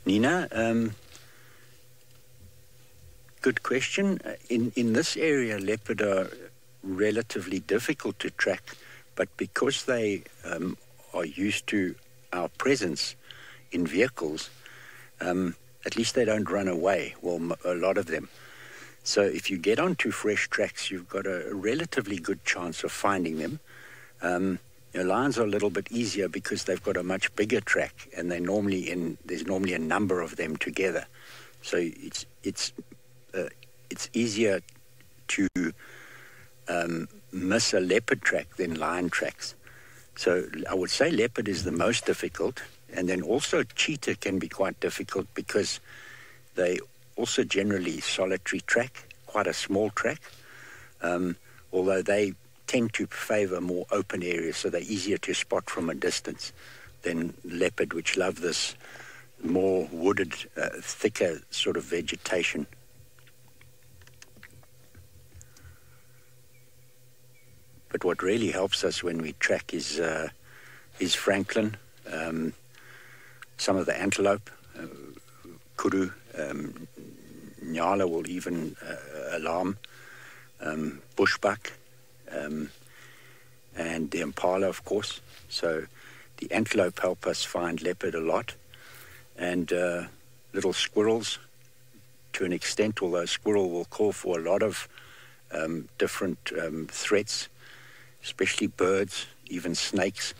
Nina, good question. In this area, leopard are relatively difficult to track, but because they are used to our presence in vehicles, at least they don't run away, well, a lot of them. So if you get onto fresh tracks, you've got a relatively good chance of finding them. Lions are a little bit easier because they've got a much bigger track, and there's normally a number of them together. So it's easier to miss a leopard track than lion tracks. So I would say leopard is the most difficult, and then also cheetah can be quite difficult because they also generally solitary track, quite a small track, although they tend to favor more open areas, so they're easier to spot from a distance than leopard, which love this more wooded, thicker sort of vegetation. But what really helps us when we track is francolin, some of the antelope, kudu, nyala will even alarm, bushbuck, and the impala, of course. So the antelope help us find leopard a lot, and little squirrels to an extent, although squirrel will call for a lot of different threats, especially birds, even snakes.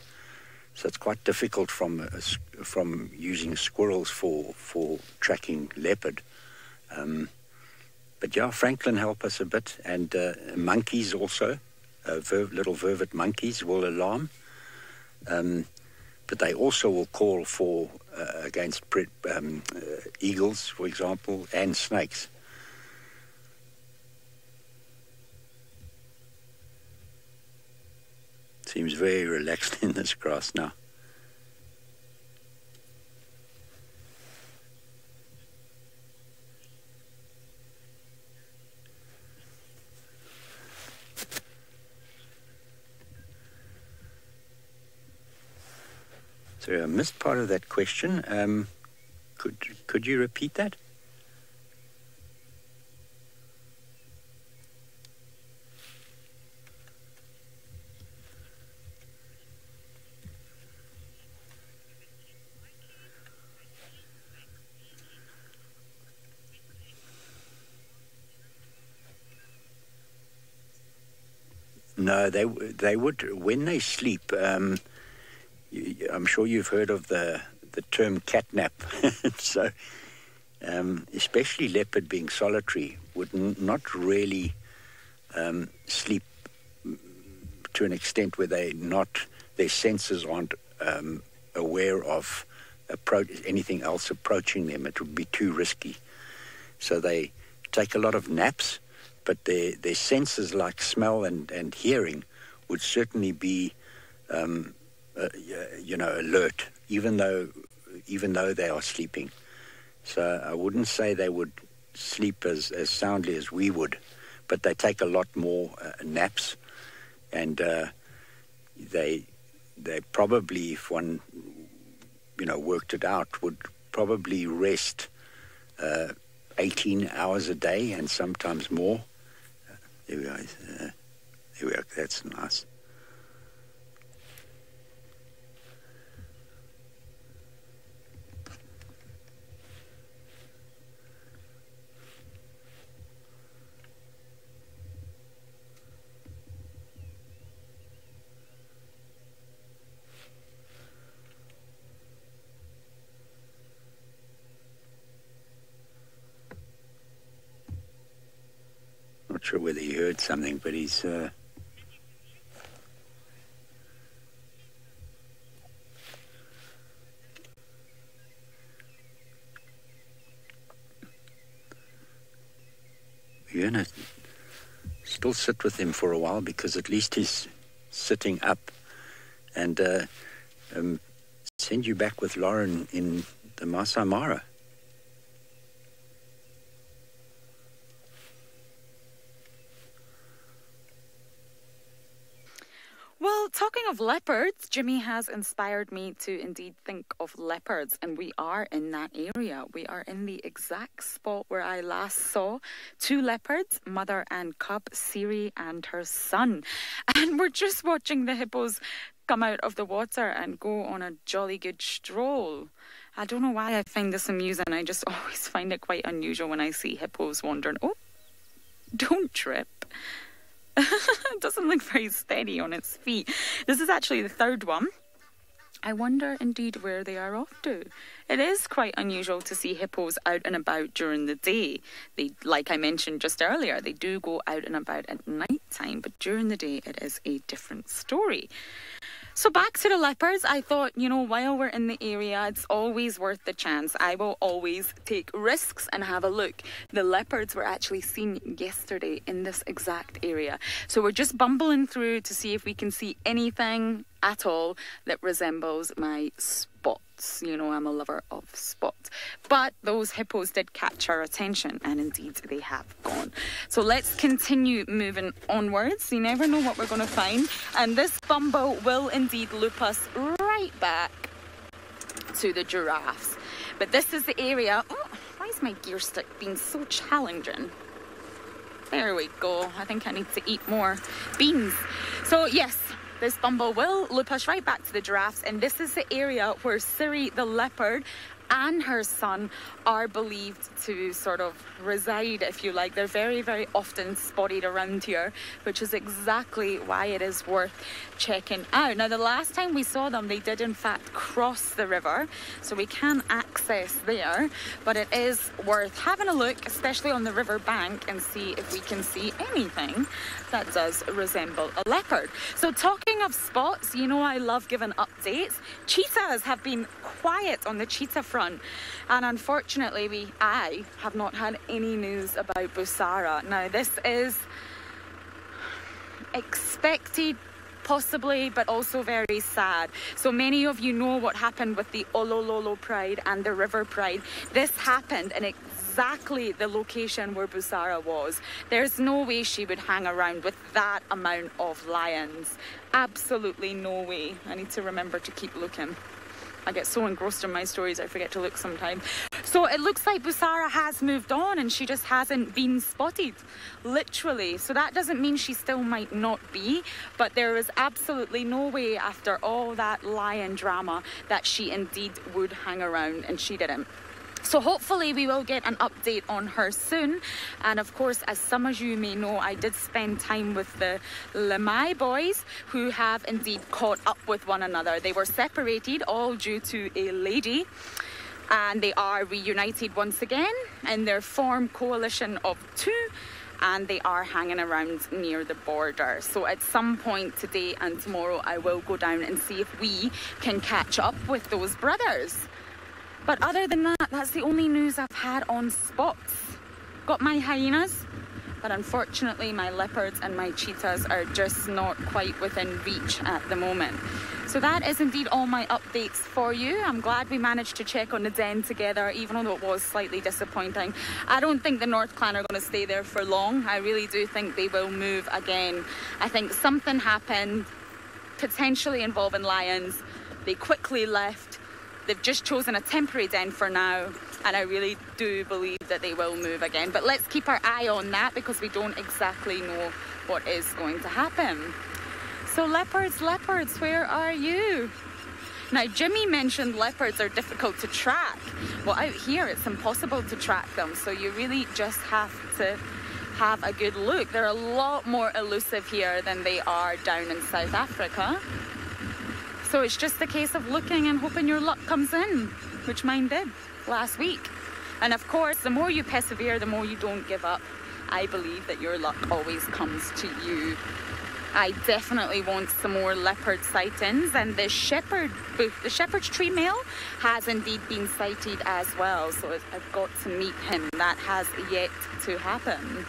So it's quite difficult from using squirrels for tracking leopard. But yeah, francolin help us a bit, and monkeys also, little vervet monkeys will alarm. But they also will call for against eagles, for example, and snakes. Seems very relaxed in this grass now. So I missed part of that question. Could you repeat that? No, they would, when they sleep. I'm sure you've heard of the term catnap. So, especially leopard being solitary, would not really sleep to an extent where their senses aren't aware of anything else approaching them. It would be too risky. So they take a lot of naps, but their senses like smell and hearing would certainly be alert, even though they are sleeping. So I wouldn't say they would sleep as soundly as we would, but they take a lot more naps, and they probably, if one worked it out, would probably rest 18 hours a day and sometimes more. There we go. There we go. That's nice. Not sure whether he heard something, but he's we're going to still sit with him for a while, because at least he's sitting up, and send you back with Lauren in the Masai Mara. Well, talking of leopards, Jimmy has inspired me to indeed think of leopards, and we are in that area. We are in the exact spot where I last saw 2 leopards, mother and cub, Siri and her son. And we're just watching the hippos come out of the water and go on a jolly good stroll. I don't know why I find this amusing. I just always find it quite unusual when I see hippos wandering. Oh, don't trip. It doesn't look very steady on its feet. This is actually the 3rd one. I wonder indeed where they are off to. It is quite unusual to see hippos out and about during the day. They, like I mentioned just earlier, they do go out and about at night time, but during the day it is a different story. So back to the leopards, I thought, while we're in the area, it's always worth the chance. I will always take risks and have a look. The leopards were actually seen yesterday in this exact area. So we're just bumbling through to see if we can see anything at all that resembles my spots. You know, I'm a lover of spots. But those hippos did catch our attention, and indeed they have gone. So let's continue moving onwards. You never know what we're going to find. And this bumble will indeed loop us right back to the giraffes. But this is the area... Oh, why is my gear stick being so challenging? There we go. I think I need to eat more beans. So yes, this bumble will loop us right back to the giraffes, and this is the area where Siri the leopard and her son are believed to sort of reside, if you like. They're very, very often spotted around here, which is exactly why it is worth checking out. Now, the last time we saw them, they did in fact cross the river, so we can access there, but it is worth having a look, especially on the river bank, and see if we can see anything that does resemble a leopard. So talking of spots, you know I love giving updates. Cheetahs have been quiet on the cheetah front, and unfortunately I have not had any news about Busara. Now this is expected possibly, but also very sad. So many of you know what happened with the Olololo Pride and the River Pride. This happened in exactly the location where Busara was. There's no way she would hang around with that amount of lions. Absolutely no way. I need to remember to keep looking. I get so engrossed in my stories I forget to look sometimes. So it looks like Busara has moved on and she just hasn't been spotted, literally. So that doesn't mean she still might not be, but there is absolutely no way after all that lion drama that she indeed would hang around, and she didn't. So hopefully we will get an update on her soon. And of course, as some of you may know, I did spend time with the Lemai boys, who have indeed caught up with one another. They were separated all due to a lady, and they are reunited once again in their form coalition of two, and they are hanging around near the border. So at some point today and tomorrow I will go down and see if we can catch up with those brothers. But other than that, that's the only news I've had on spots. Got my hyenas, but unfortunately my leopards and my cheetahs are just not quite within reach at the moment. So that is indeed all my updates for you. I'm glad we managed to check on the den together, even though it was slightly disappointing. I don't think the North Clan are going to stay there for long. I really do think they will move again. I think something happened, potentially involving lions. They quickly left. They've just chosen a temporary den for now, and I really do believe that they will move again. But let's keep our eye on that, because we don't exactly know what is going to happen. So leopards, where are you? Now, Jimmy mentioned leopards are difficult to track. Well, out here it's impossible to track them, so you really just have to have a good look. They're a lot more elusive here than they are down in South Africa. So it's just a case of looking and hoping your luck comes in, which mine did last week. And of course, the more you persevere, the more you don't give up. I believe that your luck always comes to you. I definitely want some more leopard sightings, and the shepherd's tree male has indeed been sighted as well. So I've got to meet him. That has yet to happen.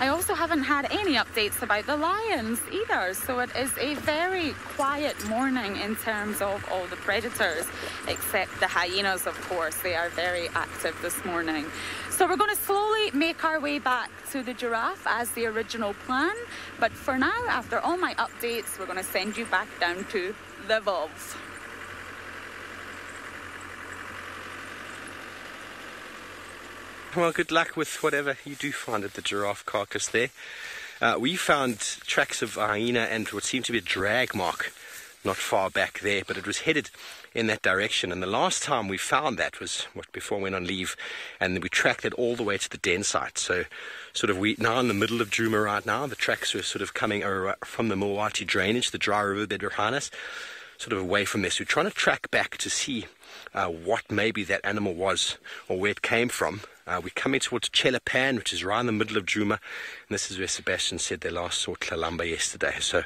I also haven't had any updates about the lions either, so it is a very quiet morning in terms of all the predators, except the hyenas, of course. They are very active this morning. So we're going to slowly make our way back to the giraffe as the original plan, but for now, after all my updates, we're going to send you back down to the Wolf. Well, good luck with whatever you do find at the giraffe carcass there. We found tracks of a hyena and what seemed to be a drag mark not far back there, but it was headed in that direction. And the last time we found that was before we went on leave, and we tracked it all the way to the den site. So sort of we now in the middle of Djuma right now. The tracks are sort of coming from the Milwaukee drainage, the dry riverbed harness, sort of away from this. We're trying to track back to see what maybe that animal was or where it came from. We're coming towards Chelapan, which is right in the middle of Djuma, and this is where Sebastian said they last saw Tlalamba yesterday. So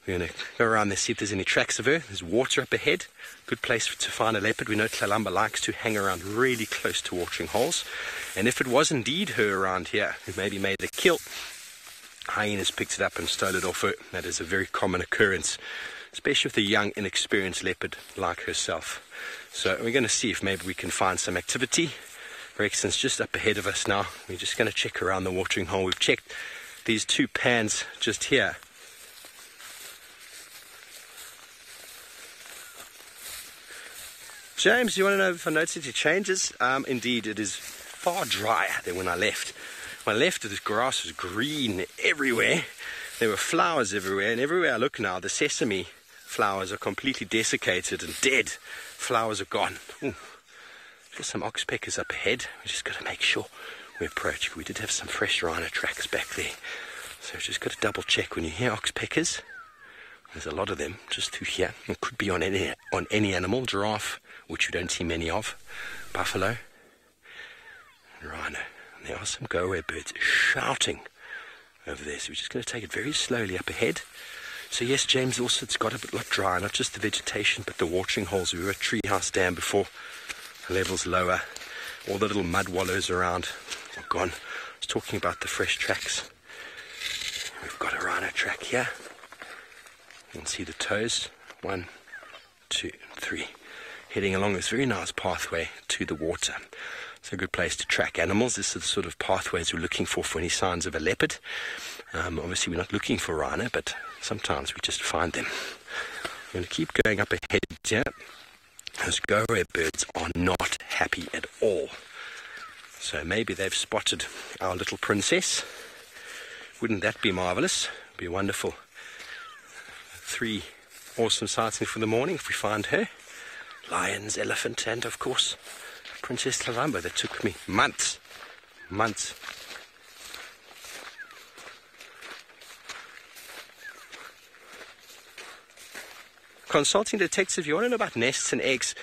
we're going to go around there, see if there's any tracks of her. There's water up ahead, good place to find a leopard. We know Tlalamba likes to hang around really close to watering holes, and if it was indeed her around here who maybe made the kill, hyenas picked it up and stole it off her. That is a very common occurrence, especially with a young, inexperienced leopard like herself. So we're going to see if maybe we can find some activity. Rexon's just up ahead of us now. We're just going to check around the watering hole. We've checked these 2 pans just here. James, you want to know if I noticed any changes? Indeed, it is far drier than when I left. When I left, the grass was green everywhere. There were flowers everywhere, and everywhere I look now, the sesame flowers are completely desiccated and dead. Flowers are gone. Ooh. There's some oxpeckers up ahead. We just got to make sure we approach. We did have some fresh rhino tracks back there. So we've just got to double check when you hear oxpeckers. There's a lot of them just through here. It could be on any animal. Giraffe, which you don't see many of. Buffalo. And rhino. And there are some go-away birds shouting over there. So we're just going to take it very slowly up ahead. So yes, James, also it's got a lot drier. Not just the vegetation, but the watering holes. We were at Treehouse Dam before. The level's lower. All the little mud wallows around are gone. I was talking about the fresh tracks. We've got a rhino track here. You can see the toes. 1, 2, 3. Heading along this very nice pathway to the water. It's a good place to track animals. This is the sort of pathways we're looking for any signs of a leopard. Obviously we're not looking for rhino, but sometimes we just find them. I'm going to keep going up ahead here. Those go-away birds are not happy at all. So maybe they've spotted our little princess. Wouldn't that be marvellous? It'd be wonderful. 3 awesome sightings for the morning if we find her. Lions, elephant, and of course Princess Tarambo. That took me months. Consulting detectives, if you want to know about nests and eggs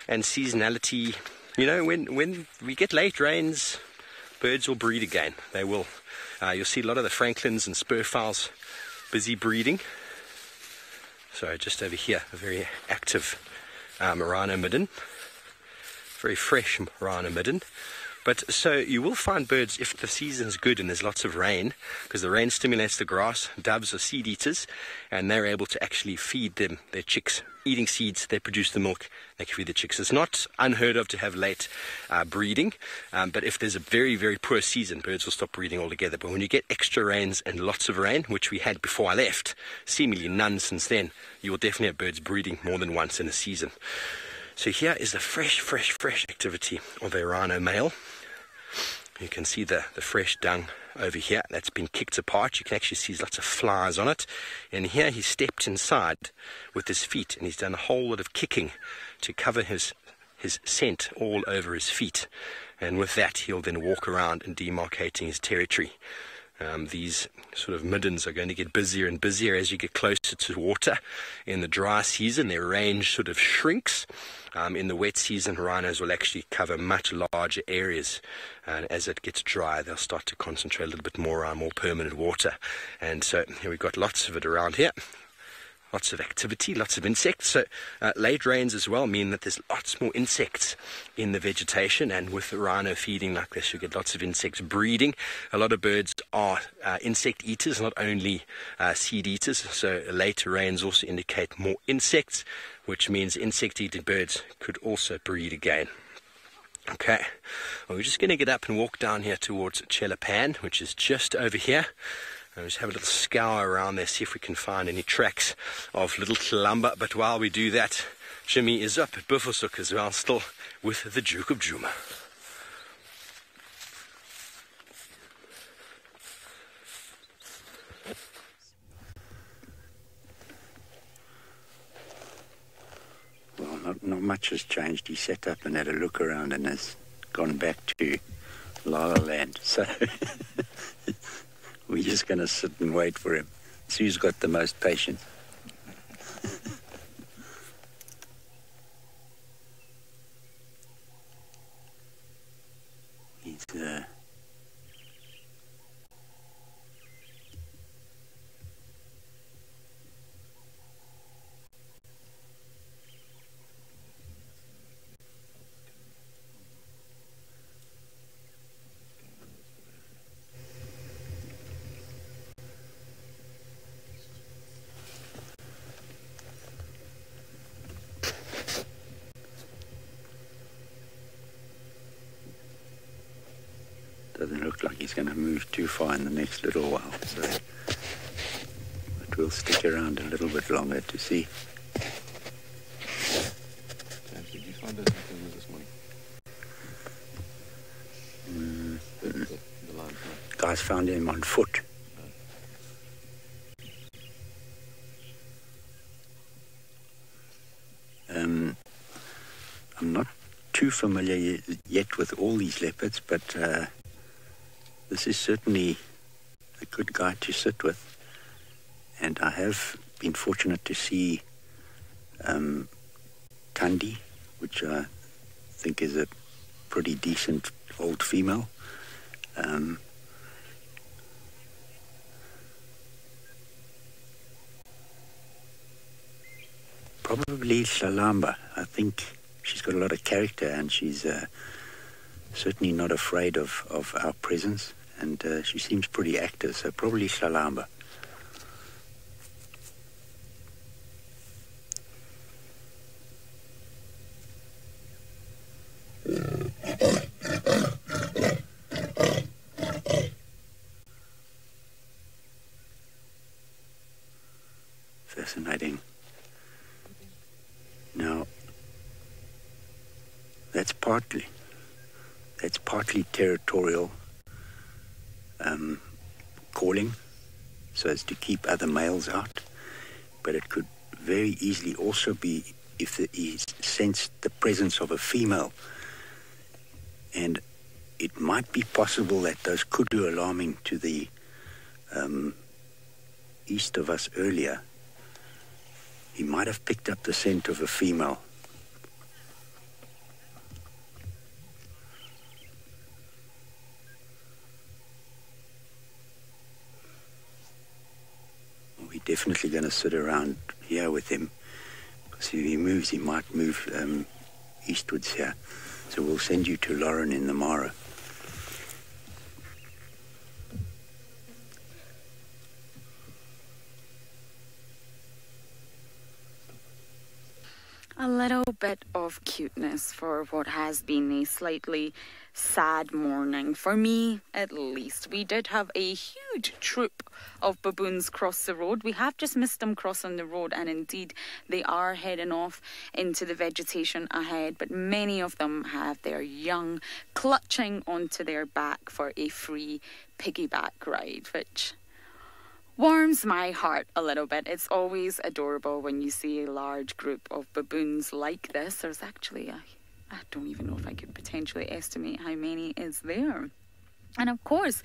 and seasonality, you know, when we get late rains, birds will breed again. They will. You'll see a lot of the franklins and spurfowls busy breeding. So just over here, a very active rhino midden, very fresh rhino midden. But so you will find birds if the season's good and there's lots of rain, because the rain stimulates the grass. Doves are seed eaters, and they're able to actually feed them, their chicks, eating seeds. They produce the milk, they can feed the chicks. It's not unheard of to have late breeding, but if there's a very, very poor season, birds will stop breeding altogether. But when you get extra rains and lots of rain, which we had before I left, seemingly none since then, you will definitely have birds breeding more than once in a season. So here is the fresh activity of a rhino male. You can see the fresh dung over here that's been kicked apart. You can actually see lots of flies on it. And here he stepped inside with his feet, and he's done a whole lot of kicking to cover his scent all over his feet. And with that, he'll then walk around and demarcating his territory. These sort of middens are going to get busier and busier as you get closer to water. In the dry season, their range sort of shrinks. In the wet season, rhinos will actually cover much larger areas. And as it gets dry, they'll start to concentrate a little bit more on more permanent water. And so here we've got lots of it around here. Lots of activity, lots of insects. So late rains as well mean that there's lots more insects in the vegetation, and with the rhino feeding like this, you get lots of insects breeding. A lot of birds are insect eaters, not only seed eaters. So late rains also indicate more insects, which means insect-eating birds could also breed again. Okay, well, we're just going to get up and walk down here towards Chelapan, which is just over here. And just have a little scour around there, see if we can find any tracks of little Tlamba. But while we do that, Jimmy is up at Buffelshoek as well, still with the Duke of Djuma. Well, not much has changed. He sat up and had a look around and has gone back to La La Land. So we're just going to sit and wait for him. See who's got the most patience. He's Doesn't look like he's going to move too far in the next little while, so but we'll stick around a little bit longer to see. James, did you find it this morning? The line, Guys found him on foot. I'm not too familiar yet with all these leopards, but this is certainly a good guy to sit with. And I have been fortunate to see Kandi, which I think is a pretty decent old female. Probably Shalamba. I think she's got a lot of character, and she's certainly not afraid of our presence, and she seems pretty active, so probably Shalamba. Fascinating. Now, that's partly territorial calling, so as to keep other males out, but it could very easily also be if he sensed the presence of a female, and it might be possible that those kudu alarming to the east of us earlier, he might have picked up the scent of a female. We're definitely going to sit around here with him, because if he moves, he might move eastwards here. So we'll send you to Lauren in the Mara. A little bit of cuteness for what has been a slightly sad morning, for me at least. We did have a huge troop of baboons cross the road. We have just missed them crossing the road, and indeed they are heading off into the vegetation ahead, but many of them have their young clutching onto their back for a free piggyback ride, which warms my heart a little bit. It's always adorable when you see a large group of baboons like this. There's actually I don't even know if I could potentially estimate how many is there. And of course,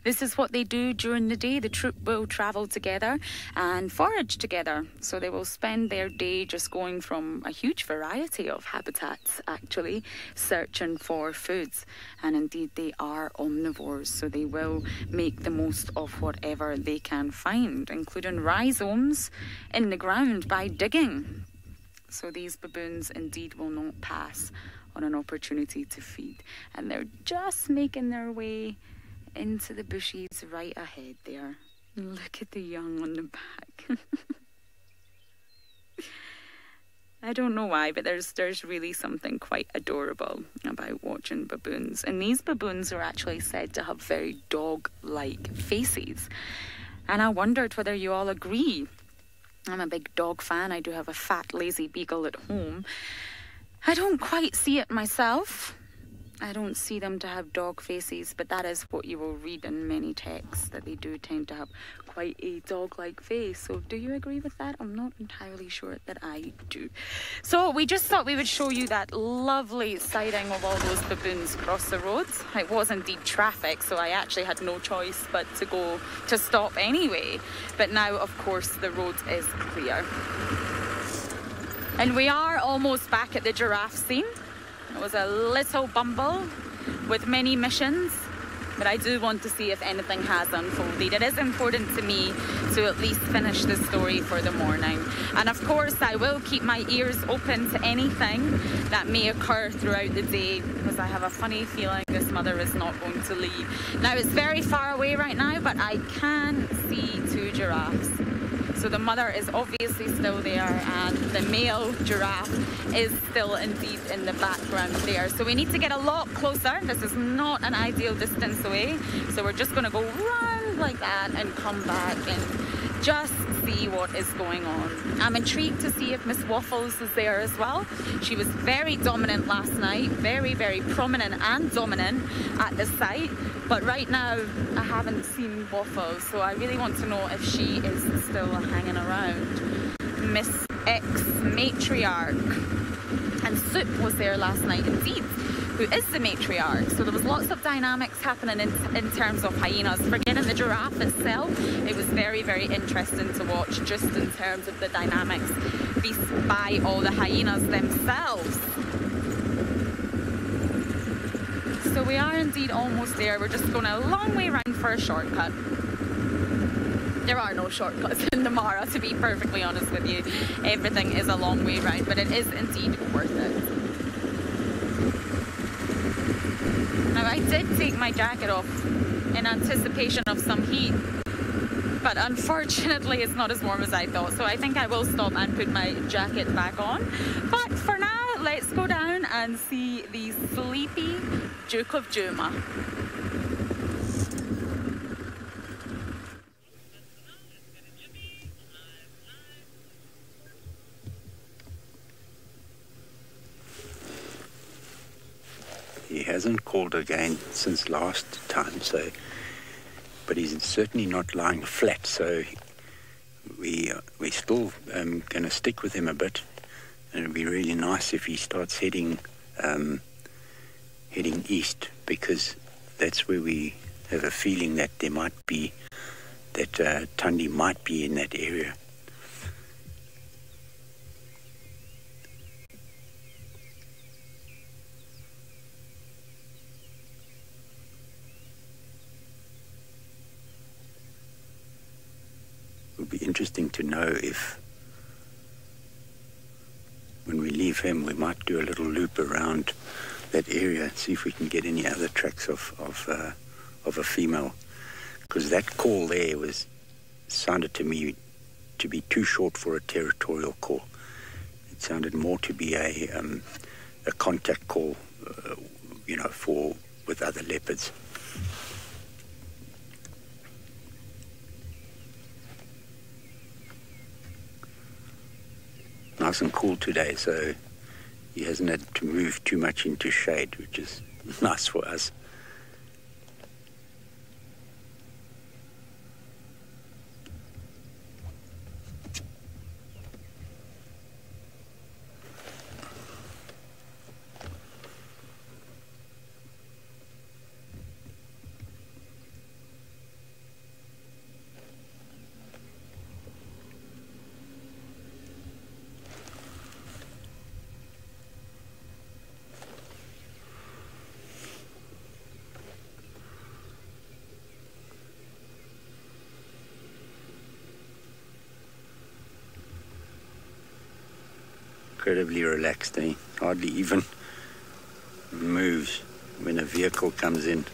this is what they do during the day. The troop will travel together and forage together. So they will spend their day just going from a huge variety of habitats, actually, searching for foods. And indeed, they are omnivores, so they will make the most of whatever they can find, including rhizomes in the ground by digging. So these baboons indeed will not pass on an opportunity to feed, and they're just making their way into the bushes right ahead there. Look at the young on the back. I don't know why, but there's really something quite adorable about watching baboons. And these baboons are actually said to have very dog-like faces, and I wondered whether you all agree. I'm a big dog fan. I do have a fat lazy beagle at home. I don't quite see it myself. I don't see them to have dog faces, but that is what you will read in many texts, that they do tend to have quite a dog-like face. So do you agree with that? I'm not entirely sure that I do. So we just thought we would show you that lovely sighting of all those baboons across the roads. It was indeed traffic, so I actually had no choice but to stop anyway. But now, of course, the road is clear. And we are almost back at the giraffe scene. It was a little bumble with many missions, but I do want to see if anything has unfolded. It is important to me to at least finish the story for the morning. And of course, I will keep my ears open to anything that may occur throughout the day, because I have a funny feeling this mother is not going to leave. Now, it's very far away right now, but I can see two giraffes. So the mother is obviously still there, and the male giraffe is still indeed in the background there. So we need to get a lot closer. This is not an ideal distance away. So we're just going to go round like that and come back and just see what is going on. I'm intrigued to see if Miss Waffles is there as well. She was very dominant last night, very, very prominent and dominant at the site. But right now, I haven't seen Waffles, so I really want to know if she is still hanging around. Miss X Matriarch. And Soup was there last night indeed, who is the matriarch. So there was lots of dynamics happening in terms of hyenas. Forgetting the giraffe itself, it was very, very interesting to watch just in terms of the dynamics by all the hyenas themselves. So we are indeed almost there. We're just going a long way round for a shortcut. There are no shortcuts in the Mara, to be perfectly honest with you. Everything is a long way round, but it is indeed worth it. Now, I did take my jacket off in anticipation of some heat, but unfortunately it's not as warm as I thought, so I think I will stop and put my jacket back on. But for now, let's go down and see the sleepy Duke of Juma. He hasn't called again since last time, so, but he's certainly not lying flat, so we're still going to stick with him a bit, and it'd be really nice if he starts heading east, because that's where we have a feeling that there might be, that Tundi might be in that area. It would be interesting to know if, when we leave him, we might do a little loop around that area, see if we can get any other tracks of a female, because that call there sounded to me to be too short for a territorial call. It sounded more to be a contact call, with other leopards. Nice and cool today, so he hasn't had to move too much into shade, which is nice for us. Incredibly relaxed, eh? Hardly even moves when a vehicle comes in.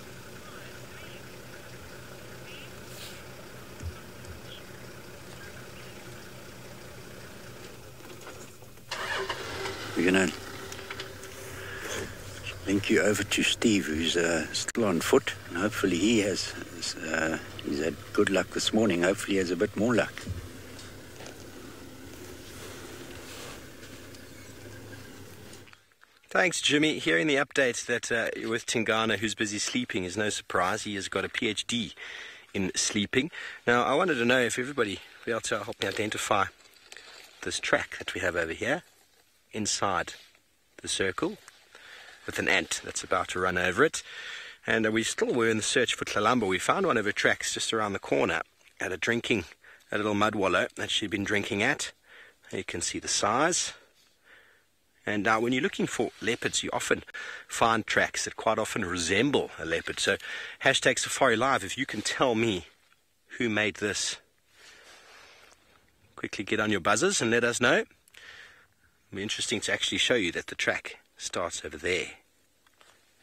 We're going to link you over to Steve, who's still on foot, and hopefully he's had good luck this morning. Hopefully he has a bit more luck. Thanks, Jimmy. Hearing the update that with Tingana, who's busy sleeping, is no surprise. He has got a PhD in sleeping. Now, I wanted to know if everybody will be able to help me identify this track that we have over here inside the circle with an ant that's about to run over it. And we still were in the search for Tlalamba. We found one of her tracks just around the corner at a little mud wallow that she'd been drinking at. You can see the size. And when you're looking for leopards, you often find tracks that quite often resemble a leopard. So, #SafariLive, if you can tell me who made this, quickly get on your buzzers and let us know. It'll be interesting to actually show you that the track starts over there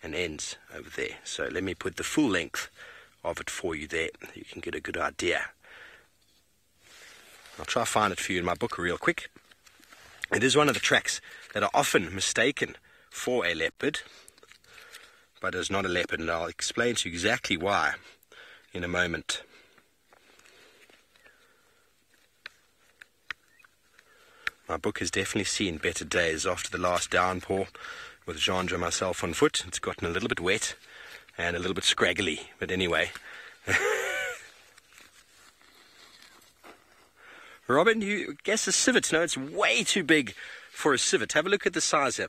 and ends over there. So let me put the full length of it for you there. You can get a good idea. I'll try to find it for you in my book real quick. It is one of the tracks that are often mistaken for a leopard, but it's not a leopard, and I'll explain to you exactly why in a moment. My book has definitely seen better days after the last downpour with Jean and myself on foot. It's gotten a little bit wet and a little bit scraggly, but anyway. Robin, you guess a civet? No, it's way too big for a civet. Have a look at the size here.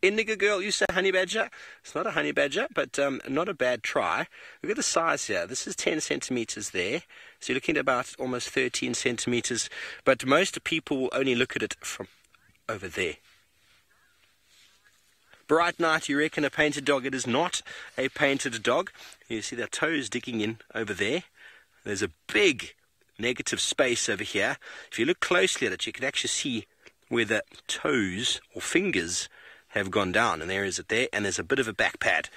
Indigo girl, you say honey badger. It's not a honey badger, but not a bad try. Look at the size here. This is 10 centimeters there. So you're looking at about almost 13 centimeters. But most people will only look at it from over there. Bright night, you reckon a painted dog? It is not a painted dog. You see their toes digging in over there. There's a big negative space over here. If you look closely at it, you can actually see where the toes or fingers have gone down, and there is it there, and there's a bit of a back pad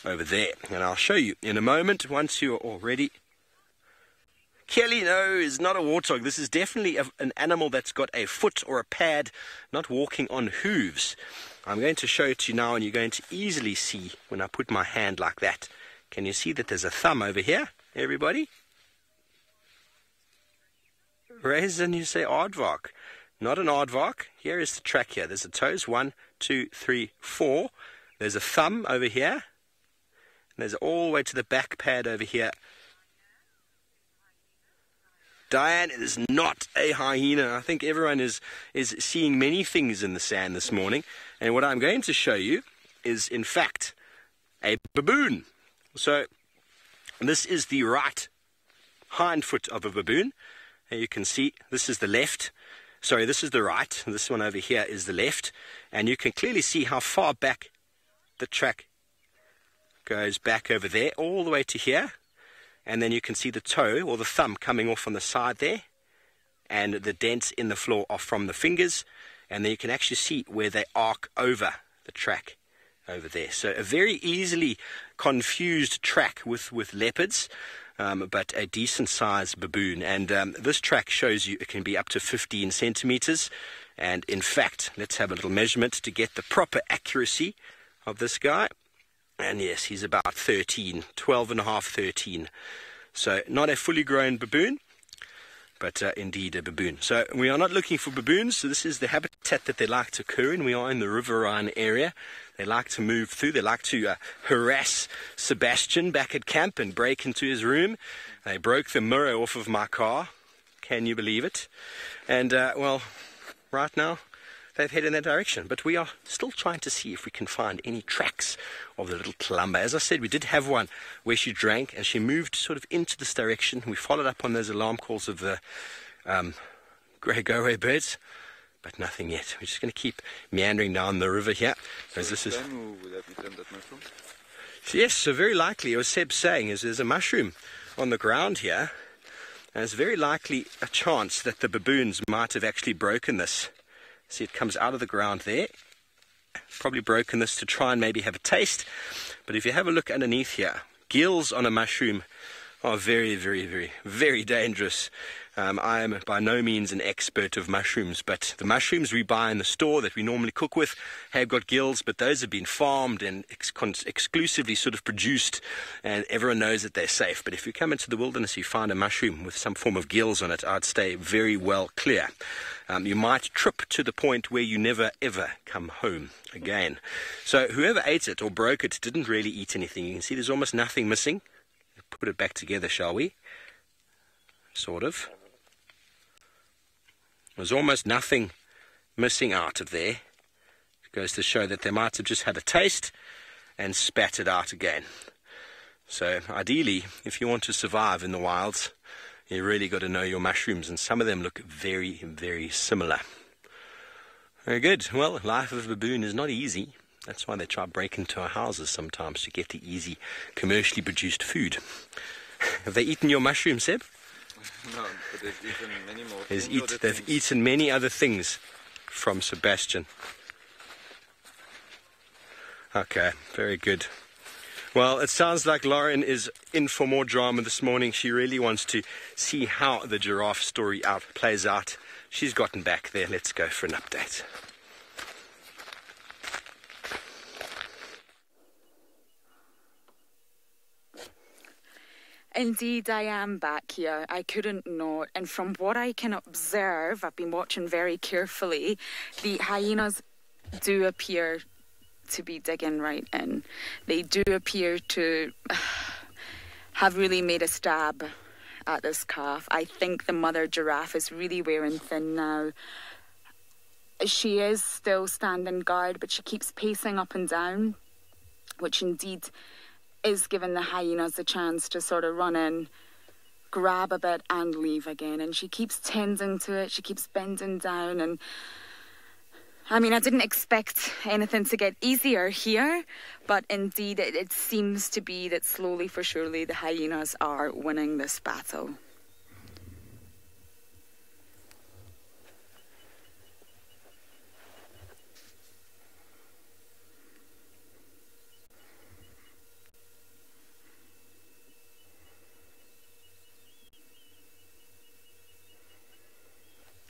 over there, and I'll show you in a moment once you're all ready. Kelly, no, is not a warthog. This is definitely an animal that's got a foot or a pad, not walking on hooves. I'm going to show it to you now, and you're going to easily see when I put my hand like that. Can you see that there's a thumb over here, everybody? Raise and you say aardvark. Not an aardvark. Here is the track here. There's the toes, 1, 2, 3, 4. There's a thumb over here. And there's all the way to the back pad over here. Diane, it is not a hyena. I think everyone is seeing many things in the sand this morning. And what I'm going to show you is, in fact, a baboon. So, this is the right hind foot of a baboon. And you can see this is the left. Sorry, this is the right. This one over here is the left. And you can clearly see how far back the track goes back over there, all the way to here. And then you can see the toe or the thumb coming off on the side there. And the dents in the floor are from the fingers. And then you can actually see where they arc over the track over there. So a very easily confused track with leopards. But a decent sized baboon, and this track shows you it can be up to 15 centimeters, and in fact, let's have a little measurement to get the proper accuracy of this guy. And yes, he's about 13, 12 and a half, 13. So not a fully grown baboon, but indeed a baboon. So we are not looking for baboons. So this is the habitat that they like to occur in. We are in the Riverine area. They like to move through. They like to harass Sebastian back at camp and break into his room. They broke the mirror off of my car. Can you believe it? And, well, right now they've headed in that direction. But we are still trying to see if we can find any tracks of the little Columba. As I said, we did have one where she drank and she moved sort of into this direction. We followed up on those alarm calls of the grey go-away birds. But nothing yet. We're just going to keep meandering down the river here. As this is... Yes, so very likely, as Seb's saying, is there's a mushroom on the ground here. And it's very likely a chance that the baboons might have actually broken this. See, it comes out of the ground there. Probably broken this to try and maybe have a taste. But if you have a look underneath here, gills on a mushroom are very, very, very, very dangerous. I am by no means an expert of mushrooms, but the mushrooms we buy in the store that we normally cook with have got gills, but those have been farmed and exclusively sort of produced, and everyone knows that they're safe. But if you come into the wilderness, you find a mushroom with some form of gills on it, I'd stay very well clear. You might trip to the point where you never ever come home again. So whoever ate it or broke it didn't really eat anything. You can see there's almost nothing missing. Put it back together, shall we? Sort of. There's almost nothing missing out of there. It goes to show that they might have just had a taste and spat it out again. So ideally, if you want to survive in the wilds, you really got to know your mushrooms, and some of them look very, very similar. Very good. Well, life of a baboon is not easy. That's why they try to break into our houses sometimes to get the easy, commercially produced food. Have they eaten your mushroom, Seb? No, but they've eaten many more. They've eaten many other things from Sebastian. Okay, very good. Well, it sounds like Lauren is in for more drama this morning. She really wants to see how the giraffe story plays out. She's gotten back there. Let's go for an update. Indeed, I am back here. I couldn't not. And from what I can observe, I've been watching very carefully, the hyenas do appear to be digging right in. They do appear to have really made a stab at this calf. I think the mother giraffe is really wearing thin now. She is still standing guard, but she keeps pacing up and down, which indeed is giving the hyenas a chance to sort of run in, grab a bit and leave again. And she keeps tending to it. She keeps bending down. And I mean, I didn't expect anything to get easier here, but indeed it seems to be that slowly for surely the hyenas are winning this battle.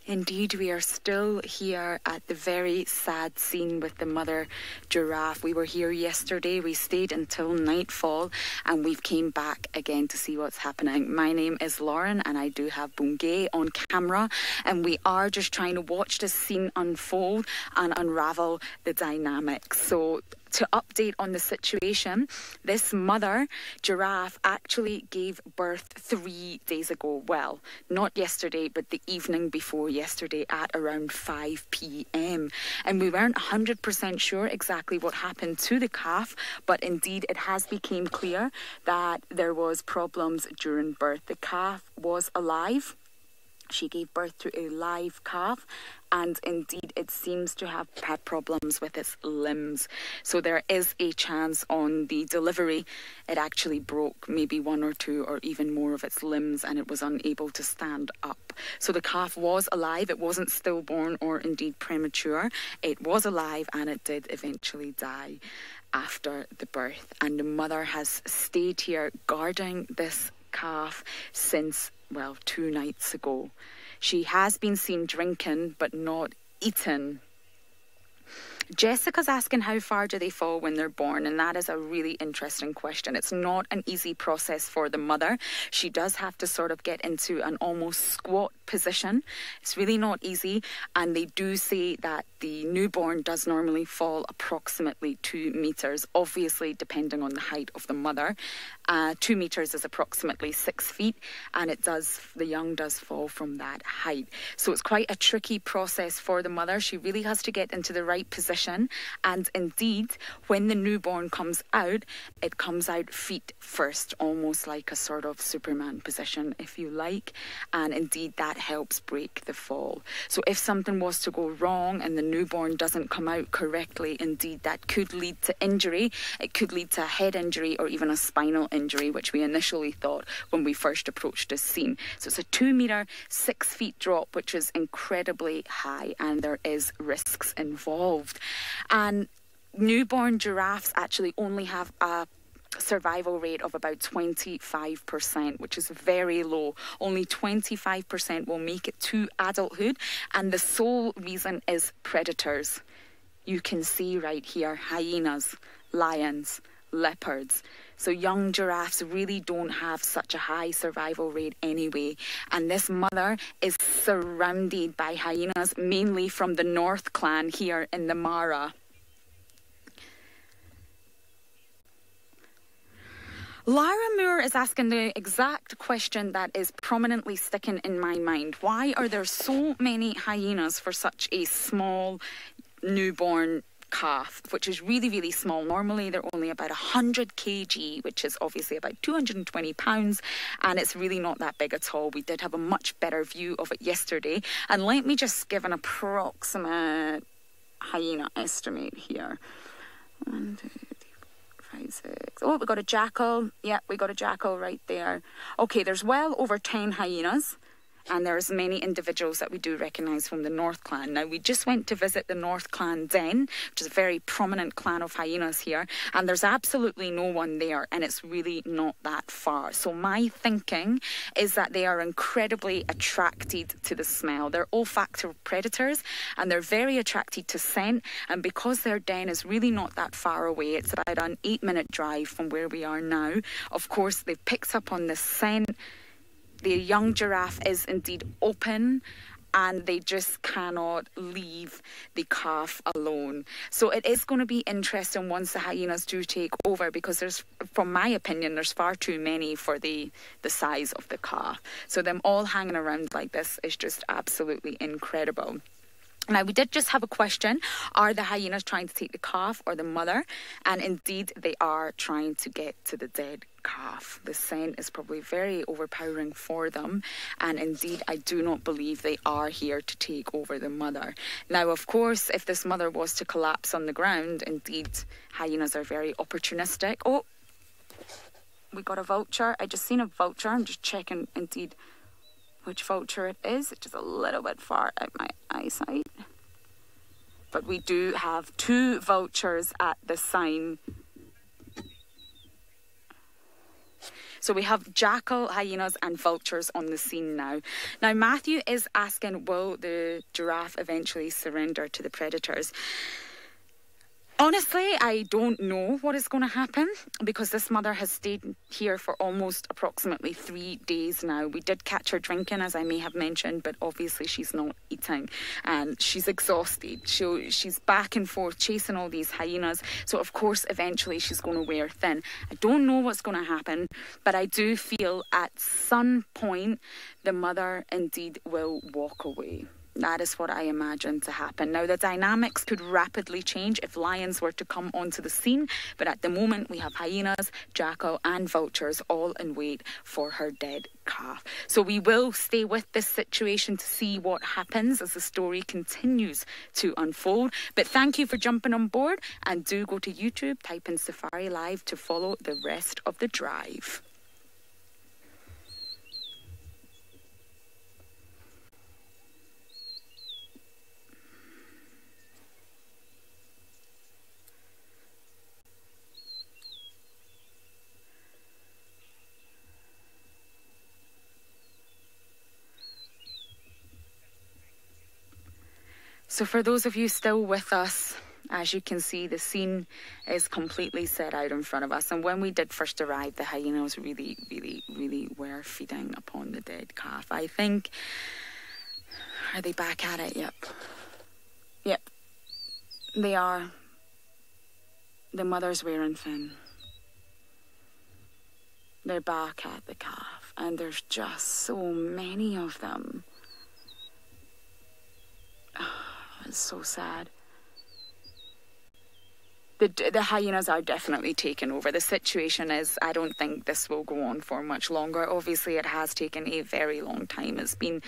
Indeed, we are still here at the very sad scene with the mother giraffe. We were here yesterday, we stayed until nightfall, and we've came back again to see what's happening. My name is Lauren, and I do have Bungay on camera, and we are just trying to watch this scene unfold and unravel the dynamics. So, to update on the situation, this mother giraffe actually gave birth 3 days ago. Well, not yesterday, but the evening before yesterday at around 5 p.m. And we weren't 100% sure exactly what happened to the calf, but indeed it has become clear that there was problems during birth. The calf was alive. She gave birth to a live calf, and indeed it seems to have had problems with its limbs. So there is a chance on the delivery it actually broke maybe 1 or 2 or even more of its limbs, and it was unable to stand up. So the calf was alive. It wasn't stillborn or indeed premature. It was alive, and it did eventually die after the birth. And the mother has stayed here guarding this calf since, well, 2 nights ago. She has been seen drinking but not eating. Jessica's asking how far do they fall when they're born, and that is a really interesting question. It's not an easy process for the mother. She does have to sort of get into an almost squat position. It's really not easy, and they do say that the newborn does normally fall approximately 2 meters, obviously depending on the height of the mother. 2 meters is approximately 6 feet, and the young does fall from that height. So it's quite a tricky process for the mother. She really has to get into the right position, and indeed when the newborn comes out, it comes out feet first, almost like a sort of Superman position, if you like, and indeed that helps break the fall. So if something was to go wrong and the newborn doesn't come out correctly, indeed that could lead to injury. It could lead to a head injury or even a spinal injury, which we initially thought when we first approached this scene. So it's a 2 meter, 6 feet drop, which is incredibly high, and there is risks involved. And newborn giraffes actually only have a survival rate of about 25%, which is very low. Only 25% will make it to adulthood, and the sole reason is predators. You can see right here, hyenas, lions, leopards. So young giraffes really don't have such a high survival rate anyway. And this mother is surrounded by hyenas, mainly from the North Clan here in the Mara. Lara Moore is asking the exact question that is prominently sticking in my mind. Why are there so many hyenas for such a small newborn calf, which is really, really small? Normally they're only about 100 kg, which is obviously about 220 pounds, and it's really not that big at all. We did have a much better view of it yesterday, and let me just give an approximate hyena estimate here. 1, 2, 3, 4, 5, 6. Oh, we got a jackal. Yeah, we got a jackal right there. Okay, there's well over 10 hyenas And there's many individuals that we do recognise from the North Clan. Now, we just went to visit the North Clan Den, which is a very prominent clan of hyenas here, and there's absolutely no one there, and it's really not that far. So my thinking is that they are incredibly attracted to the smell. They're olfactory predators, and they're very attracted to scent, and because their den is really not that far away, it's about an 8-minute drive from where we are now, of course, they've picked up on the scent. The young giraffe is indeed open, and they just cannot leave the calf alone. So it is going to be interesting once the hyenas do take over, because there's, from my opinion, there's far too many for the size of the calf. So them all hanging around like this is just absolutely incredible. Now, we did just have a question. Are the hyenas trying to take the calf or the mother? And indeed, they are trying to get to the dead calf. The scent is probably very overpowering for them. And indeed, I do not believe they are here to take over the mother. Now, of course, if this mother was to collapse on the ground, indeed, hyenas are very opportunistic. Oh, we got a vulture. I just seen a vulture. I'm just checking, indeed, which vulture it is. It's just a little bit far out my eyesight. But we do have 2 vultures at the sign. So we have jackal, hyenas and vultures on the scene now. Now, Matthew is asking, will the giraffe eventually surrender to the predators? Honestly, I don't know what is going to happen, because this mother has stayed here for almost approximately 3 days now. We did catch her drinking, as I may have mentioned, but obviously she's not eating and she's exhausted. She's back and forth chasing all these hyenas. So, of course, eventually she's going to wear thin. I don't know what's going to happen, but I do feel at some point the mother indeed will walk away. That is what I imagine to happen. Now, the dynamics could rapidly change if lions were to come onto the scene, but at the moment we have hyenas, jackal and vultures all in wait for her dead calf. So we will stay with this situation to see what happens as the story continues to unfold. But thank you for jumping on board, and do go to YouTube, type in SafariLive to follow the rest of the drive. So for those of you still with us, as you can see, the scene is completely set out in front of us. And when we did first arrive, the hyenas really were feeding upon the dead calf. I think, are they back at it? Yep, they are. The mother's wearing thin. They're back at the calf, and there's just so many of them. It's so sad. The hyenas are definitely taking over. The situation is, I don't think this will go on for much longer. Obviously, it has taken a very long time. It's been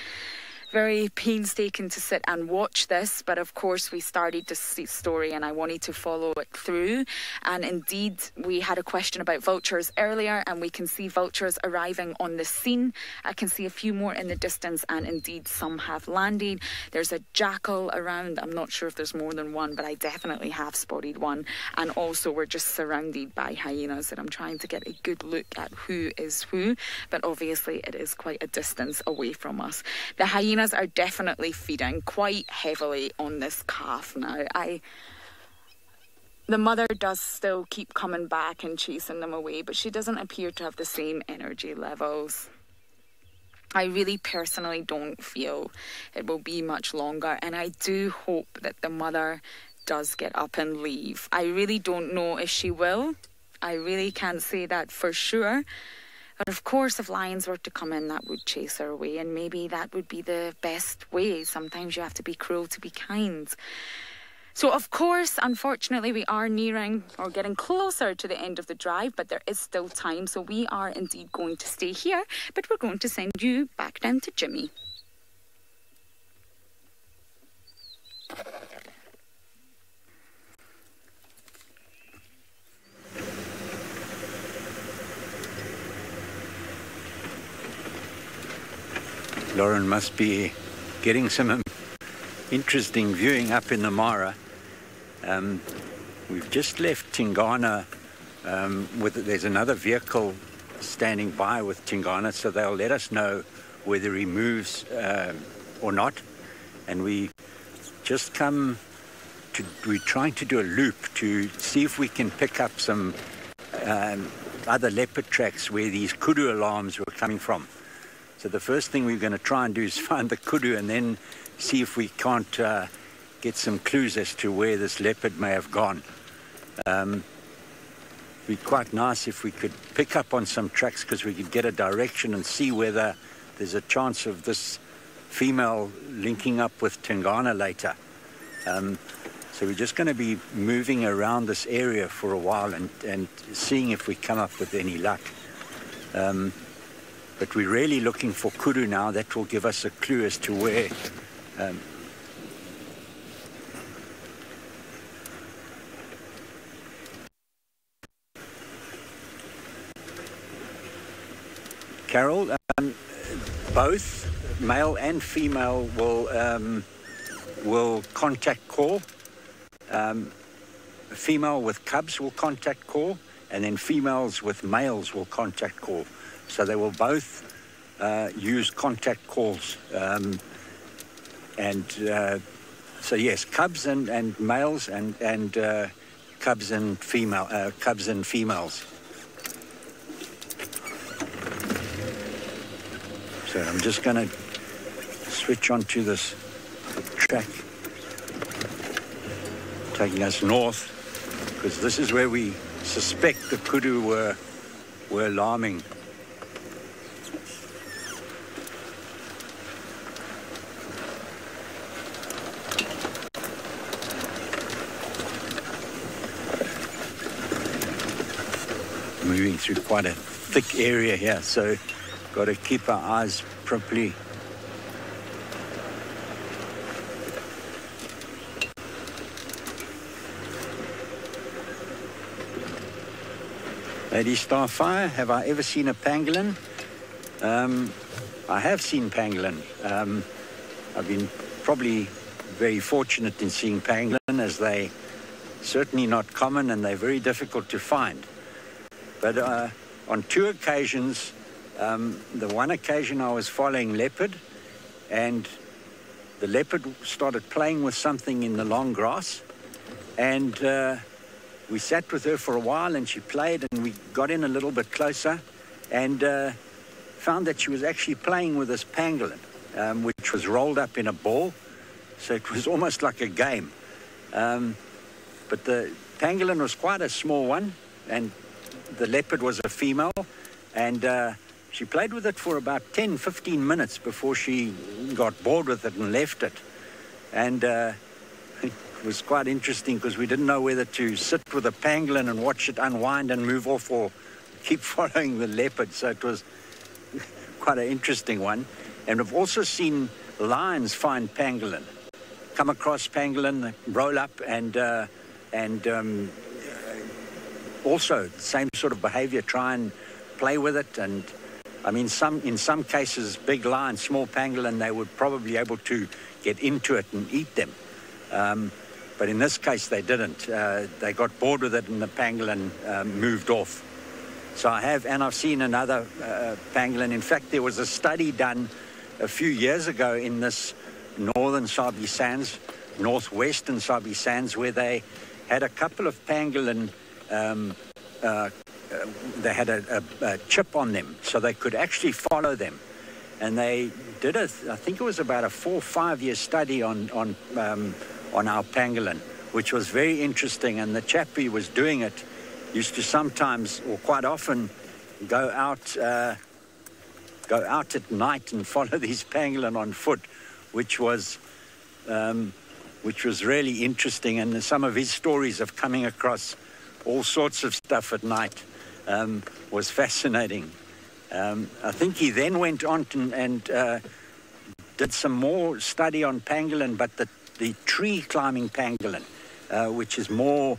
very painstaking to sit and watch this, but of course we started this story and I wanted to follow it through. And indeed, we had a question about vultures earlier, and we can see vultures arriving on the scene. I can see a few more in the distance, and indeed some have landed. There's a jackal around. I'm not sure if there's more than one, but I definitely have spotted one. And also we're just surrounded by hyenas, and I'm trying to get a good look at who is who, but obviously it is quite a distance away from us. The hyenas are definitely feeding quite heavily on this calf now. The mother does still keep coming back and chasing them away, but she doesn't appear to have the same energy levels. I really personally don't feel it will be much longer, and I do hope that the mother does get up and leave. I really don't know if she will. I really can't say that for sure. But of course, if lions were to come in, that would chase her away, and maybe that would be the best way. Sometimes you have to be cruel to be kind. So, of course, unfortunately, we are nearing or getting closer to the end of the drive, but there is still time. So we are indeed going to stay here, but we're going to send you back down to Jimmy. Lauren must be getting some interesting viewing up in the Mara. We've just left Tingana. There's another vehicle standing by with Tingana, so they'll let us know whether he moves or not. And we just we're trying to do a loop to see if we can pick up some other leopard tracks where these kudu alarms were coming from. So the first thing we're going to try and do is find the kudu and then see if we can't get some clues as to where this leopard may have gone. It'd be quite nice if we could pick up on some tracks, because we could get a direction and see whether there's a chance of this female linking up with Tingana later. So we're just going to be moving around this area for a while and seeing if we come up with any luck. But we're really looking for kudu now. That will give us a clue as to where. Carol, both male and female will contact call. Female with cubs will contact call, and then females with males will contact call. So they will both use contact calls. So yes, cubs and males and cubs and females. So I'm just going to switch onto this track, taking us north, because this is where we suspect the kudu were alarming. Moving through quite a thick area here, so got to keep our eyes properly. Lady Starfire, have I ever seen a pangolin? I have seen pangolin. I've been probably very fortunate in seeing pangolin, as they certainly not common and they're very difficult to find. But on two occasions, the one occasion I was following leopard, and the leopard started playing with something in the long grass, and we sat with her for a while and she played, and we got in a little bit closer and found that she was actually playing with this pangolin, which was rolled up in a ball, so it was almost like a game. But the pangolin was quite a small one, and the leopard was a female, and she played with it for about 10-15 minutes before she got bored with it and left it. And it was quite interesting, because we didn't know whether to sit with a pangolin and watch it unwind and move off, or keep following the leopard. So it was quite an interesting one. And we've also seen lions find pangolin, come across pangolin, roll up, and also the same sort of behavior, try and play with it. And I mean, in some cases, big lions, small pangolin, they would probably be able to get into it and eat them. But in this case, they didn't. They got bored with it, and the pangolin moved off. So I've seen another pangolin. In fact, there was a study done a few years ago in this northern Sabi Sands, northwestern Sabi Sands, where they had a couple of pangolin. They had a chip on them, so they could actually follow them. And they did I think it was about a 4 or 5 year study on our pangolin, which was very interesting. And the chap who was doing it used to sometimes, or quite often, go out at night and follow these pangolin on foot, which was really interesting. And some of his stories of coming across all sorts of stuff at night was fascinating. I think he then went on and did some more study on pangolin, but the tree climbing pangolin, which is more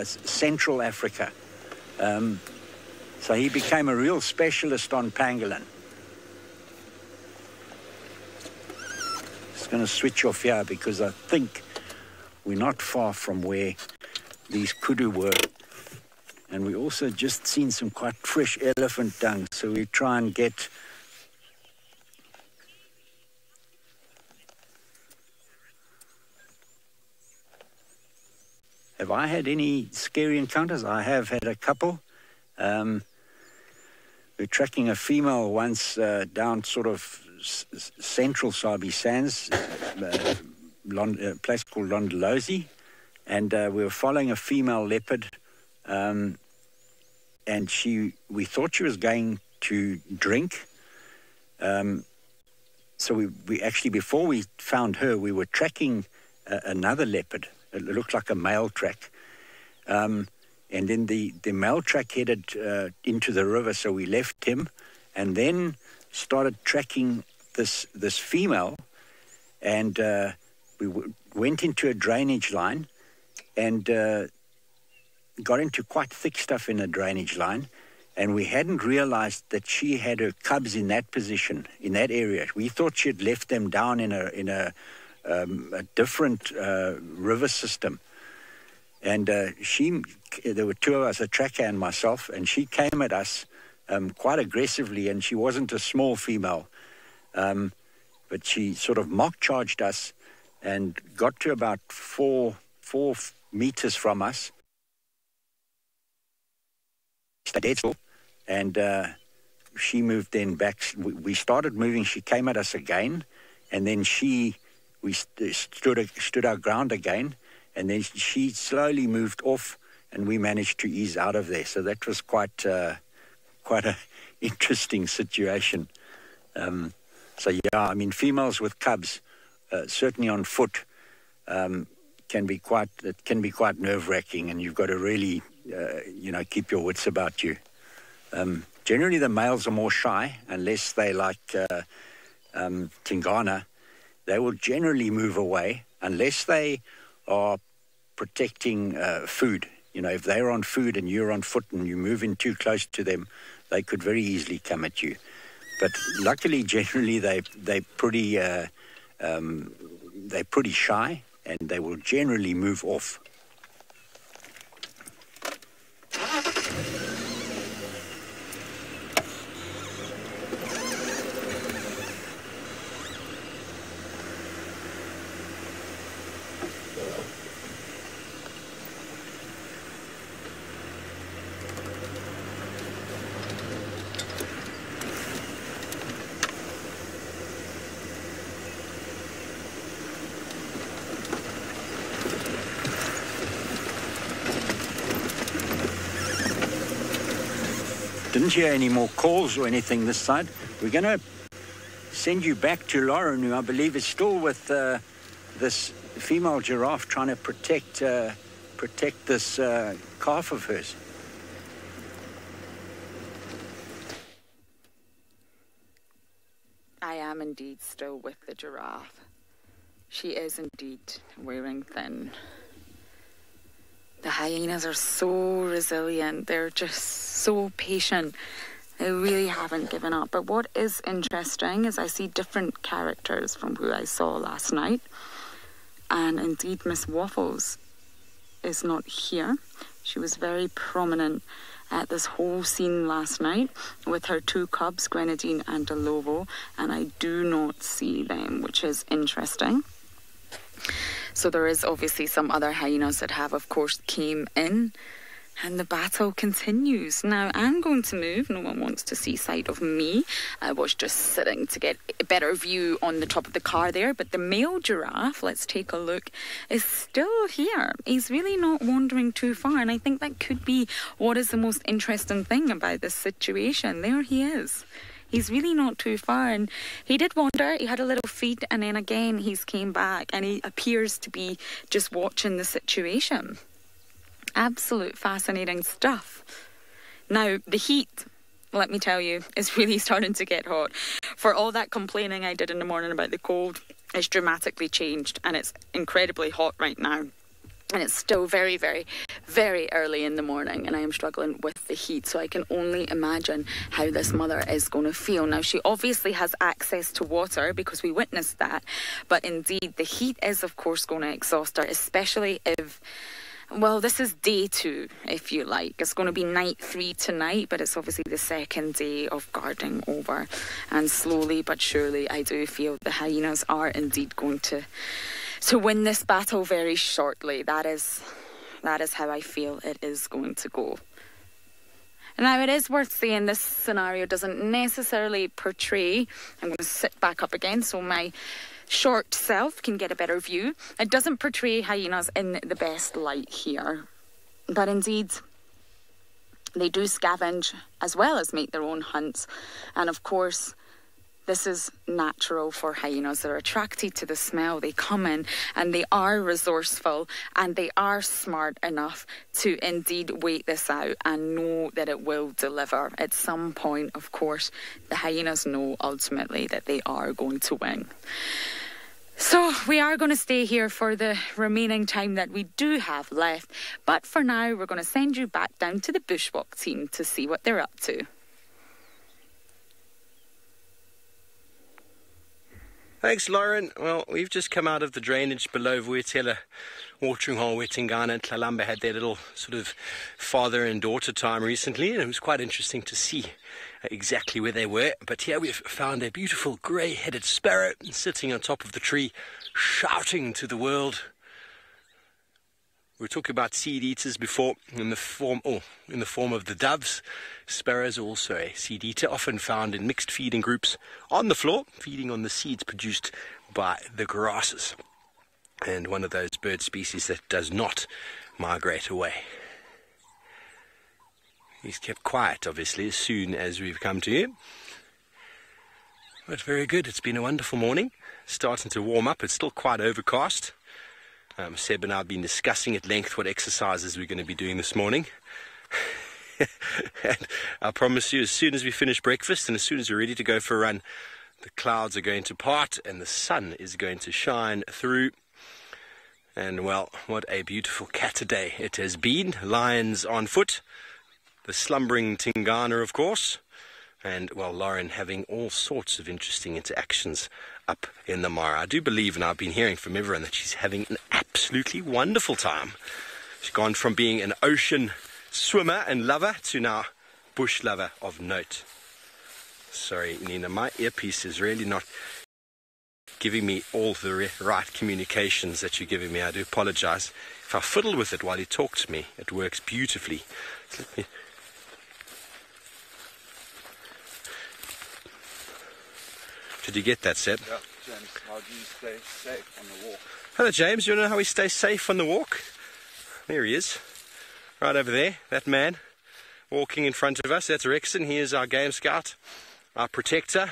Central Africa. So he became a real specialist on pangolin. just going to switch off here because I think we're not far from where these kudu were. And we also just seen some quite fresh elephant dung, so we try and get Have I had any scary encounters? I have had a couple. We're tracking a female once down sort of central Sabi Sands, a place called Londolozi, and we were following a female leopard, and we thought she was going to drink. So we actually, before we found her, we were tracking another leopard. It looked like a male track. And then the male track headed into the river, so we left him and then started tracking this female, and we went into a drainage line and got into quite thick stuff in the drainage line, and we hadn't realized that she had her cubs in that position, in that area. We thought she had left them down in a different river system. And there were two of us, a tracker and myself, and she came at us quite aggressively, and she wasn't a small female, but she sort of mock charged us and got to about four meters from us. Stayed dead still, and she moved then back. We started moving. She came at us again, and then we stood our ground again, and then she slowly moved off, and we managed to ease out of there. So that was quite a interesting situation. So yeah, I mean, females with cubs, certainly on foot, can be quite nerve-wracking, and you've got to really keep your wits about you. Generally, the males are more shy, unless they like Tingana. They will generally move away unless they are protecting food. You know, if they're on food and you're on foot and you move in too close to them, they could very easily come at you. But luckily, generally, they're pretty shy, and they will generally move off. Didn't hear any more calls or anything this side. We're going to send you back to Lauren, who I believe is still with this female giraffe trying to protect this calf of hers. I am indeed still with the giraffe. She is indeed wearing thin. The hyenas are so resilient. They're just so patient. They really haven't given up. But what is interesting is I see different characters from who I saw last night. And indeed, Miss Waffles is not here. She was very prominent at this whole scene last night with her two cubs, Grenadine and Delovo. And I do not see them, which is interesting. So there is obviously some other hyenas that have, of course, came in, and the battle continues. Now, I'm going to move. No one wants to see sight of me. I was just sitting to get a better view on the top of the car there, but the male giraffe, let's take a look, is still here. He's really not wandering too far, and I think that could be what is the most interesting thing about this situation. There he is. He's really not too far, and he did wander. He had a little feed, and then again he's came back, and he appears to be just watching the situation. Absolute fascinating stuff. Now, the heat, let me tell you, is really starting to get hot. For all that complaining I did in the morning about the cold, it's dramatically changed, and it's incredibly hot right now. And it's still very, very, very early in the morning, and I am struggling with the heat, so I can only imagine how this mother is going to feel. Now, she obviously has access to water because we witnessed that, but indeed the heat is of course going to exhaust her, especially if, well, this is day 2, if you like. It's going to be night 3 tonight, but it's obviously the second day of guarding over, and slowly but surely I do feel the hyenas are indeed going to win this battle very shortly. That is how I feel it is going to go. Now, it is worth saying this scenario doesn't necessarily portray, I'm going to sit back up again so my short self can get a better view. It doesn't portray hyenas in the best light here, but indeed they do scavenge as well as make their own hunts, and of course this is natural for hyenas. They're attracted to the smell. They come in and they are resourceful and they are smart enough to indeed wait this out and know that it will deliver. At some point, of course, the hyenas know ultimately that they are going to win. So we are going to stay here for the remaining time that we do have left. But for now, we're going to send you back down to the bushwalk team to see what they're up to. Thanks, Lauren. Well, we've just come out of the drainage below Vuitela watering hole where Tingana and Tlalamba had their little sort of father and daughter time recently, and it was quite interesting to see exactly where they were. But here we've found a beautiful grey-headed sparrow sitting on top of the tree, shouting to the world. We were talking about seed eaters before in the form of the doves. Sparrows are also a seed eater, often found in mixed feeding groups on the floor, feeding on the seeds produced by the grasses. And one of those bird species that does not migrate away. He's kept quiet, obviously, as soon as we've come to him. But very good. It's been a wonderful morning. Starting to warm up. It's still quite overcast. Seb and I have been discussing at length what exercises we're going to be doing this morning. And I promise you, as soon as we finish breakfast and as soon as we're ready to go for a run, the clouds are going to part and the sun is going to shine through. And well, what a beautiful cat day it has been. Lions on foot, the slumbering Tingana, of course, and well, Lauren having all sorts of interesting interactions up in the Mara. I do believe, and I've been hearing from everyone, that she's having an absolutely wonderful time. She's gone from being an ocean swimmer and lover to now bush lover of note. Sorry, Nina, my earpiece is really not giving me all the right communications that you're giving me. I do apologize. If I fiddle with it while you talk to me, it works beautifully. So let me... Did you get that, Seb? Yeah, James, how do you stay safe on the walk? Hello, James. Do you know how we stay safe on the walk? There he is. Right over there, that man walking in front of us. That's Rexon. He is our game scout, our protector.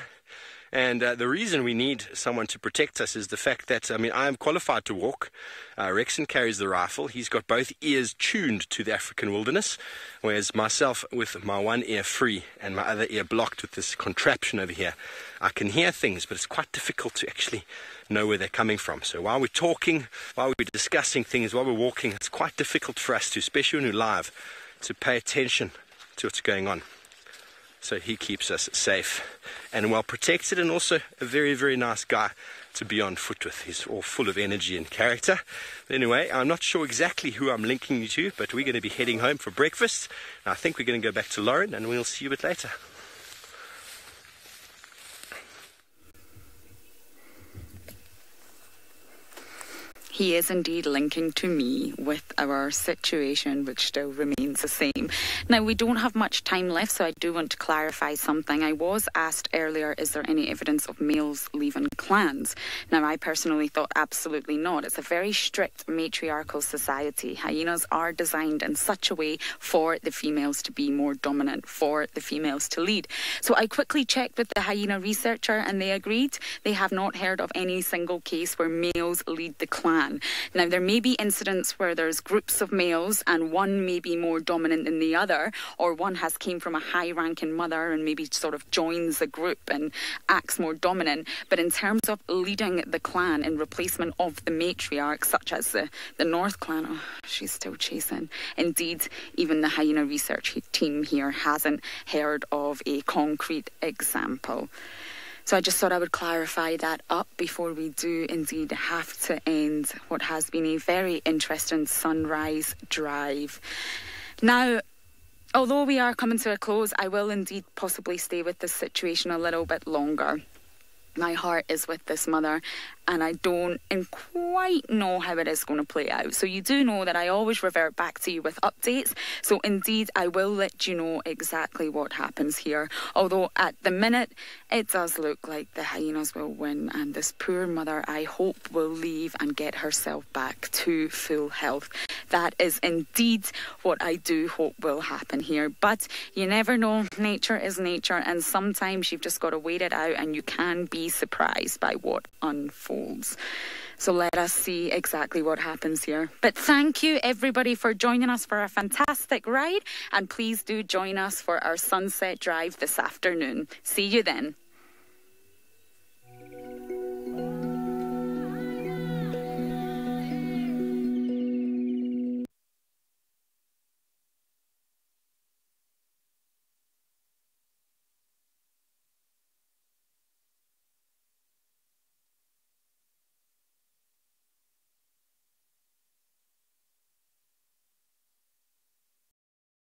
And the reason we need someone to protect us is the fact that, I mean, I am qualified to walk. Rexon carries the rifle. He's got both ears tuned to the African wilderness, whereas myself, with my one ear free and my other ear blocked with this contraption over here, I can hear things, but it's quite difficult to actually know where they're coming from. So while we're talking, while we're discussing things, while we're walking, it's quite difficult for us to, especially when we're live, to pay attention to what's going on. So he keeps us safe and well protected, and also a very, very nice guy to be on foot with. He's all full of energy and character. Anyway, I'm not sure exactly who I'm linking you to, but we're going to be heading home for breakfast. I think we're going to go back to Lauren, and we'll see you a bit later. He is indeed linking to me with our situation, which still remains the same. Now, we don't have much time left, so I do want to clarify something. I was asked earlier, is there any evidence of males leaving clans? Now, I personally thought absolutely not. It's a very strict matriarchal society. Hyenas are designed in such a way for the females to be more dominant, for the females to lead. So I quickly checked with the hyena researcher, and they agreed. They have not heard of any single case where males lead the clan. clan. Now, there may be incidents where there's groups of males and one may be more dominant than the other, or one has came from a high-ranking mother and maybe sort of joins the group and acts more dominant. But in terms of leading the clan in replacement of the matriarch, such as the North clan, oh, she's still chasing. Indeed, even the hyena research team here hasn't heard of a concrete example. So I just thought I would clarify that up before we do indeed have to end what has been a very interesting sunrise drive. Now, although we are coming to a close, I will indeed possibly stay with this situation a little bit longer. My heart is with this mother, and I don't quite know how it is going to play out. So you do know that I always revert back to you with updates. So indeed, I will let you know exactly what happens here. Although at the minute, it does look like the hyenas will win, and this poor mother, I hope, will leave and get herself back to full health. That is indeed what I do hope will happen here. But you never know. Nature is nature, and sometimes you've just got to wait it out, and you can be surprised by what unfolds. So let us see exactly what happens here. But thank you everybody for joining us for a fantastic ride, and please do join us for our sunset drive this afternoon. See you then.